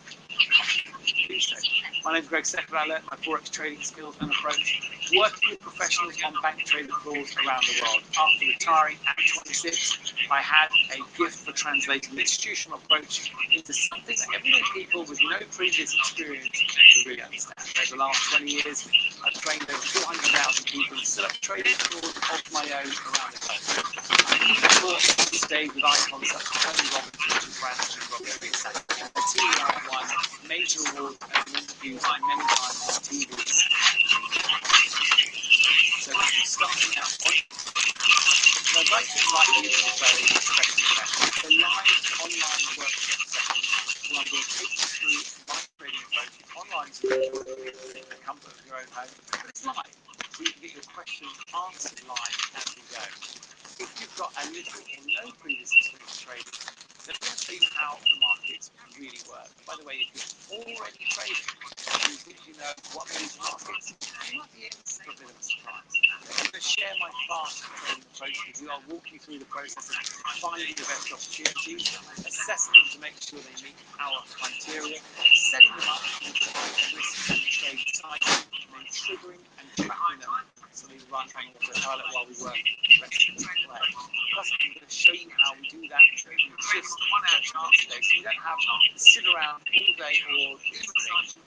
H: My name is Greg Second-Alert, my Forex trading skills and approach, working with professionals on bank trading floors around the world. After retiring at 26, I had a gift for translating the institutional approach into something that everyday people with no previous experience can really understand. Over the last 20 years, I've trained over 400,000 people and set up trading floors of my own around the globe. I've even taught on stage with icons such as Tony Robbins, Richard Branson, and Robert Williams. A team that I've won major awards and interviews many times on TV. So if you're starting out on, I'd like to invite you to a very special session. It's a live online workshop session where I'm going to take you through my trading approach online, so you can in the comfort of your own home. But it's live, so you can get your questions answered live as we go. If you've got a little or no previous experience trading, then I'm going to show you how the markets really work. By the way, if you're already trading, you think you know what moves markets, you might be in for a bit of a surprise. I'm going to share my fast trading approach with you. I'll walk you through the process of finding the best opportunities, assessing them to make sure they meet our criteria, setting them up with the right risk and trade sizing, and then triggering and tracking them so they run on autopilot while we work the rest of the way. Plus, I'm going to show you how we do that in just 30 minutes today. So you don't have to sit around all day or evening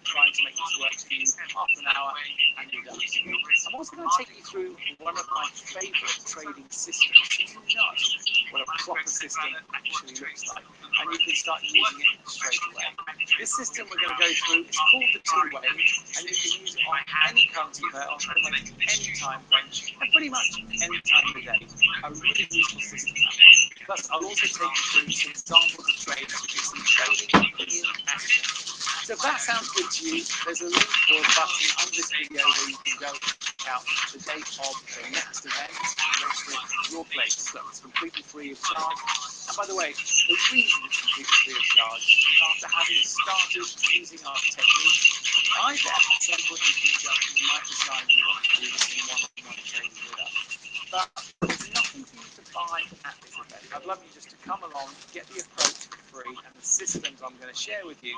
H: trying to make this work for you, half an hour and you're done. I'm also going to take you through one of my favourite trading systems so you know what a proper system actually looks like, and you can start using it straight away. This system we're going to go through is called the two-way, and you can use it on any currency pair, on pretty much any time frame, and pretty much any time of the day. A really useful system, that one. Plus, I'll also take you through some examples of trades, some trading in action. So if that sounds good to you, there's a link or a button under this video where you can go check out the date of the next event and register your place. So it's completely free of charge. And by the way, the reason it's completely free of charge is after having started using our technique, I bet at some point in the future you might decide you want to do some one-on-one trading with us. But there's nothing for you to buy at this event. I'd love you just to come along, get the approach for free, and the systems I'm going to share with you,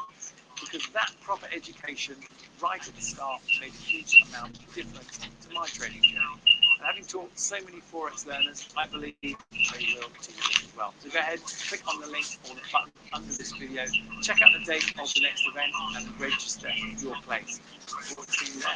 H: because that proper education right at the start made a huge amount of difference to my trading journey. And having taught so many Forex learners, I believe they will to you as well. So go ahead, click on the link or the button under this video, check out the date of the next event and register your place. Look forward to seeing you there.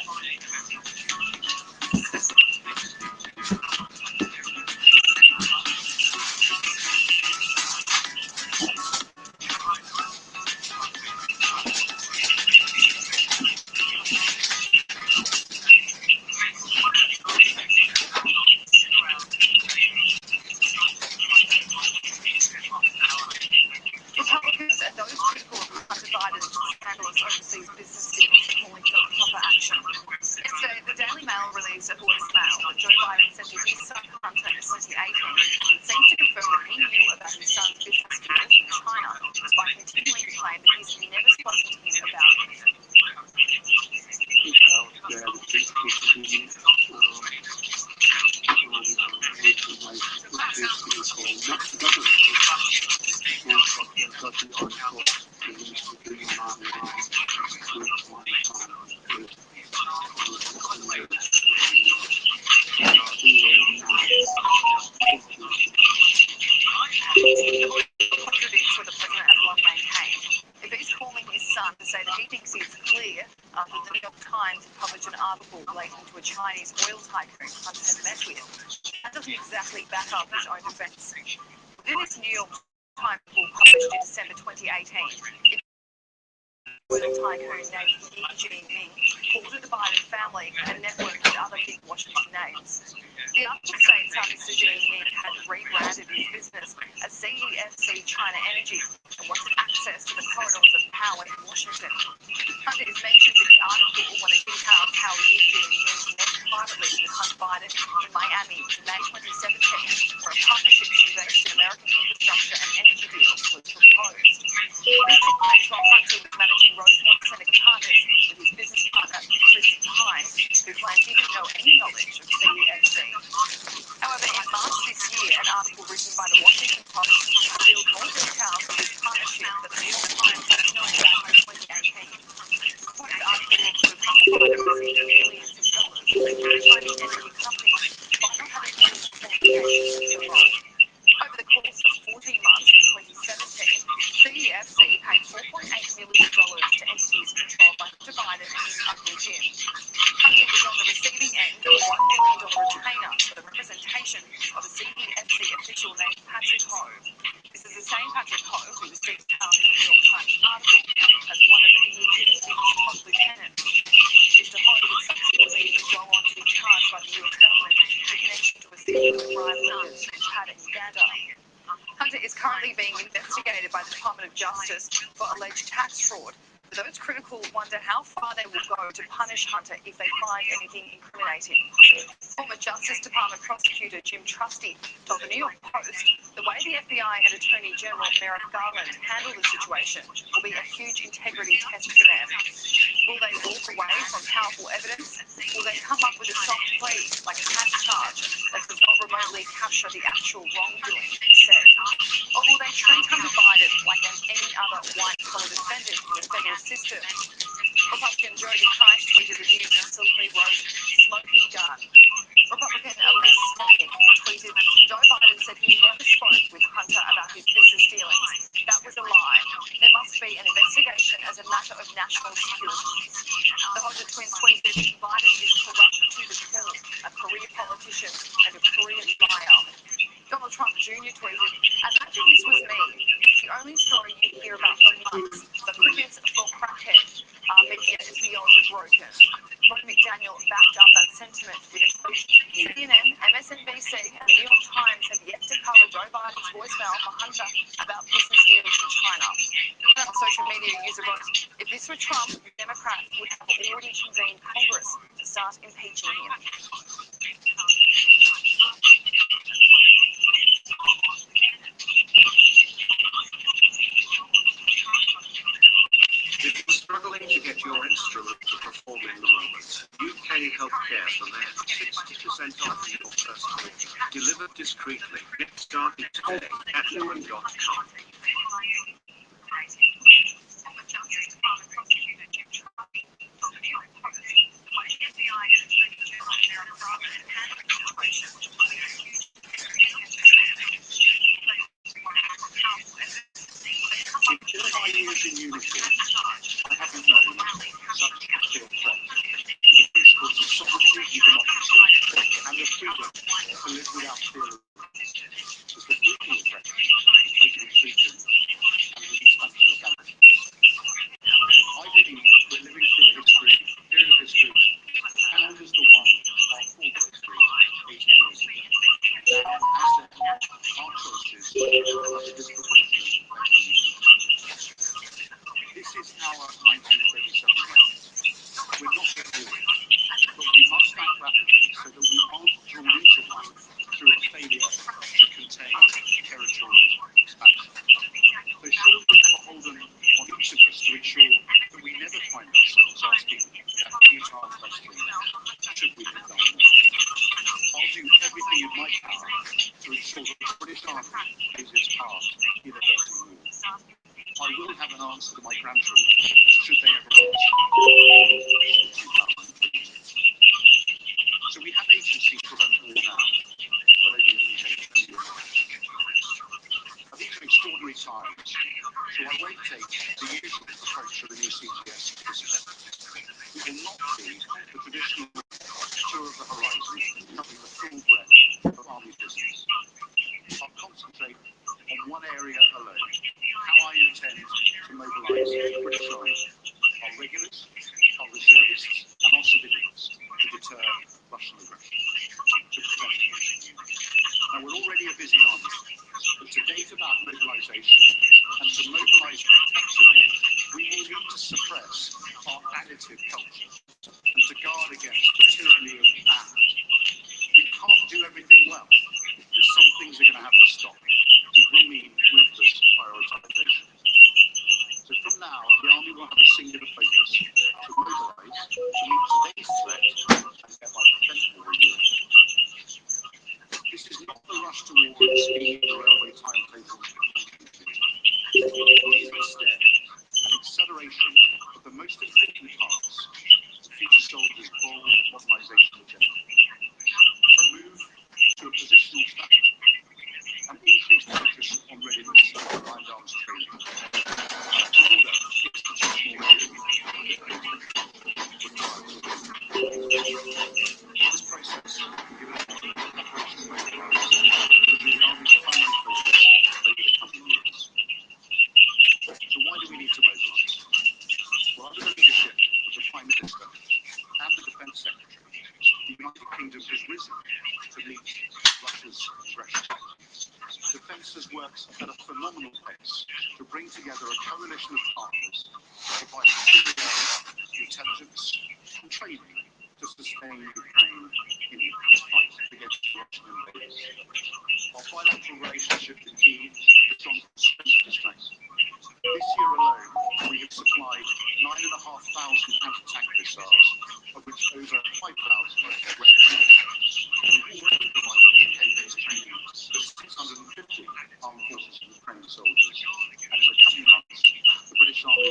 G: Republicans and those critical of Hunter Biden's scandalous overseas business deals are calling for proper action. Yesterday, the Daily Mail released a voicemail that Joe Biden sent to his son Hunter in 2018 and seems to confirm that he knew about his son's business deals in China despite continuing to claim that he's never spoken to him about it. Contradicts what the president has long maintained. If he's calling his son to say that he thinks it's clear after the New York Times had published an article relating to a Chinese oil tycoon Hunter had met with, that doesn't exactly back up his own defense. Within this New York Times article published in December 2018, oil tycoon named Yi Jinping called it the Biden family and networked with other big Washington names. The article states how Mr. Jinping had rebranded his business as CEFC China Energy and wanted access to the corridors of power in Washington. Hunter is mentioned in the article when it details how Yi Jinping met privately with Hunter Biden in Miami in May 2017, where a partnership to invest in American infrastructure and energy deals was proposed. This took place while Hunter was managing Rosemont Seneca Partners with his business partner Chris Pine, who claimed he didn't know any knowledge of CEFC. However, in March this year, an article written by the Washington Post revealed more details of this partnership that the New York Times had known about in 2018. The article includes Hunter Biden receiving millions of dollars from Chinese energy companies by not having any qualifications to the role. Over the course of 14 months from 2017, CEFC paid $4.8 million to entities controlled by Hunter Biden and his uncle Jim. Hunter was on the receiving end of a $1 million retainer for the representation of a CEFC official named Patrick Ho. This is the same Patrick Ho who was detailed in the New York Times article as one of EU's top lieutenants. Mr. Ho would subsequently go on to be charged by the US government in connection to a scheme of bribe lawyers in Chad and Uganda. Hunter is currently being investigated by the Department of Justice for alleged tax fraud. But those critical wonder how far they will go to punish Hunter if they find anything incriminating. Former Justice Department prosecutor Jim Trusty told the New York Post the way the FBI and Attorney General Merrick Garland handle the situation will be a huge integrity test for them. Will they walk away from powerful evidence? Will they come up with a soft plea, like a tax charge, that does not remotely capture the actual wrongdoing instead? Or will they treat Hunter Biden like any other white-collar defendant in the federal system? Republican Jody Price tweeted the news and suddenly wrote, "Smoking national security. The Hodgson twins' 2013 Biden is corrupt to the core, a career politician and a career liar. Donald Trump Jr. tweeted, "Imagine this was me. It's the only story you hear about for months. The crickets for crackhead. Our media deals are broken." Ron McDaniel backed up that sentiment with a tweet. CNN, MSNBC, and the New York Times have yet to cover Joe Biden's voicemail for Hunter about business deals in China. On social media, a user wrote, "If this were Trump, Democrats would have already convened Congress to start impeaching him."
F: If you're struggling to get your instrument to perform in the moment, UK Healthcare for Men 60% off your first order. Delivered discreetly. Get started today at lumen.com. In all my years in unity, I haven't known such a clear threat to the principles of sovereignty and democracy and the freedom to live without fear of as the brutal oppression of President Putin and his expansion of Canada. I believe we're living through a period of history, and as the one our forebears did 80 years ago. And as then, our choices are the disproportionate effect. This is our 1937 round. We're not yet war, but we must act rapidly so that we aren't drawn into one through a failure to contain territorial expansion. So surely it's beholden on each of us to ensure that we never find ourselves asking that futile question, should we have done more? I'll do everything in my power to ensure that the British Army plays its part in averting war. I will have an answer to my grandchildren, should they ever ask. So we have agency to prevent war now, but only if we take it. These are extraordinary times, so I won't take the usual approach to the new CTS perspective. It will not be the traditional tour of the horizon, covering the full breadth of Army business. I'll concentrate on one area alone, how I intend to mobilise the British Army, our regulars, our reservists and our civilians to deter Russian aggression, to protect the Now we're already a busy army, but today's about mobilisation, and to mobilise effectively, we will need to suppress our additive culture and to guard against the tyranny of and. We can't do everything well. There's some things are going to have to stop. It will mean ruthless prioritisation. So from now, the Army will have a singular focus to mobilise, to meet today's threat, and thereby prevent war in Europe. This is not the rush to war and speed the railway timetable. It is instead an acceleration of the most important parts of future soldiers' bold modernisation agenda. A move to a positional strategy, an increased focus on readiness and combined arms training, broader institutional This process will give us operational mobilized will be the Army's primary focus over the coming years. So why do we need to mobilise? Well, under the leadership of the Prime Minister and the Defence Secretary, the United Kingdom has risen to meet Russia's aggression. Defence has worked at a phenomenal pace to bring together a coalition of partners to provide superior intelligence and training to sustain Ukraine in its fight against Russian invaders. Our bilateral relationship with Kyiv has gone from strength to strength. This year alone, we have supplied 9,500 anti-tank missiles, of which over 5,000 are weaponized. We've already provided UK-based training for 650 armed forces of Ukraine soldiers, and in the coming months, the British Army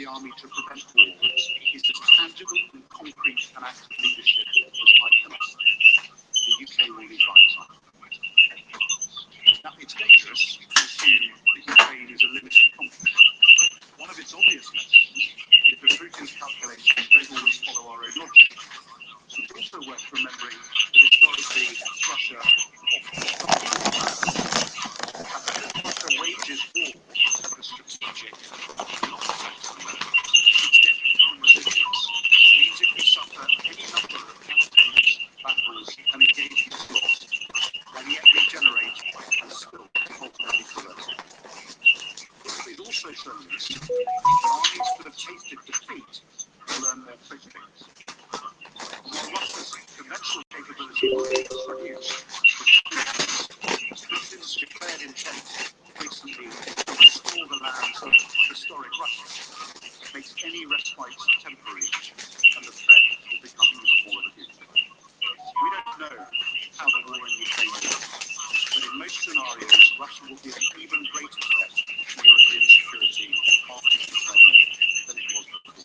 F: army to prevent war is as tangible and concrete an act of leadership as I can offer. The UK will lead by example. Now, it's dangerous to assume that Ukraine is a limited conflict. One of its obvious lessons is that Putin's calculations don't always follow our own logic. It's also worth remembering that historically Russia wages war at the strategic, not the tactical level. Its depth and resilience means it can suffer any number of campaigns, battles, and engagements lost, and yet regenerate and still ultimately prevail. History has also shown us that armies that have tasted defeat learn their tricks. While Russia's conventional capability was reduced, Putin's declared intent recently to restore the lands of historic Russia makes any respite temporary, and the threat will become even more acute. We don't know how the war in Ukraine will end, but in most scenarios, Russia will be an even greater threat to European security after Ukraine than it was before.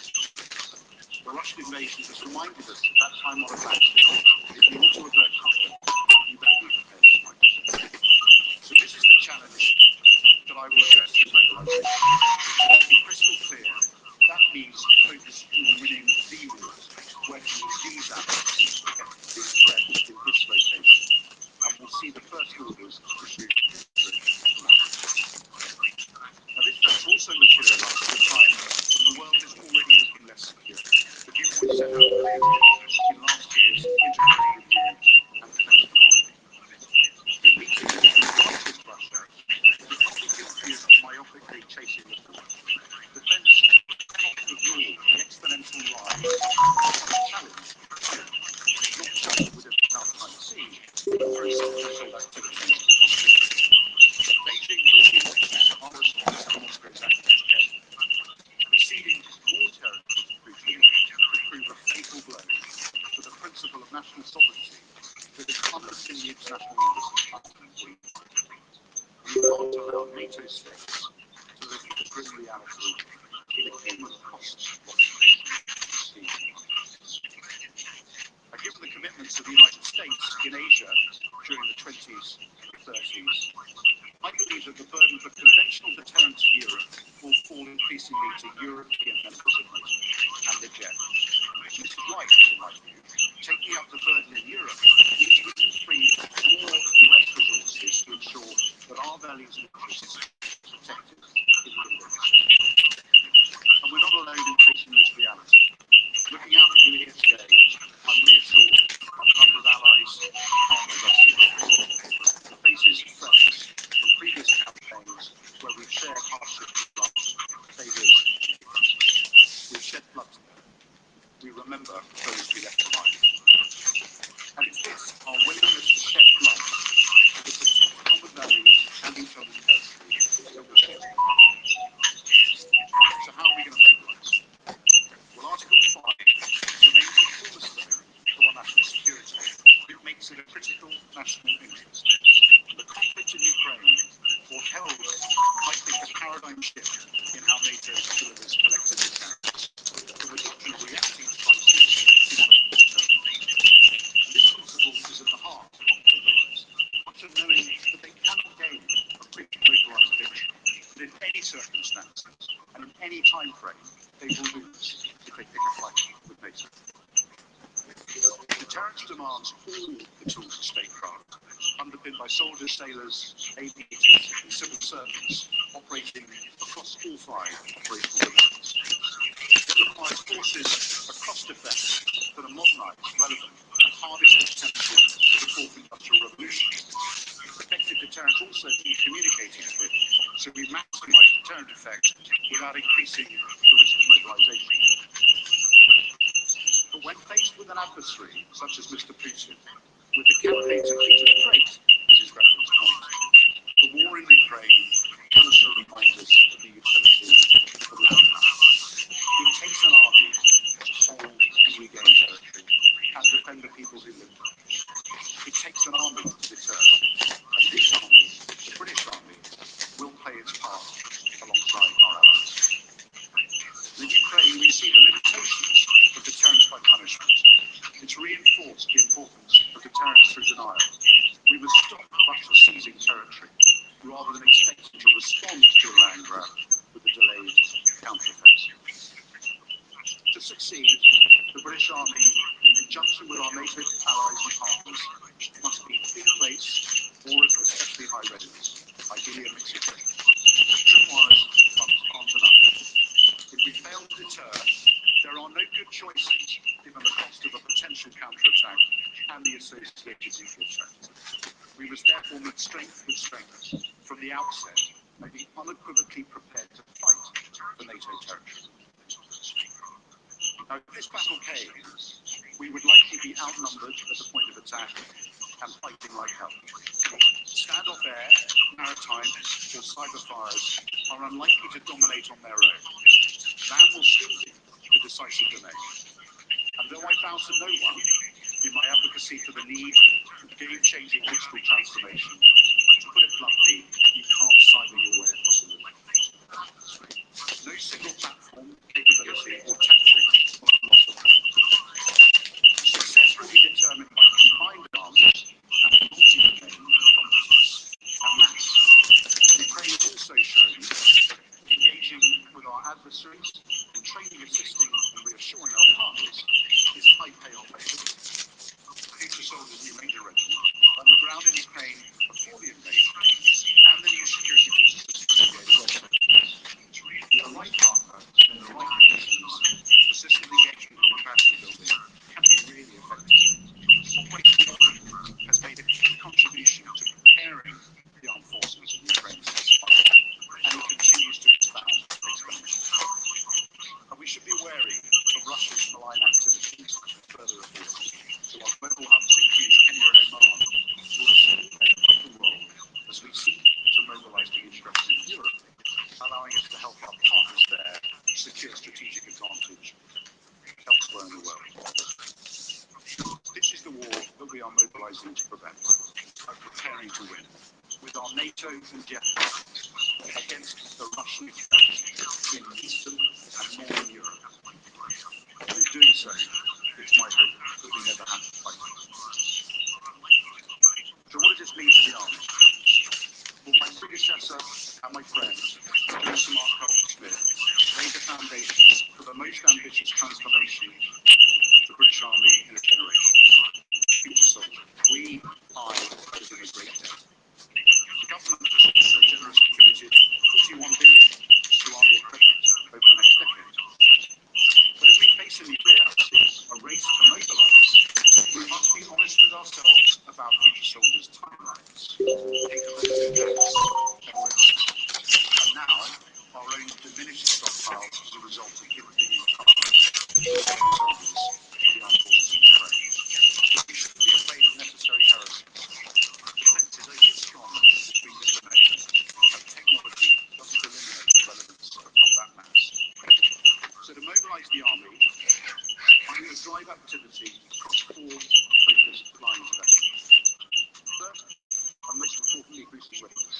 F: The Russian invasion has reminded us at that time on a battlefield, if you want to avert conflict, you better be prepared to fight. So this is the challenge that I will address through mobilisation. To be crystal clear, that means focus on winning the war, working with these allies to get this threat in this location, and we'll see the first orders issued tonight. Now this threat also materialised at a time when the world is already looking less secure. The viewpoint set out earlier in last year's integrated review and defence command. The meeting that united Russia would not be guilty of myopically chasing the ball. Defence cannot ignore the exponential rise of challenge, not just within the South China Sea, but through subcontrolled activities across the region. Beijing will be watching our response to Moscow's actions carefully. Conceding more territory to Putin would prove a fatal blow to the principle of national sovereignty that is underpinning the international orders of 1949. We can't allow NATO states to live with the grim reality of the human costs of occupation. Given the commitments of the United States in Asia during the 20s and 30s, I believe that the burden for conventional deterrence in Europe will fall increasingly to European members of NATO and the Jet. This is right, in my view. Taking up the burden in Europe means we can free more US resources to ensure that our values and interests are protected in the Olympics. And we're not alone in facing this reality. Looking out at you here today, I'm reassured by the number of allies and partners I see here. The faces of friends from previous campaigns where we've shared hardship and love, failures, we've shed blood together. We remember those we left behind. And it's this, our willingness to shed blood, to protect common values and each other's territory, that will shape. So how are we going to mobilise? Well, Article 5 remains the cornerstone of our national security. It makes it a critical national interest. The conflict in Ukraine foretells, I think, a paradigm shift in how NATO delivers collective deterrence. The reduction of reacting to crises is one of the terms. This principle is at the heart of mobilise. After knowing that they cannot gain a quick localised victory, that in any circumstances and in any time frame, they will lose if they pick a fight with NATO. Deterrence demands all the tools of statecraft, underpinned by soldiers, sailors, aviators, and civil servants operating across all 5 operational domains. It requires forces across defence that are modernised, relevant, and harness the potential of the fourth industrial revolution. Effective deterrence also needs communicating with, so we maximise deterrent effect without increasing the risk of mobilisation. But when faced with an adversary, such as Mr. Putin, with the campaign to fleet of freight as his reference point, the war in Ukraine also reminds us of the utility of love. It takes an army to hold and regain territory and defend the people who live there. It takes an army to deter, and this army, the British Army, will play its part alongside our allies. The British Army, in conjunction with our NATO allies and partners, must be in place or at especially high readiness, ideally a mix of both. This requires funds aren't enough. If we fail to deter, there are no good choices given the cost of a potential counterattack and the associated nuclear threat. We must therefore meet strength with strength from the outset and be unequivocally prepared to fight for NATO territory. Now, if this battle came, we would likely be outnumbered at the point of attack and fighting like hell. Standoff air, maritime, or cyber fires are unlikely to dominate on their own. Land will still be the decisive domain. And though I bow to no one in my advocacy for the need for game-changing digital transformation, to put it bluntly, you can't cyber your way across the world. No single platform, capability, or tactic will unlock the world. Success will be determined by combined arms and multi-domain competence and mass. Ukraine has also shown engaging with our adversaries and training, assisting, and reassuring our partners is high payoff activity. Future soldiers' new Ranger Regiment on the ground in Ukraine before the invasion, and the new security forces of the right partner and the right conditions, persistent engagement and capacity building can be really effective. Operation Warfare has made a key contribution to preparing the armed forces of Ukraine for this fight, and it continues to expand exponentially. And we should be wary of Russia's malign activities further afield. So our global hubs, including Kenya and Oman, will still play a vital role as we seek to mobilize the infrastructure in Europe, allowing us to help our partners there secure strategic advantage elsewhere in the world. This is the war that we are mobilizing to prevent, and preparing to win, with our NATO and jet against the Russian threat in Eastern and Northern Europe. And in doing so, it's my hope that we never have to fight. So what does this mean to the army? Well, my predecessor and my friend, General Mark Smith, laid the foundations for the most ambitious transformation of the British Army in a generation. Future soldier. We, I, is in a great day. The government has so generously committed £41 billion to army equipment over the next decade. But as we face a new reality, a race to mobilise, we must be honest with ourselves about future soldiers' timelines, capability gaps, and risks. And now, our own diminished stockpiles as a result of gifting and carbon soldiers for the armed forces of Ukraine. We shouldn't be afraid of necessary heresies. Defence is only as strong as its weakest domain, and technology doesn't eliminate the relevance of combat mass. So to mobilise the army, I'm going to drive activity across 4 focused lines of action. First, and most importantly, boosting readiness.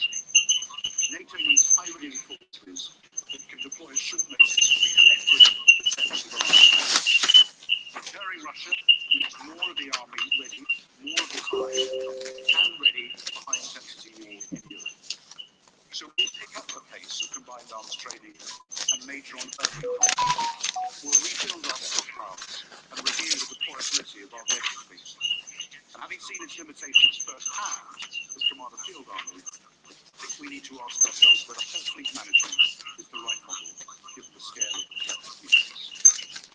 F: NATO needs high-ready forces that can deploy at short notice for the collective defence of the land. Deterring Russia needs more of the army ready, more of the time, and ready for high-intensity war in Europe. So we'll pick up the pace of combined arms training and major on urban conflict. We'll rebuild our stockpiles and review the deployability of our vehicle fleet. And having seen its limitations firsthand as Commander Field Army, I think we need to ask ourselves whether whole fleet management is the right model, given the scale of the threat we face.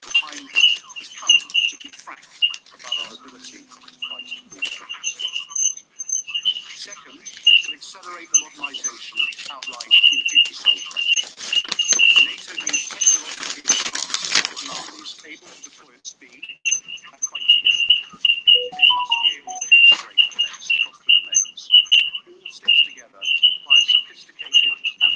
F: The time has come to be frank about our ability to fight war. Second, to accelerate the modernisation outlined in future soldier. NATO needs technologically advanced armies able to deploy at speed and fight together. They must be able to integrate effects across the domains. All stitched together by a sophisticated and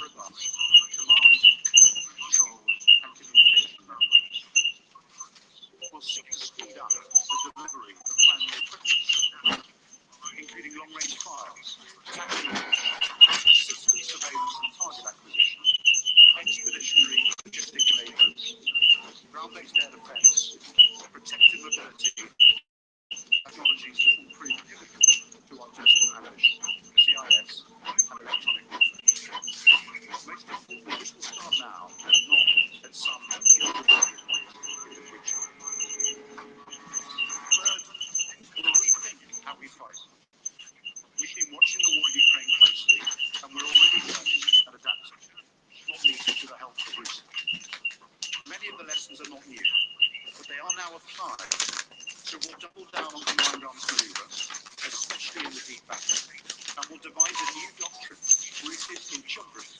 F: time. So we'll double down on combined arms manoeuvre, especially in the deep battle, and we'll devise a new doctrine rooted in geography,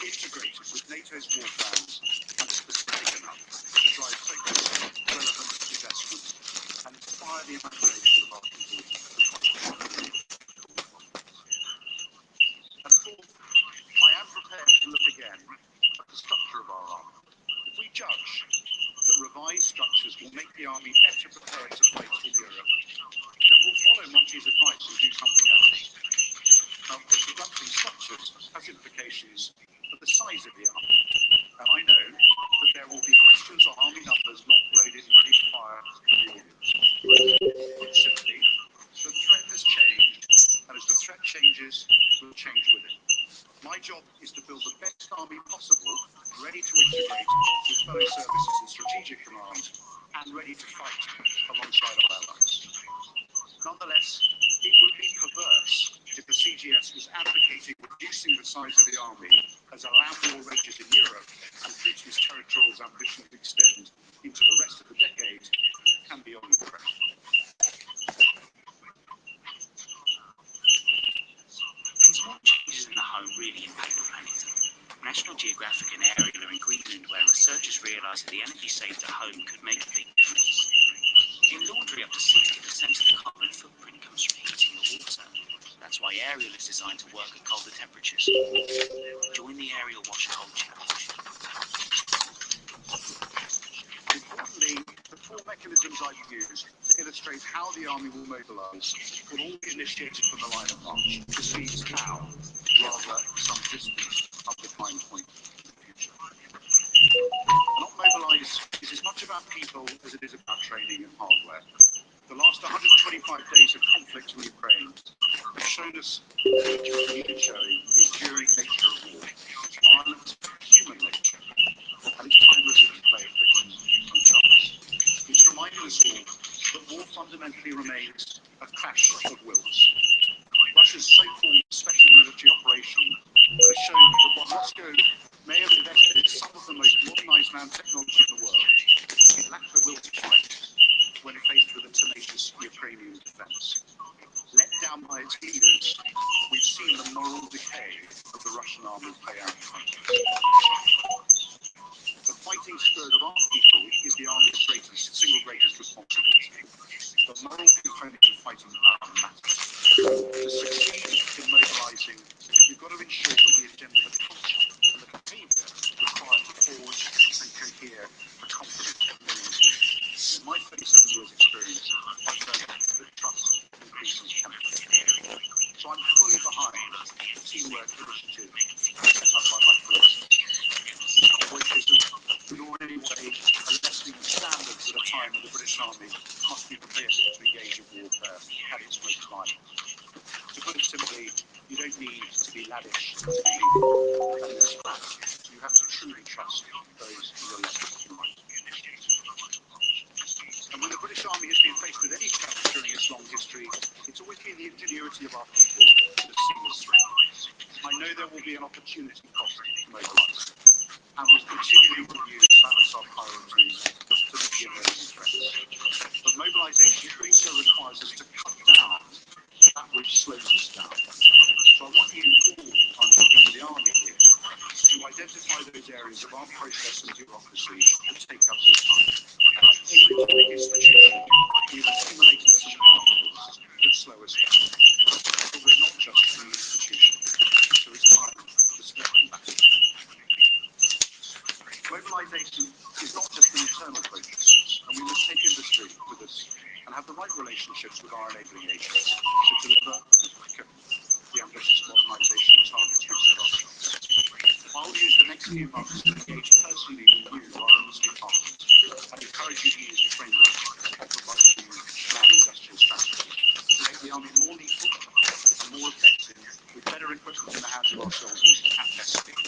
F: integrated with NATO's war plans, and specific enough to drive focused, relevant investment and inspire the imagination of our people. And fourth, I am prepared to look again at the structure of our army. If we judge that revised structures will make the army better prepared to fight in Europe, then we'll follow Monty's advice and do something else. Now, of course, adapting structures has implications for the size of the army, and I know that there will be questions on army numbers not loaded and ready to fire in the audience. Put simply, the threat has changed, and as the threat changes, we'll change with it. My job is to build the best army possible, ready to integrate with fellow services and strategic command, and ready to fight alongside our allies. Nonetheless, it would be perverse if the CGS was advocating reducing the size of the army as a land war rages in Europe and Putin's territorial ambition to extend into the rest of the decade and beyond Ukraine.
I: What changes in the home really impact the planet? National Geographic and Ariel are in Greenland, where researchers realise that the energy saved at home could make a big difference. In laundry, up to 60% of the carbon footprint comes from heating the water. That's why Ariel is designed to work at colder temperatures. Join the Ariel Wash Cold Challenge.
F: Importantly, the four mechanisms I've used to illustrate how the army will mobilise will all be initiated from the line of march. This means now, rather some distance up the time point in the future. Not mobilise is as much about people as it is about training and hardware. The last 125 days of conflict in Ukraine have shown us, showing the enduring nature of war, its violent human nature, and its timeless interplay of friction and chance. It's reminded us all that war fundamentally remains a clash of wills. Russia's so-called special military operation has shown that while Moscow may have invested in some of the most modernized nanotechnology in the world, it lacked the will to fight when faced with a tenacious Ukrainian defense. Let down by its leaders, we've seen the moral decay of the Russian army play out in front of us. The fighting spirit of our people is the army's single greatest responsibility. The moral component of fighting power matters. To succeed in mobilising, you've got to ensure that we engender the culture and the behaviour required to forge and cohere a confident community. In my 37 years' experience, I've learned that trust increases confidence. So I'm fully behind the teamwork initiative set up by my colleagues. It's not wokeism, nor in any way a lessening of standards at a time when the British Army must be prepared to engage in warfare at its most violent. To put it simply, you don't need to be lavish to be evil. And in this fact, you have to truly trust those who are left behind. And when the British Army has been faced with any challenge during its long history, it's always been the ingenuity of our people that has seen us through. I know there will be an opportunity cost to mobilise, and we'll continually review and balance our priorities to meet the emerging threats. But mobilisation also requires us to cut down that which slows us down. So I want you all, I'm talking to the army here, to identify those areas of our process and bureaucracy that take up your time. Like any big institution, we've accumulated some particles that slow us down. But we're not just an institution, so it's time to split them back. Mobilisation is not just an internal focus, and we must take industry with us and have the right relationships with our enabling agents to deliver and quicken the ambitious modernisation targets we've set ourselves. I'll use the next few months to engage personally with you, our industry partners, and encourage you to use the framework offered by the new Land Industrial Strategy to make the Army more lethal and more effective, with better equipment in the hands of our soldiers at less speed.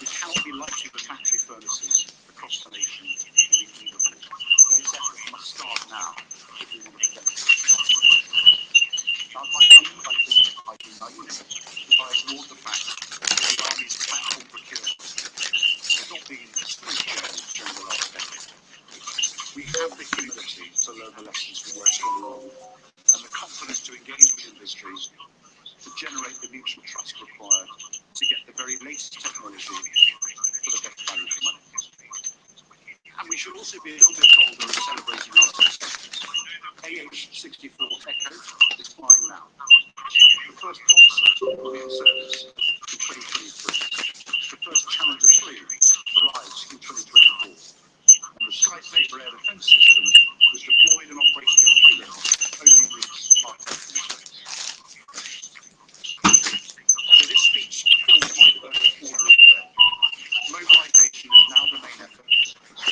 F: We cannot be lighting the factory furnaces across the nation in the eve of war. This effort must start now if we want to prevent it. Now, by being naive, if I ignored the fact that the Army's platform procurement has not been smooth journey during the last decade, we have the humility financial trust required to get the very latest technology for the best value for money. And we should also be a little bit bolder in celebrating our successes. AH-64 Echo is flying now. The first Boxer will be in service in 2023. The first Challenger 3 arrives in 2024. And the Skysaber air defense system was deployed and operating in Poland only weeks after its release. So this speech forms my first order of the day. Mobilization is now the main effort.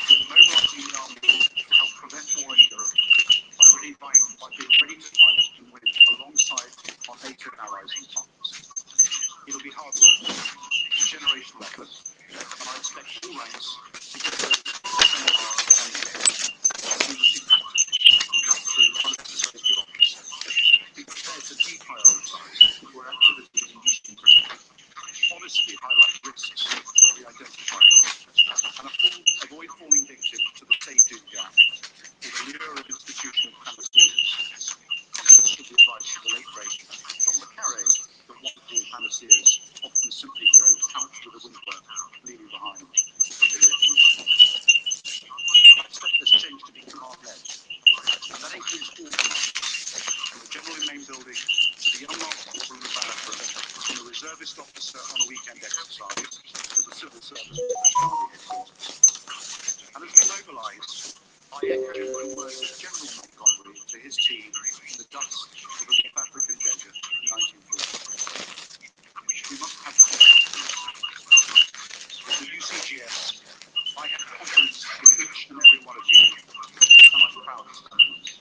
F: We're mobilizing the army to help prevent war in Europe by being ready to fight and win alongside our NATO allies and partners. It'll be hard work, generational effort, and I expect all ranks to get those and we will see practice cut through unnecessary bureaucracy. Be prepared to deprioritize where activity is least critical. Honestly highlight risks where we identify them, and avoid falling victim to the say-do gap or the lure of institutional panaceas. Conscious of the advice of the late great John le Carré that wonderful panaceas often simply go out with a whimper, leaving behind familiar communities. I expect this change to be command-led, and that includes all commands, from the general in main building to the unmarked corporal in the barrack room, from the reservist officer on a weekend exercise to the civil servant at army headquarters. And as we mobilise, I echo the words of General Montgomery to his team in the dust of the North African desert in 1940. We must have confidence. With the UCGS, I have confidence in each and every one of you, and I'm proud to stand with you.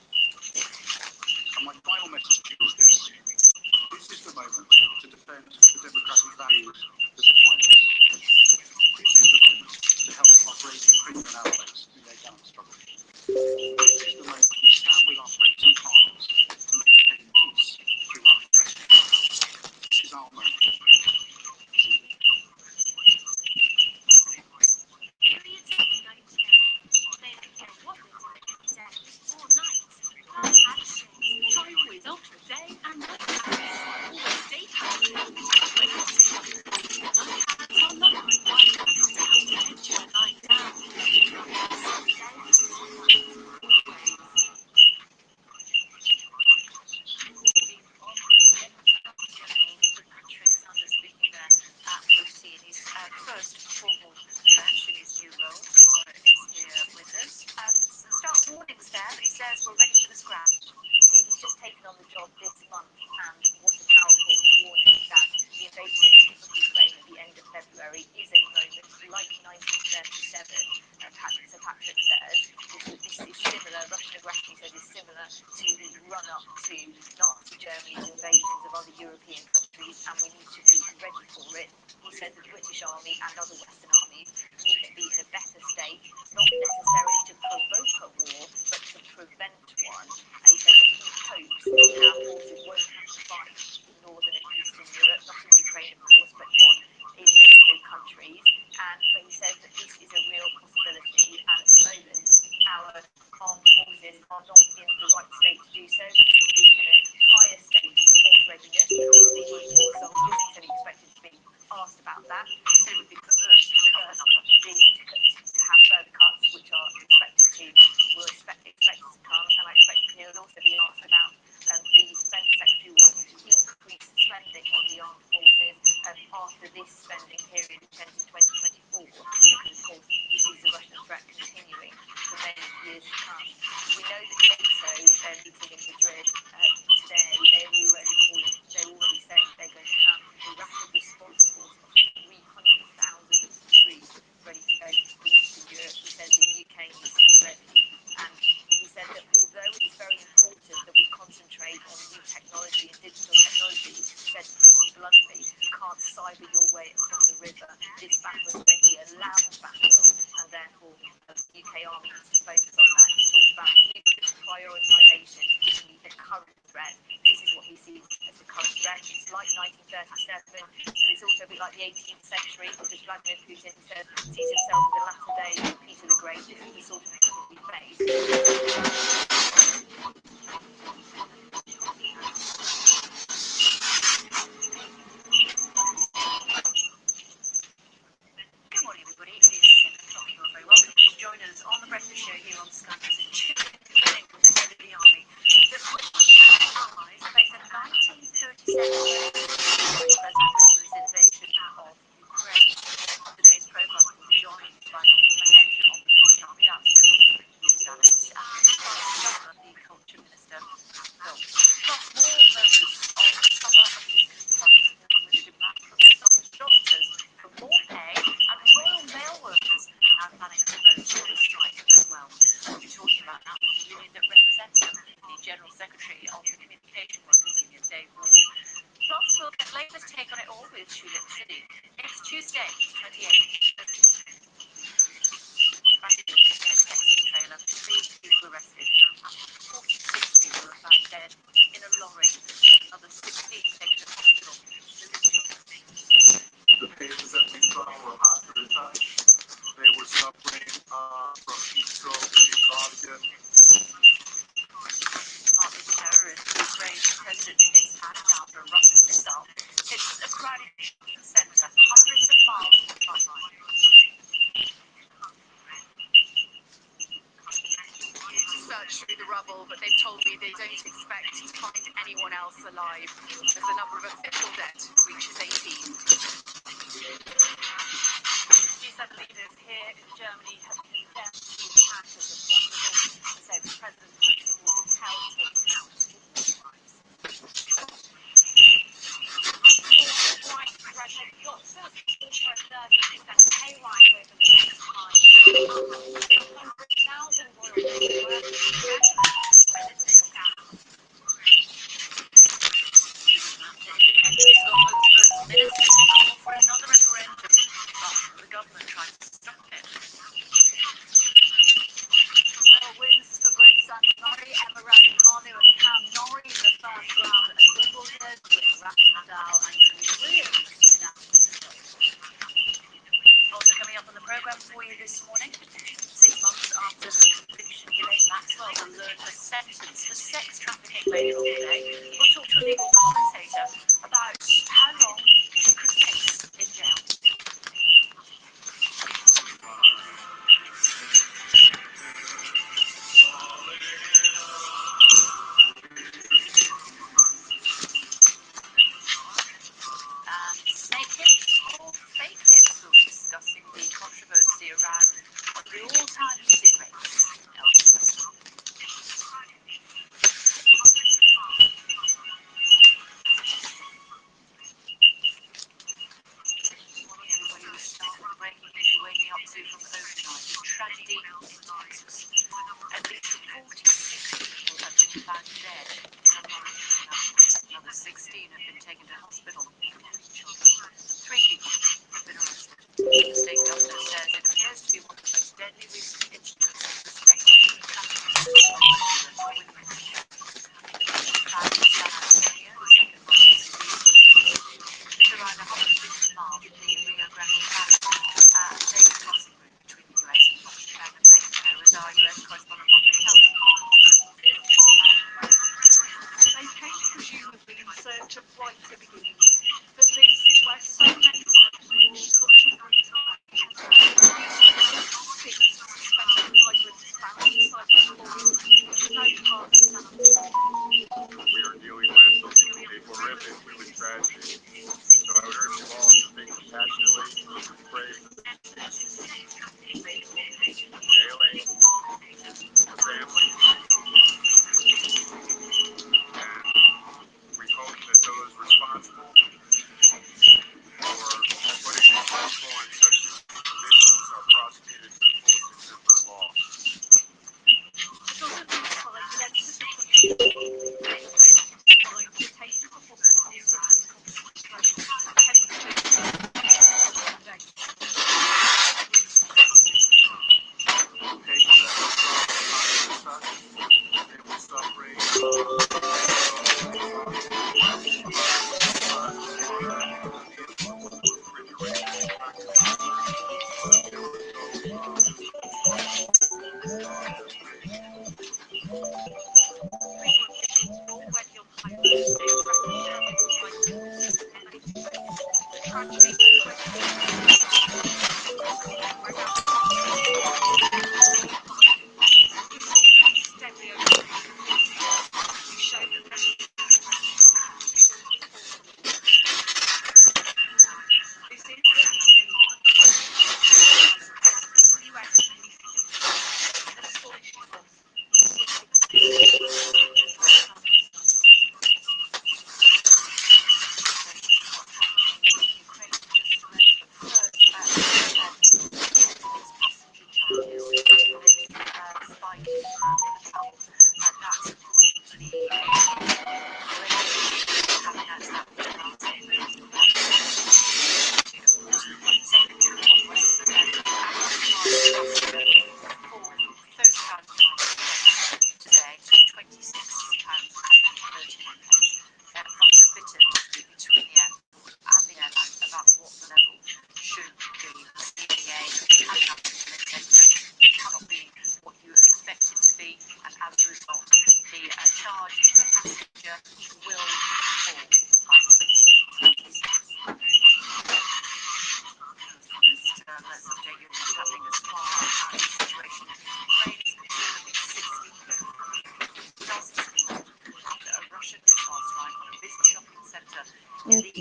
F: And my final message to you is this. This is the moment to defend the democratic values that define us. This is the moment to help our brave Ukrainian allies in their gallant struggle. This is the moment we stand with our friends and partners to maintain peace throughout the rest of the world. This is our moment.
G: President Putin's invasion of Ukraine. Today's program will be joined by the former head of the British Army, that's General Davis, and the Culture Minister, Phil. Plus, more moments of summer discontent with a demand from some doctors for more pay, and Royal Mail workers now planning to vote on a strike as well. We'll be talking about that with the union that represents them, the General Secretary of the Communication Workers Union, Dave Ward. Plus, we'll get Labour's take on it all with Tulip City. It's Tuesday, 28th. Trailer. 3 people arrested. 46 people are found dead in a lorry. Another 16 taken to hospital.
F: The patients that we saw were hospitalized. They were suffering from heat stroke and exhaustion.
G: Partly terrorist, Ukraine's president takes hand after a Russian missile. It's a crowded shopping centre, hundreds of miles from the front line. Search through the rubble, but they've told me they don't expect to find anyone else alive, as the number of official dead reaches 18. G7 leaders here in Germany have condemned the attack as abominable and said President Putin will be held to account for war crimes. More right doctors for a 30% pay rise over the next 5 years. 100,000 Royal Navy workers Ministers call for another referendum, but the government tries to stop it. Well, wins for Brits and Norrie, Emma Raducanu and Cam Norrie in the first round at Wimbledon, with Rafa Nadal and Serena Williams in action. Also coming up on the programme for you this morning, 6 months after her conviction, Ghislaine Maxwell will learn her sentence for sex trafficking later on today. We'll talk to a legal commentator about how long she could face in jail. Snake hips or fake hips? We'll be discussing the controversy around what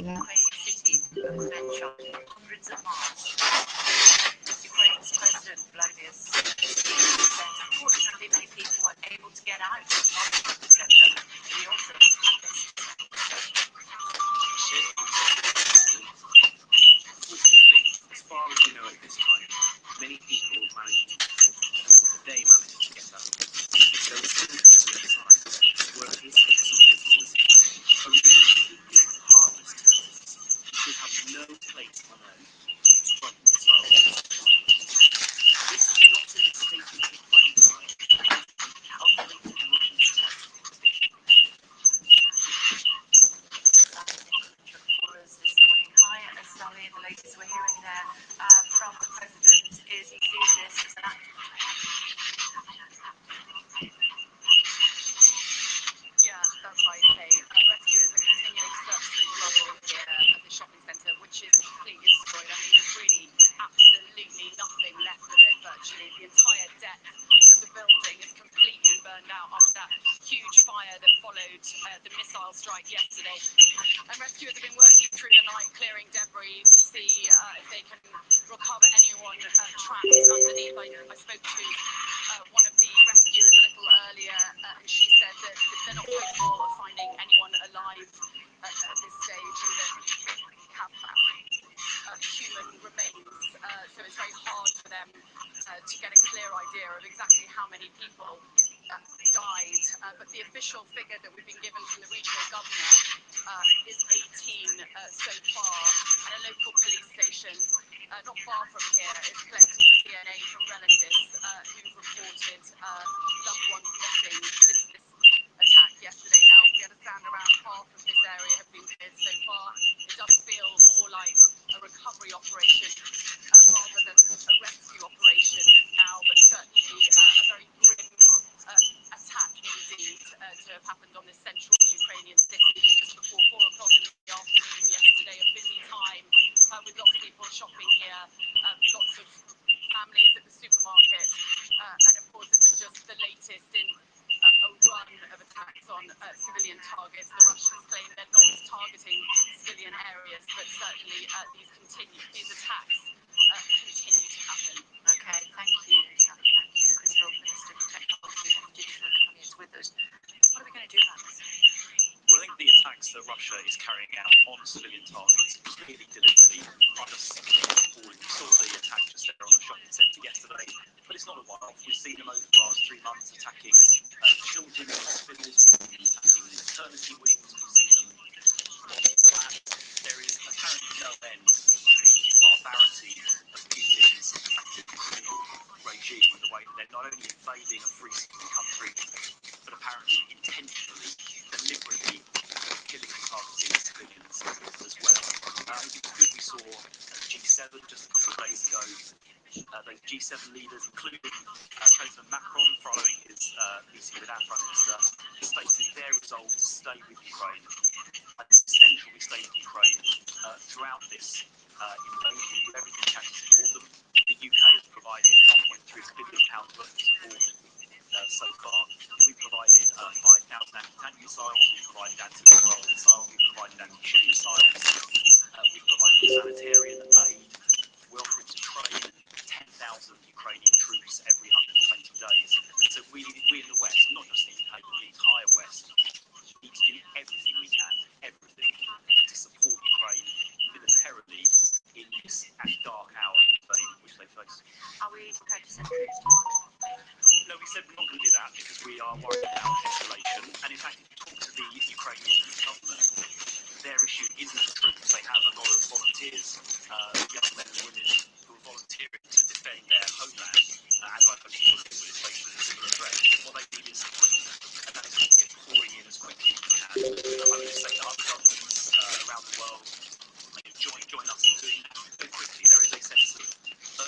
A: that.
G: Ukrainian city of Venture, hundreds of miles. Ukraine's President Vladimir Zelensky said unfortunately many people were able to get out of the shopping centre, but he also had this.
I: Fortunately, as far as we know at this time, many people managed to get out. There were still people inside, workers, some businesses, only completely heartless terrorists who have no place on earth to strike missiles. This is not in the statement of plain sight, calculated Russian strategy.
G: This morning. Hi, Sally. The latest we're hearing there from the President is he sees this as an act. Yeah, that's right, Kay. Rescuers are continuing to search through the rubble here at the shopping centre, which is completely destroyed. I mean, there's really absolutely nothing left of it virtually. The entire depth of the building is completely burned out after that huge fire that followed the missile strike yesterday. And rescuers have been working through the night, clearing debris to see if they can recover anyone trapped underneath. I spoke to one of the rescuers a little earlier, and she said that they're not hopeful of finding anyone alive at this stage, and that they have found human remains. So it's very hard for them to get a clear idea of exactly how many people died. But the official figure that we've been given from the regional governor is 18 so far, and a local police station not far from here is collecting DNA from relatives who've reported loved ones missing since this attack yesterday. Now, we understand around half of this area have been cleared so far. It does feel more like a recovery operation rather than a rescue operation now, but certainly a very grim attack indeed to have happened on this central Ukrainian city just before 4 o'clock in the afternoon yesterday. A busy time with lots of people shopping here, lots of families at the supermarket, and of course this is just the latest in a run of attacks on civilian targets. The Russians claim they're not targeting civilian areas, but certainly these attacks continue to happen. Okay, thank you, Sally. Thank you, Chris Hill, Minister for Technology and Digital Economy, is with us. What are we going to do about this?
I: Well, I think the attacks that Russia is carrying out on civilian targets clearly deliberately are just appalling. We saw the attack just there on the shopping centre yesterday, but it's not a one-off. We've seen them over the last 3 months attacking children in hospitals, we've seen them attacking maternity wings, we've seen them on land. There is apparently no end to the barbarity of Putin's active criminal regime, the way they're not only invading a free country, but apparently intentionally, deliberately killing and targeting civilians as well. It's good we saw at the G7 just a couple of days ago, those G7 leaders, including President Macron, following his meeting with our Prime Minister, stating their resolve to stay with Ukraine. And it's essential we stay with Ukraine throughout this invasion, do everything we can to support them. The UK has provided £1.3 billion worth of support so far. We've provided 5,000 anti-tank missiles, we've provided anti-missile missiles, we've provided anti-ship missiles, we've provided humanitarian aid. We're offering to train 10,000 Ukrainian troops every 120 days. So we in the West, not just the UK, but the entire West, need to do everything we can, everything, to support Ukraine militarily in this dark hour which they face.
G: Are we prepared to send troops to
I: No, we said we're not going to do that because we are worried about escalation. And in fact, if you talk to the Ukrainian government, their issue isn't the troops. They have a lot of volunteers, young men and women who are volunteering to defend their homeland, as I hope you will with facing a similar threat. What they need is equipment, and that is what we're pouring in as quickly as we can. I would just say that other governments around the world join us in doing that very quickly. There is a sense of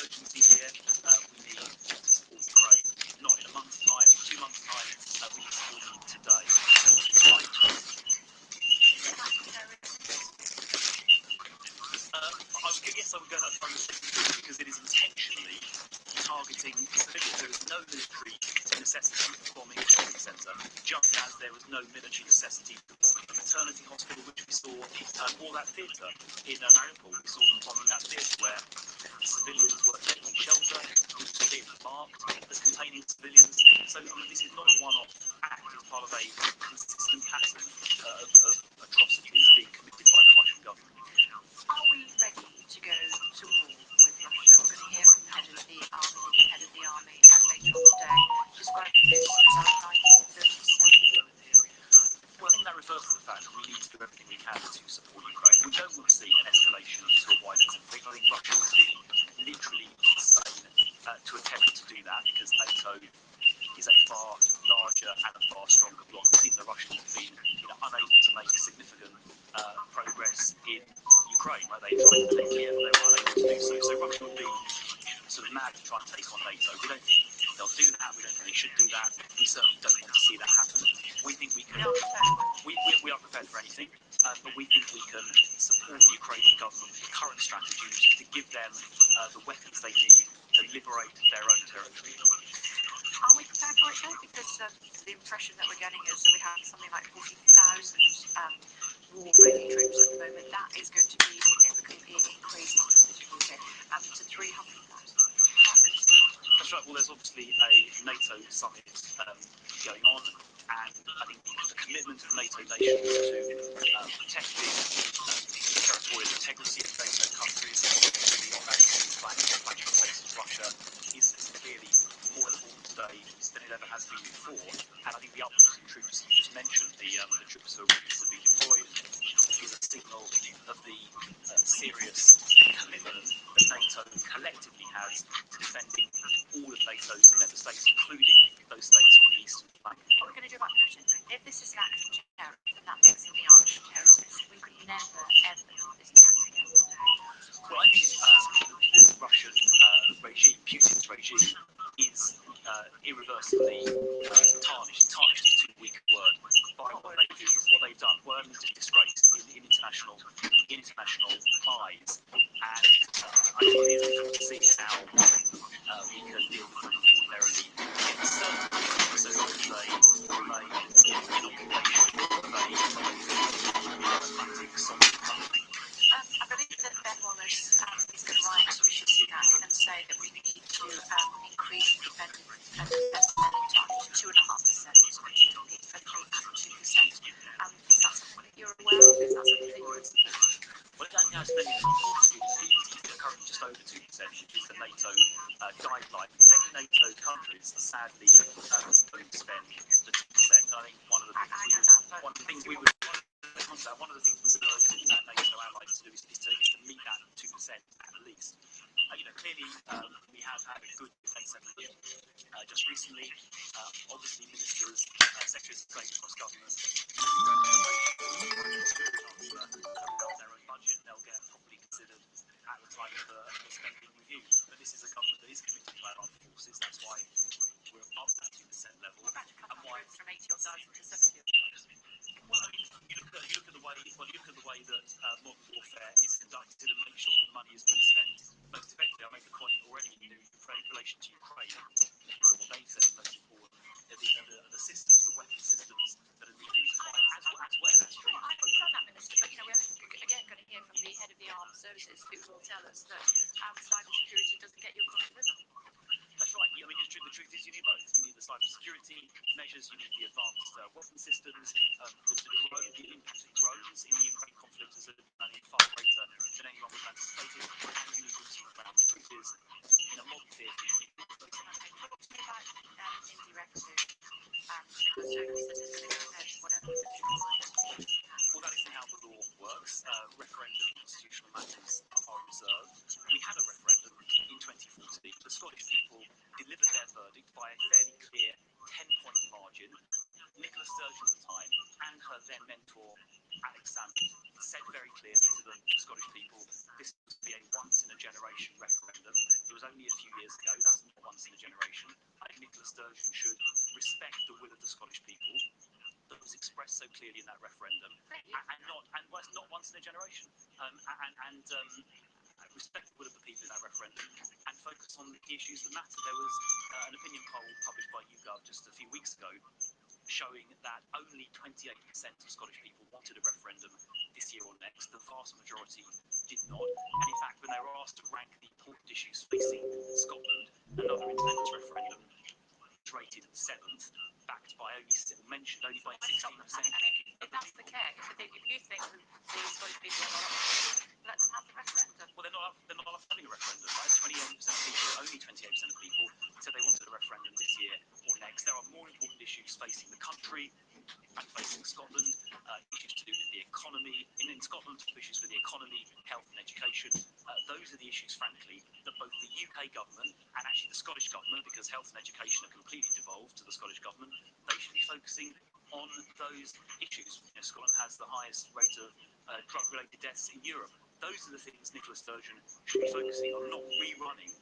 I: urgency here. We need to support Ukraine, not in a month's time, 2 months' time. We need to support them today. Yes, I would go that far because it is intentionally targeting civilians. There is no military necessity for bombing a shopping centre, just as there was no military necessity for bombing a maternity hospital, which we saw, or that theatre in Mariupol. We saw them bombing that theatre where civilians were taking shelter, which was being marked as containing civilians. So this is not a one-off act, it's part of a consistent pattern of atrocities being committed by the Russian government.
G: Are we ready to go to war with Russia? We're going to hear from the head of the army later on today, describing this as our 1937.
I: Well, I think that refers to the fact that we need to do everything we can to support Ukraine. We don't want to see an escalation into a wider conflict. I think Russia would be literally insane to attempt to do that, because NATO is a far larger and a far stronger bloc. We've seen the Russians have been unable to make significant progress in Ukraine. Right? They tried to take Kiev, they were unable to do so. So Russia would be sort of mad to try and take on NATO. We don't think they'll do that. We don't think they should do that. We certainly don't want to see that happen. We think we can. We are prepared for anything, but we think we can support the Ukrainian government with the current strategy, which is to give them the weapons they need to liberate their own territory.
G: Are we prepared for it though? Because the impression that we're getting is that we have something like 40,000 war-ready troops at the moment. That is going to be significantly increased to 300,000.
I: That's right. Well, there's obviously a NATO summit going on, and I think the commitment of NATO nations to protecting the territorial integrity of NATO countries, particularly on that flagship states of Russia, is clearly more important today than it ever has been before. And I think the uplift in troops you just mentioned, the troops who are ready to be deployed, is a signal of the serious commitment that NATO collectively has to defending all of NATO's member states, including those states on the eastern flank.
G: What we're going to do about Putin, if this is an act of terror, then that makes him the arch-terrorist. We could never, ever do this again.
I: Well, I think the Russian regime, Putin's regime, is irreversibly tarnished. Tarnished is too weak a word by what they've done. Well, it's disgraced in international eyes, and I think it is difficult to see how we can deal with them ordinarily in certain countries, so long as they remain in occupation of a democratic, sovereign country.
G: I believe that Ben Wallace is going to write to Rishi Sunak and say that we need to increase the defence spending target to 2.5% of GDP, federally at 2%. Is that something that you're aware of? Is that something that you would support?
I: Well, now spending is currently just over 2%, which is the NATO guideline. Many NATO countries, sadly, don't spend the 2%. I think one of the things we would urge all NATO allies to do is to meet that 2% at least. Clearly, we have had a good defence effort just recently. Obviously, ministers, secretaries of state across government, their own budget, they'll get properly considered at the time of the spending review. But this is a government that is committed to our armed forces. That's why we're above that 2% level. And why
G: from 80,000 to 70,000.
I: Well, I mean, you look at the way that modern warfare is conducted and make sure that money is being spent most effectively. I made the point already in relation to Ukraine. What they said is most important are the systems, the weapon systems that are needed to fight, as well as true.
G: I understand that, Minister, but we're again going to hear from the head of the armed services, who will tell us that cyber security doesn't get you across the river.
I: That's right. I mean, the truth is you need both. You need the cyber security measures, you need the advanced weapon systems, the impact of drones in the Ukraine conflict is far greater than anyone was anticipating, and you need boots on the ground. The truth is, in a modern theatre, you need both.
G: Talk to me about Indy referendum. Nicholas Jones says it's going to go ahead, whatever the
I: Well, that isn't how the law works. Referendum constitutional matters are reserved. We had a referendum in 2014. The Scottish people delivered their verdict by a fairly clear 10-point margin. Nicola Sturgeon at the time and her then mentor Alex Salmond said very clearly to the Scottish people this would be a once-in-a-generation referendum. It was only a few years ago. That's not once in a generation. I think Nicola Sturgeon should respect the will of the Scottish people that was expressed so clearly in that referendum, and it's not once in a generation. And respect the will of the people in that referendum and focus on the issues that matter. There was an opinion poll published by YouGov just a few weeks ago showing that only 28% of Scottish people wanted a referendum this year or next. The vast majority did not. And in fact, when they were asked to rank the important issues facing Scotland, another independence referendum was rated 7th, backed by mentioned only by 16%.
G: I mean, if that's the case, if you think that the Scottish people are not up for it, let them have the referendum.
I: Well, they're not up for having a referendum, right? 28% of people, only 28% of people said they wanted a referendum this year or next. There are more important issues facing the country and facing Scotland, issues to do with the economy. In Scotland, issues with the economy, health and education. Those are the issues, frankly, that both the UK government and actually the Scottish government, because health and education are completely devolved to the Scottish government, they should be focusing on those issues. Scotland has the highest rate of drug-related deaths in Europe. Those are the things Nicola Sturgeon should be focusing on, not rerunning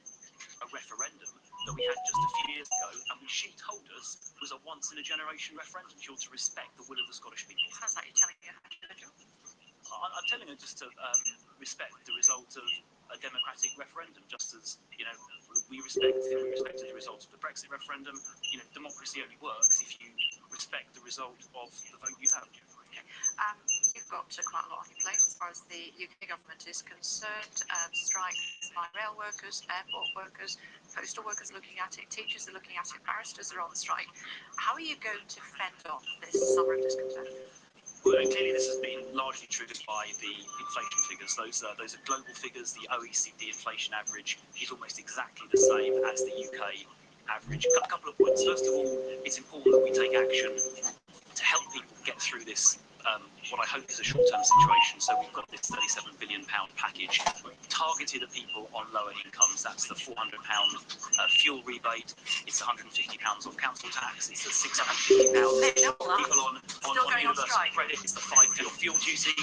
I: a referendum that we had just a few years ago, and which she told us was a once-in-a-generation referendum. She ought to respect the will of the Scottish people.
G: Sounds like you're telling her how to do her job.
I: I'm telling her just to respect the result of a democratic referendum, just as we respected the result of the Brexit referendum. Democracy only works if you respect the result of the vote you have.
G: You've got quite a lot on your plate as far as the UK government is concerned. Strikes by rail workers, airport workers, postal workers looking at it, teachers are looking at it, barristers are on strike. How are you going to fend off this summer of discontent?
I: Well, clearly this has been largely triggered by the inflation figures. Those are global figures. The OECD inflation average is almost exactly the same as the UK average. A couple of points. First of all, it's important that we take action to help people get through this, what I hope is a short-term situation. So we've got this £37 billion package targeted at people on lower incomes. That's the £400 fuel rebate. It's £150 off council tax. It's the £650 people on universal credit. It's the 5p off fuel duty.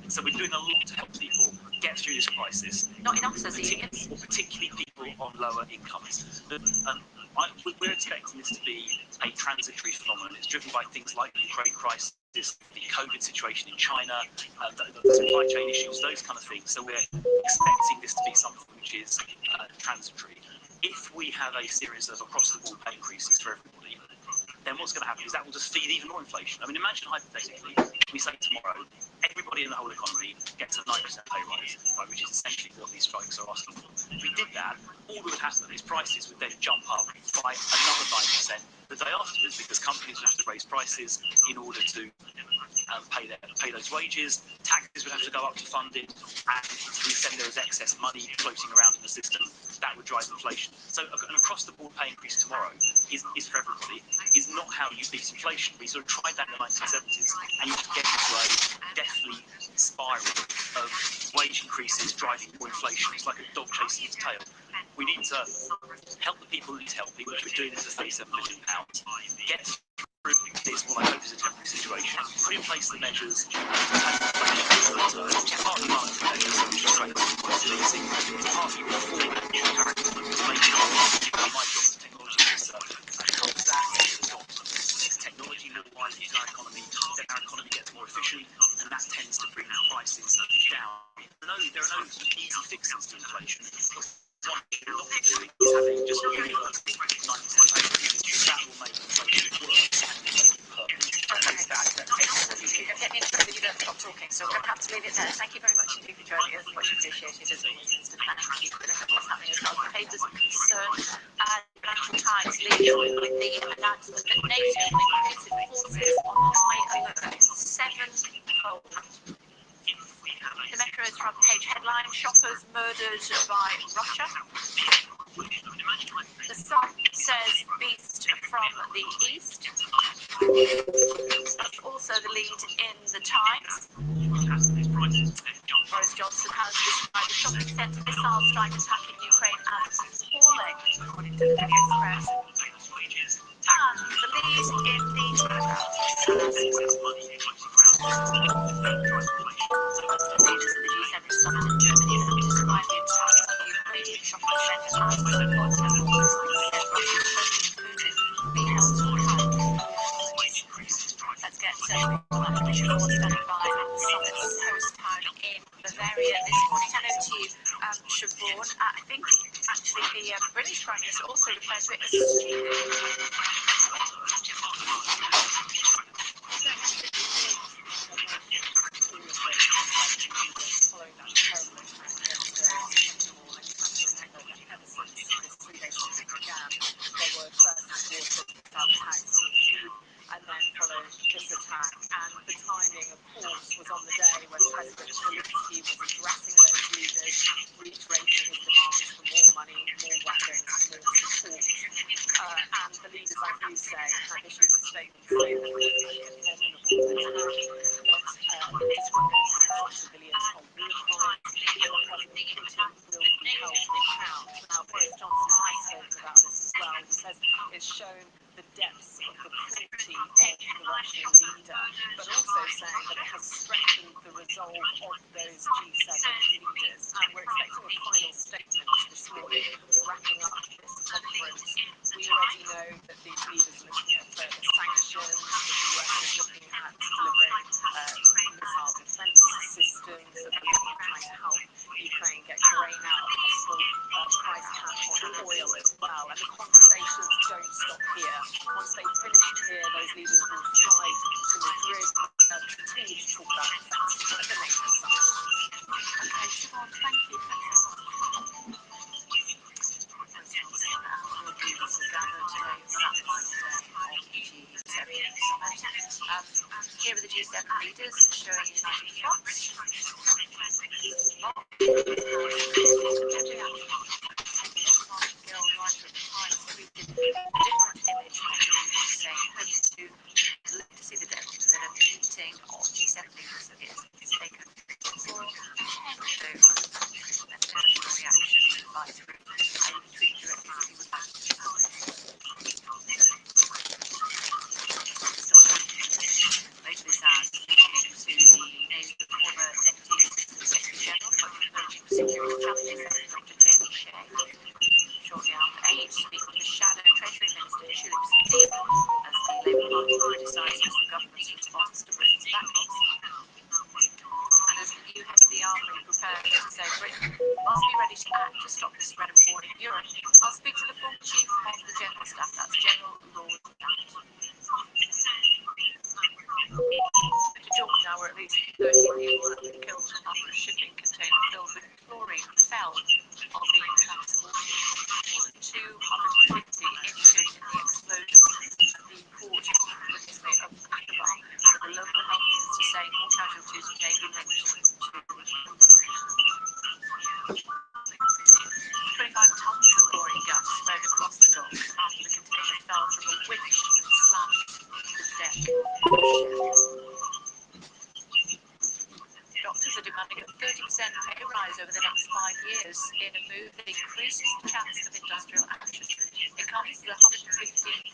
I: So we're doing a lot to help people get through this crisis.
G: Not enough, says the unions.
I: Particularly people on lower incomes. But, we're expecting this to be a transitory phenomenon. It's driven by things like the Ukraine crisis, the COVID situation in China, the supply chain issues, those kind of things. So we're expecting this to be something which is transitory. If we have a series of across-the-board pay increases for everybody, then what's going to happen is that will just feed even more inflation. I mean, imagine hypothetically, we say tomorrow, everybody in the whole economy gets a 9% pay rise, right, which is essentially what these strikes are asking for. If we did that, all that would happen is prices would then jump up by another 9% the day afterwards, because companies would have to raise prices in order to pay those wages. Taxes would have to go up to fund it, and to the extent there is excess money floating around in the system, that would drive inflation. So an across-the-board pay increase tomorrow is for everybody, is not how you beat inflation. We sort of tried that in the 1970s, and you get into a deathly spiral of wage increases driving more inflation. It's like a dog chasing its tail. We need to help the people who need help, people who are doing this for £37 billion, get through this, what I hope is a temporary situation, put in place the measures to tackle inflation, partly monetary measures, which is great, partly reform action to make sure that my job as technology officer helps that adopt technology more widely to our economy, then our economy gets more efficient, and that tends to bring prices down. There are no easy fixes to inflation. What we're not doing is having just a universal 9% pay increase. That will make inflation worse and will make it permanent.
G: You can get me in trouble if you don't stop talking, so we're going to have to leave it there. Thank you very much indeed for joining us. Much appreciated as always, Mr. Plan. Thank you for looking at what's happening as far as the papers are concerned. And Financial Times leads with the announcement that NATO increases forces on high alert, 7-fold. The Metro's front page headline, shoppers murdered by Russia. The Sun says beast from the east. That's also the lead in the Times. Boris Johnson has described the shopping centre missile strike attack in Ukraine as appalling, according to the Daily Express. And the lead in the leaders of the G7 summit in Germany have described the attack on the Ukrainian shopping centre as appalling. Be held to account. Let's get Commission all standing by at the summit's host town in Bavaria this morning. Hello to you, Siobhan. I think actually the British Prime Minister also referred to it as oil as well, and the conversations don't stop here. Once they've finished here, those leaders will fly to Madrid and continue to talk about the facts at the NATO summit. Okay, Siobhan, thank you. World leaders are gathered today for that final day of the G7 summit. Here are the G7 leaders showing united shots. Girl writer at the Times tweeted a different image of the leaders saying hope to live to see the day that a meeting of G7 leaders is taken for 10 days. And there was no reaction by through. I would tweet directly with that. Later this hour, speaking to the former Deputy Assistant Secretary General for Emerging Security Challenges, Dr. Jenny Shea. Shortly after 8, speaking to Shadow Treasury Minister Tulip Siddiq as the Labour Party criticises the government's response to Britain's backlogs. And as the new head of the army prepares to say Britain must be ready to act to stop the spread of war in Europe, I'll speak to the former Chief of the General Staff, that's General Lord Grant. To George now, where at least 13 people have been killed after a shipping container filled with chlorine fell while being transported. More than 250 injured in the explosion at the port of Aqaba, with the local health minister saying all casualties may be linked to 25 tons of chlorine gas spread across the dock after the container fell from a winch and slammed the deck of the ship. Doctors are demanding a 30% pay rise over the next 5 years in a move that increases the chance of industrial action. It comes as the 115,000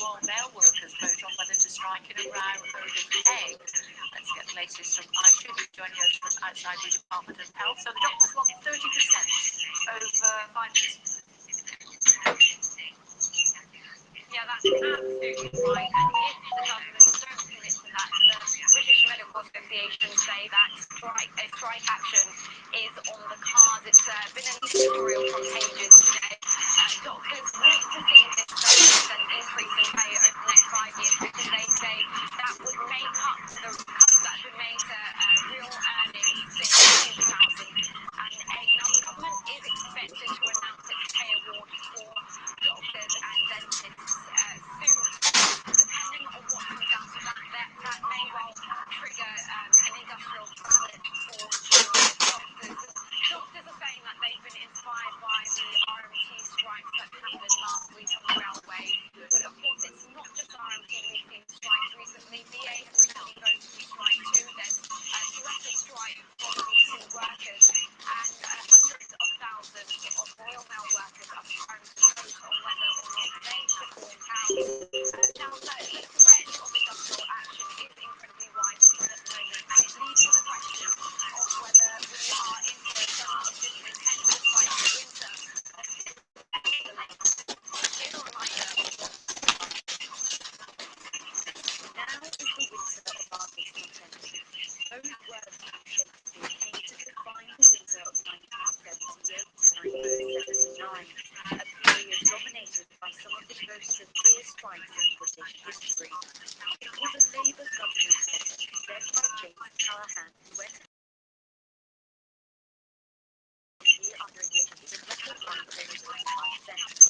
G: Royal Mail workers vote on whether to strike in a row over pay. Let's get the latest from Aisha, who's joining us from outside the Department of Health. So the doctors want 30% over 5 years.
J: Yeah, that's absolutely right. And if the government don't commit to that, the British Medical Association say that strike action is on the cards. It's been an editorial from Pages today. Doctors want to see this 30% increase in pay over the next 5 years because they say that would make up the cuts that have been made to real earnings since 2008. Now, the government is expected to announce its pay award for doctors and dentists soon. Depending on what comes out of that may well trigger an industrial summit for junior doctors. Doctors are saying that they've been inspired by the RMT strikes that happened last week on the railway. But of course, it's not just RMT we've seen strikes recently. BA has recently gone to strike too. There's a collective strike from meeting workers, and hundreds of thousands of Royal Mail workers are trying to vote on whether or not they should walk out. Now, the threat of industrial action is incredibly widespread at the moment, and it leads to the question of whether we are in for some of this intensive fight for winter. Here's a reminder. Now is the winter of artist content. Those words from Shakespeare came to define the winter of 1978 to 1979, a period dominated by some of the most severe strikes in British history. It was a Labour government led by James Callaghan who went year under engagement with a record run of over 25 cents.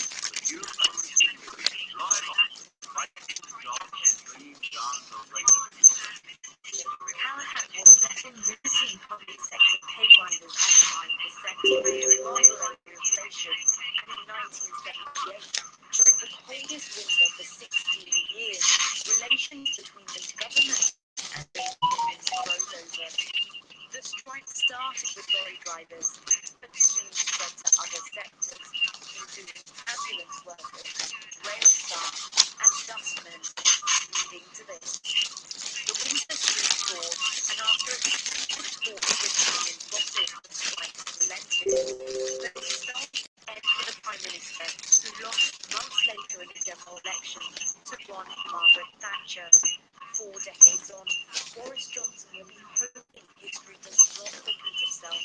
J: Callaghan was setting routine public sector pay rises at 5%, rivaling inflation, and in 1978, during the coldest winter for 16 years, relations between the government and the unions froze over. The strike started with lorry drivers, but soon spread to other sectors, including ambulance workers, rail staff, and dustmen, leading to this. The winter soon poured, and after a contentious talk with union bosses, the strike relented. But it started to end for the Prime Minister, who lost months later in a general election to one Margaret Thatcher. 4 decades on, Boris Johnson will be hoping history does not repeat itself.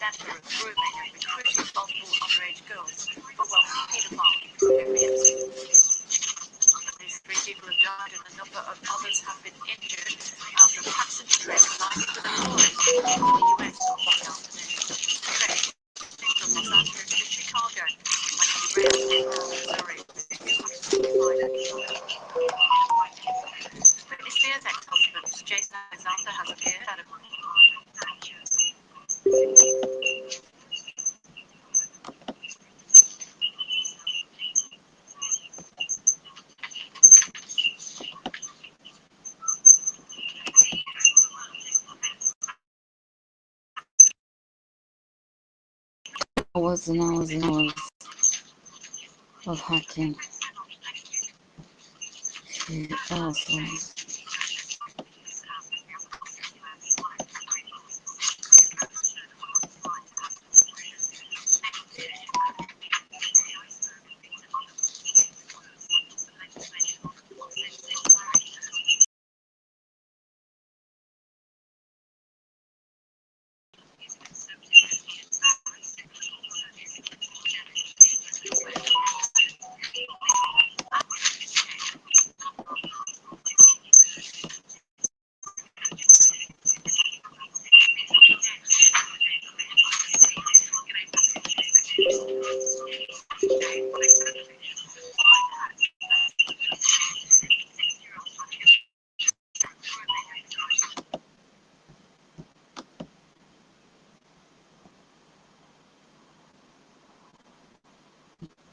G: epicenter of grooming and recruiting multiple underage girls for wealthy paedophile areas. These 3 people have died and a number of others have been injured after a passenger train collided with a lorry in the US on Monday afternoon. The train from Los Angeles to Chicago went on rails in rural Missouri. Britney Spears' ex-husband, Jason Alexander, has appeared at a
A: hours and hours and hours of hacking. You assholes.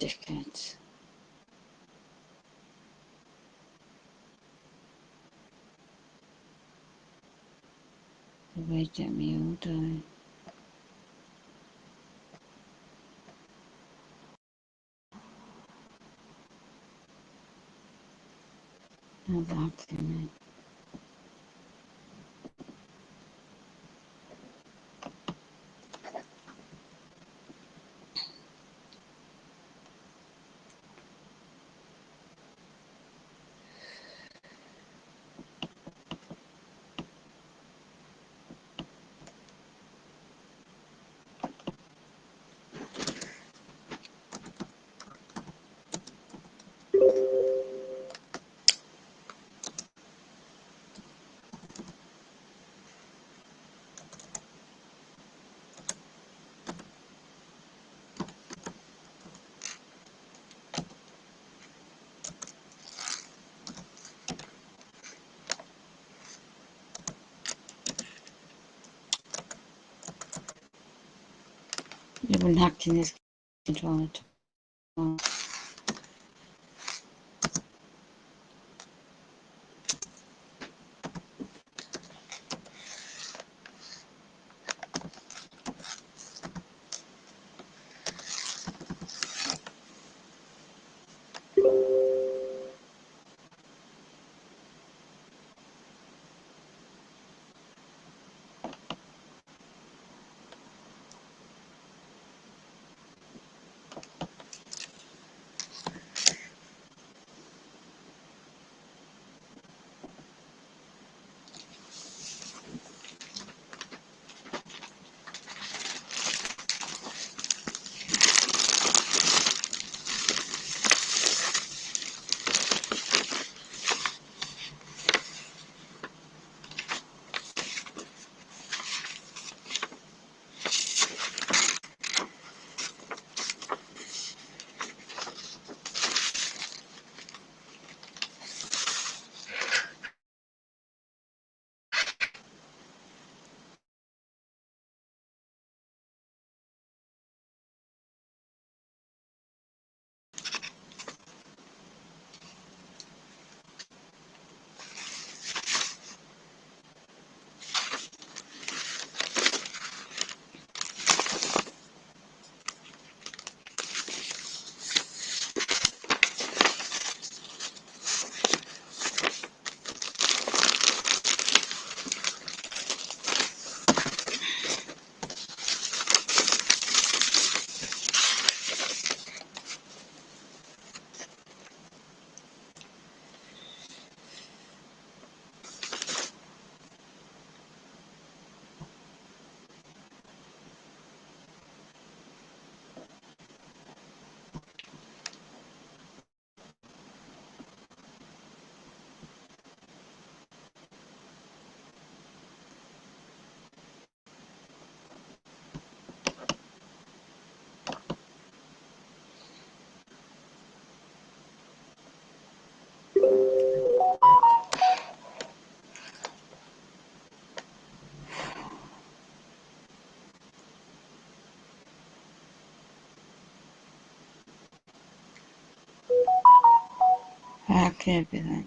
A: Dickheads. They wait at me all day. Now they're hacking me. You've been hacking this controller. How can it be that?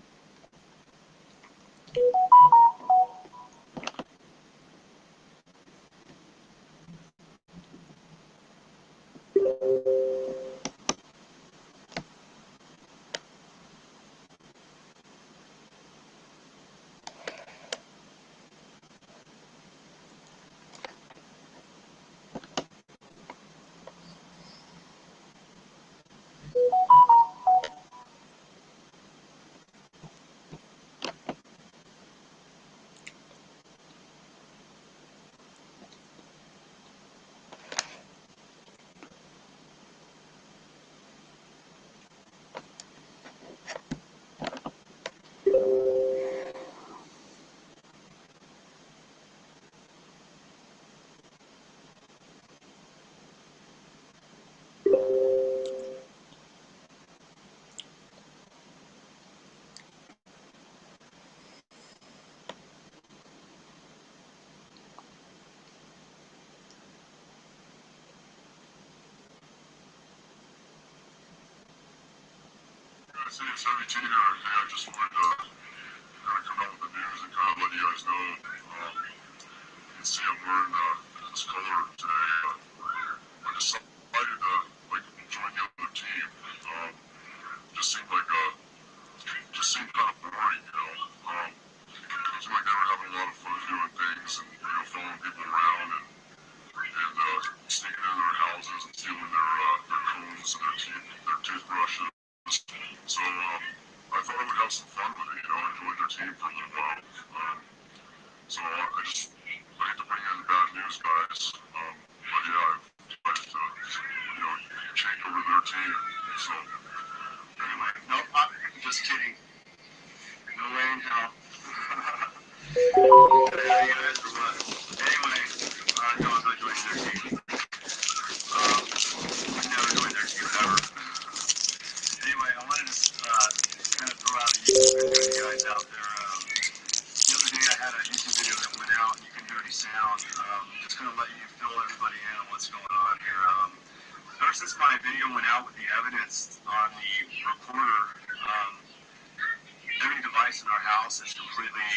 F: It's 17 here. Hey, I just wanted to kind of come out with the news and kind of let you guys know. You can see I'm wearing this color today. I decided to join the other team. Just seemed kind of boring, you know. It seemed like they were having a lot of fun doing things and following people around and sneaking into their houses and stealing their combs and their toothbrushes. So I thought I would have some fun with it, enjoy their team for a little while. So I hate to bring in the bad news, guys. But yeah, I've decided to, change over their team. So anyway, no, I'm just kidding. No way in hell. Yeah, you guys or what? Anyway, no, I'm not joining their team. I've never joined their team ever. Anyway, I wanted to kind of throw out a YouTube video to you guys out there. The other day I had a YouTube video that went out, and you can hear any sound. Just going to let you fill everybody in on what's going on here. Ever since my video went out with the evidence on the recorder, every device in our house is completely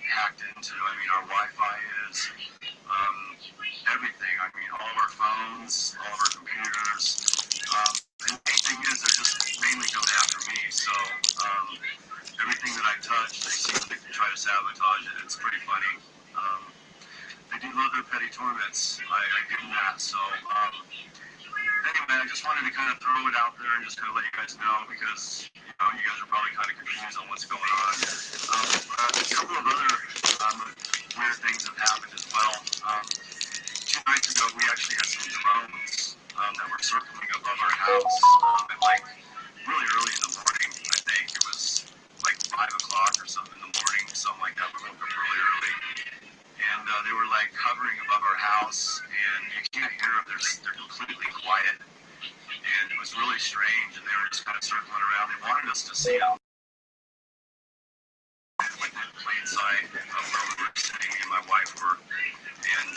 F: hacked into. I mean, our Wi-Fi is, everything. I mean, all of our phones, all of our computers. And the main thing is they're just mainly coming after me. So everything that I touch, they seem to try to sabotage it. It's pretty funny. They do love their petty torments. I give them that. So anyway, I just wanted to kind of throw it out there and just kind of let you guys know because you guys are probably kind of confused on what's going on. A couple of other weird things have happened as well. 2 nights ago, we actually had some drones that were circling above our house at really early in the morning. I think it was 5 o'clock or something in the morning, something like that. We woke up really early. And they were hovering above our house, and you can't hear them. They're completely quiet. And it was really strange, and they were just kind of circling around. They wanted us to see them. In plain sight of where we were sitting, me and my wife were. And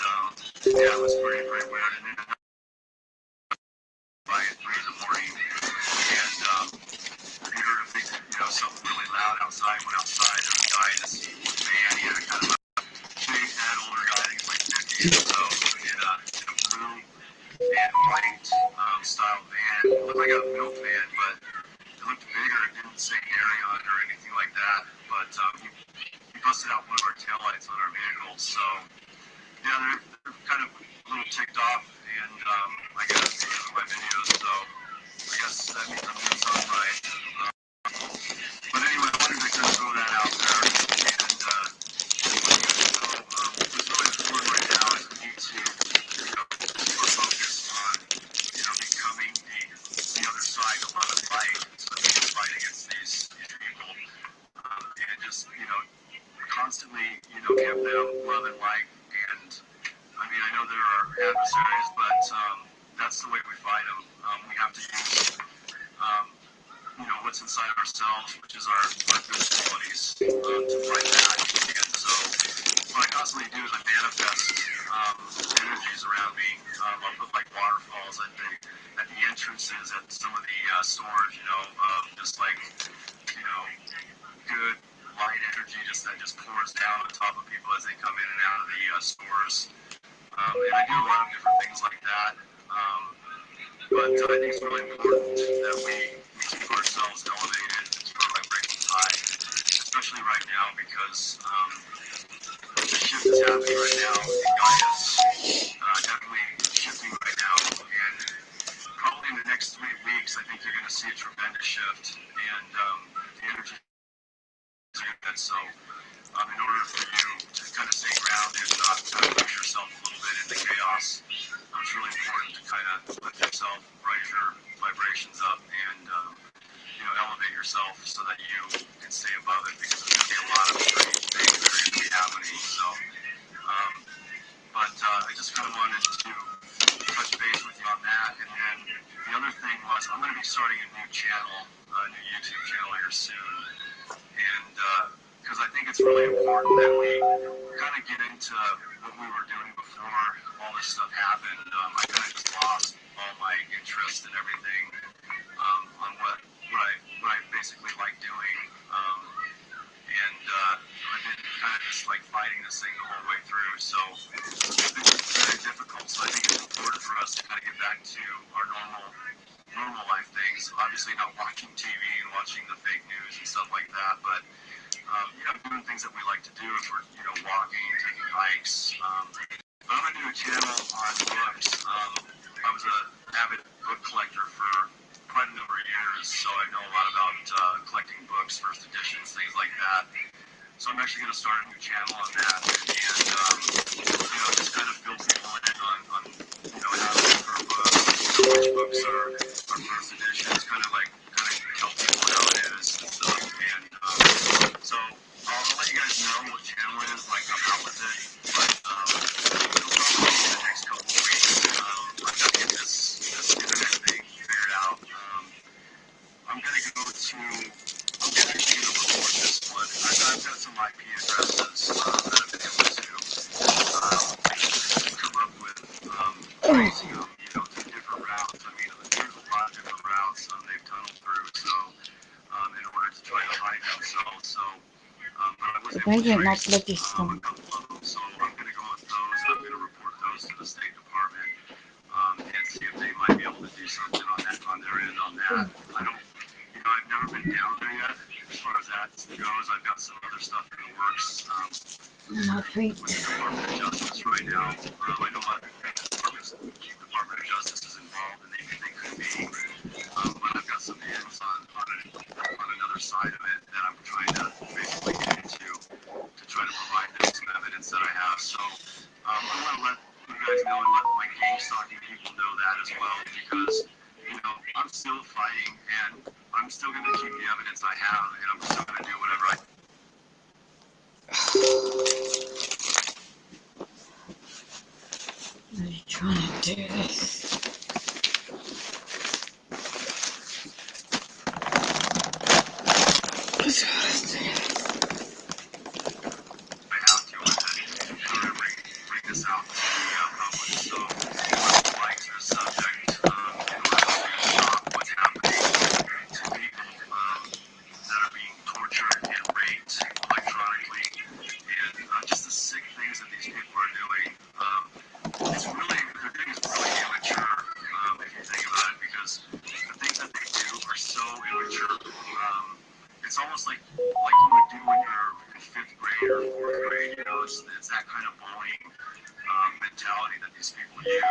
F: yeah, it was pretty weird. And then by 3 in the morning, and we heard a big, something really loud outside. Went outside, there was a guy in this van. He had a kind of big head, older guy, I think he's 50 or so, in a blue and white style van. It looked like a milk van, but it looked bigger. It didn't say Gary on it or anything like that. But he busted out one of our taillights on our vehicle. So yeah, they're kind of a little ticked off, and I guess because of my videos. So I guess that means I'm doing something right. But anyway, I wanted to kind of throw that out there, and what's really important right now is we need to keep our focus on becoming the other side, the love and light, so that we can fight against these people, and just constantly give them love and light. And I mean, I know there are adversaries, but that's the way we fight them. We have to use what's inside ourselves, which is our good qualities, to fight back. And so what I constantly do is I manifest energies around me. I'll put waterfalls at the entrances at some of the stores, just good light energy that just pours down on top of people as they come in and out of the stores. And I do a lot of different things like that. But I think it's really important that we keep ourselves elevated, keep our vibrations high, especially right now because the shift is happening right now. The Gaia's definitely shifting right now, and probably in the next 3 weeks, I think you're going to see a tremendous shift, and the energy is good. So, in order for you to kind of stay grounded and not kind of push yourself a little bit into chaos, it's really important to kind of lift yourself, raise your vibrations up, and elevate yourself so that you can stay above it, because there's going to be a lot of strange things that are going to be happening. So, but I just kind of wanted to touch base with you on that. And then the other thing was I'm going to be starting a new channel, a new YouTube channel here soon. And because I think it's really important that we kind of get into what we were doing before all this stuff happened. I kind of just lost all my interest and everything on what I basically like doing. And I've been kind of just like fighting this thing the whole way through. So it's been very difficult. So I think it's important for us to kind of get back to our normal life things. Obviously not watching TV and watching the fake news and stuff like that, but doing things that we like to do if we're walking, taking hikes. But I'm gonna do a channel on books. I was an avid book collector for quite a number of years, so I know a lot about collecting books, first editions, things like that. So I'm actually going to start a new channel on that, and just kind of fill people in on how to look for books, which books are first editions, kind of tell people how it is and stuff. And so I'll let you guys know what channel it is, like I'm out with it, but it'll probably be in the next couple of weeks. I've got to get this internet thing figured out. I'm actually going to report this one. I've got some IP addresses that I've been able to come up with, tracing them, to different routes. I mean, there's a lot of different routes they've tunneled through, so in order to try to hide themselves. So, but I was able to trace a couple of them. So I'm going to go with those. I'm going to report those to the State Department and see if they might be able to do something on their end on that. I've never been down there yet as far as that goes. I've got some other stuff in the works with the Department of Justice right now. I know a lot of the Department of Justice is involved, and they could be, but I've got some ends on another side of it that I'm trying to basically get into to try to provide them some evidence that I have. So I want to let you guys know and let my gangstalking people know that as well, because I'm still fighting, and I'm still going to keep the evidence I have, and I'm still going to do whatever I
A: Are you trying to do this?
F: have to, and bring this out to the public. So I would like to the subject in order to stop what's happening to people that are being tortured and raped electronically, and just the sick things that these people are doing. They're doing is really immature, if you think about it, because the things that they do are so immature. It's almost like you would do when you're in 5th grade or 4th grade. It's that kind of bullying mentality that these people use,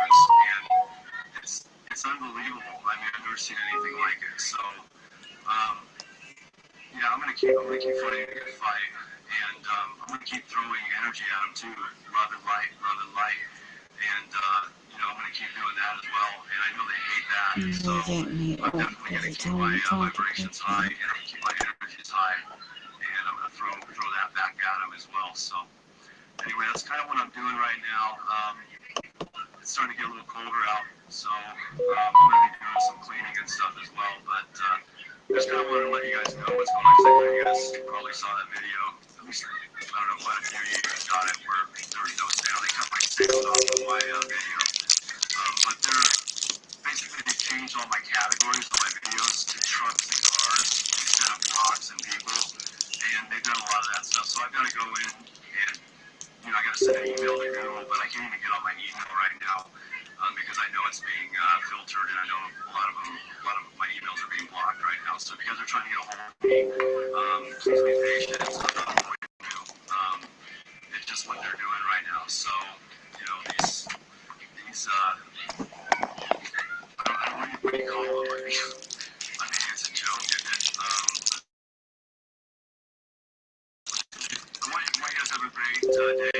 F: and it's unbelievable. I mean, I've never seen anything like it. So, I'm gonna keep fighting a good fight, and I'm gonna keep throwing energy at them too. Love and light, and I'm gonna keep doing that as well. And I know they hate that, so I'm definitely gonna keep my vibrations high and keep my energies high, and I'm gonna throw that back at them as well. So anyway, that's kind of what I'm doing right now. It's starting to get a little colder out, so I'm gonna be doing some cleaning and stuff as well. But just kind of wanted to let you guys know what's going on. I know you guys probably saw that video. At least, I don't know, quite a few of you guys got it, where there was no sound. They cut my sound off of my video. But basically they changed all my categories on my videos to trucks and cars instead
K: of blogs and people, and they've done a lot of that stuff. So I've got to go in and, I got to send an email to Google, but I can't even get on my email right now because I know it's being filtered, and I know a lot of my emails are being blocked right now. So if you guys are trying to get a hold of me, please be patient. It's not what you do. It's just what they're doing right now. So, these I don't know what you call them. I mean, it's a joke, isn't it? I want you guys to have a great day.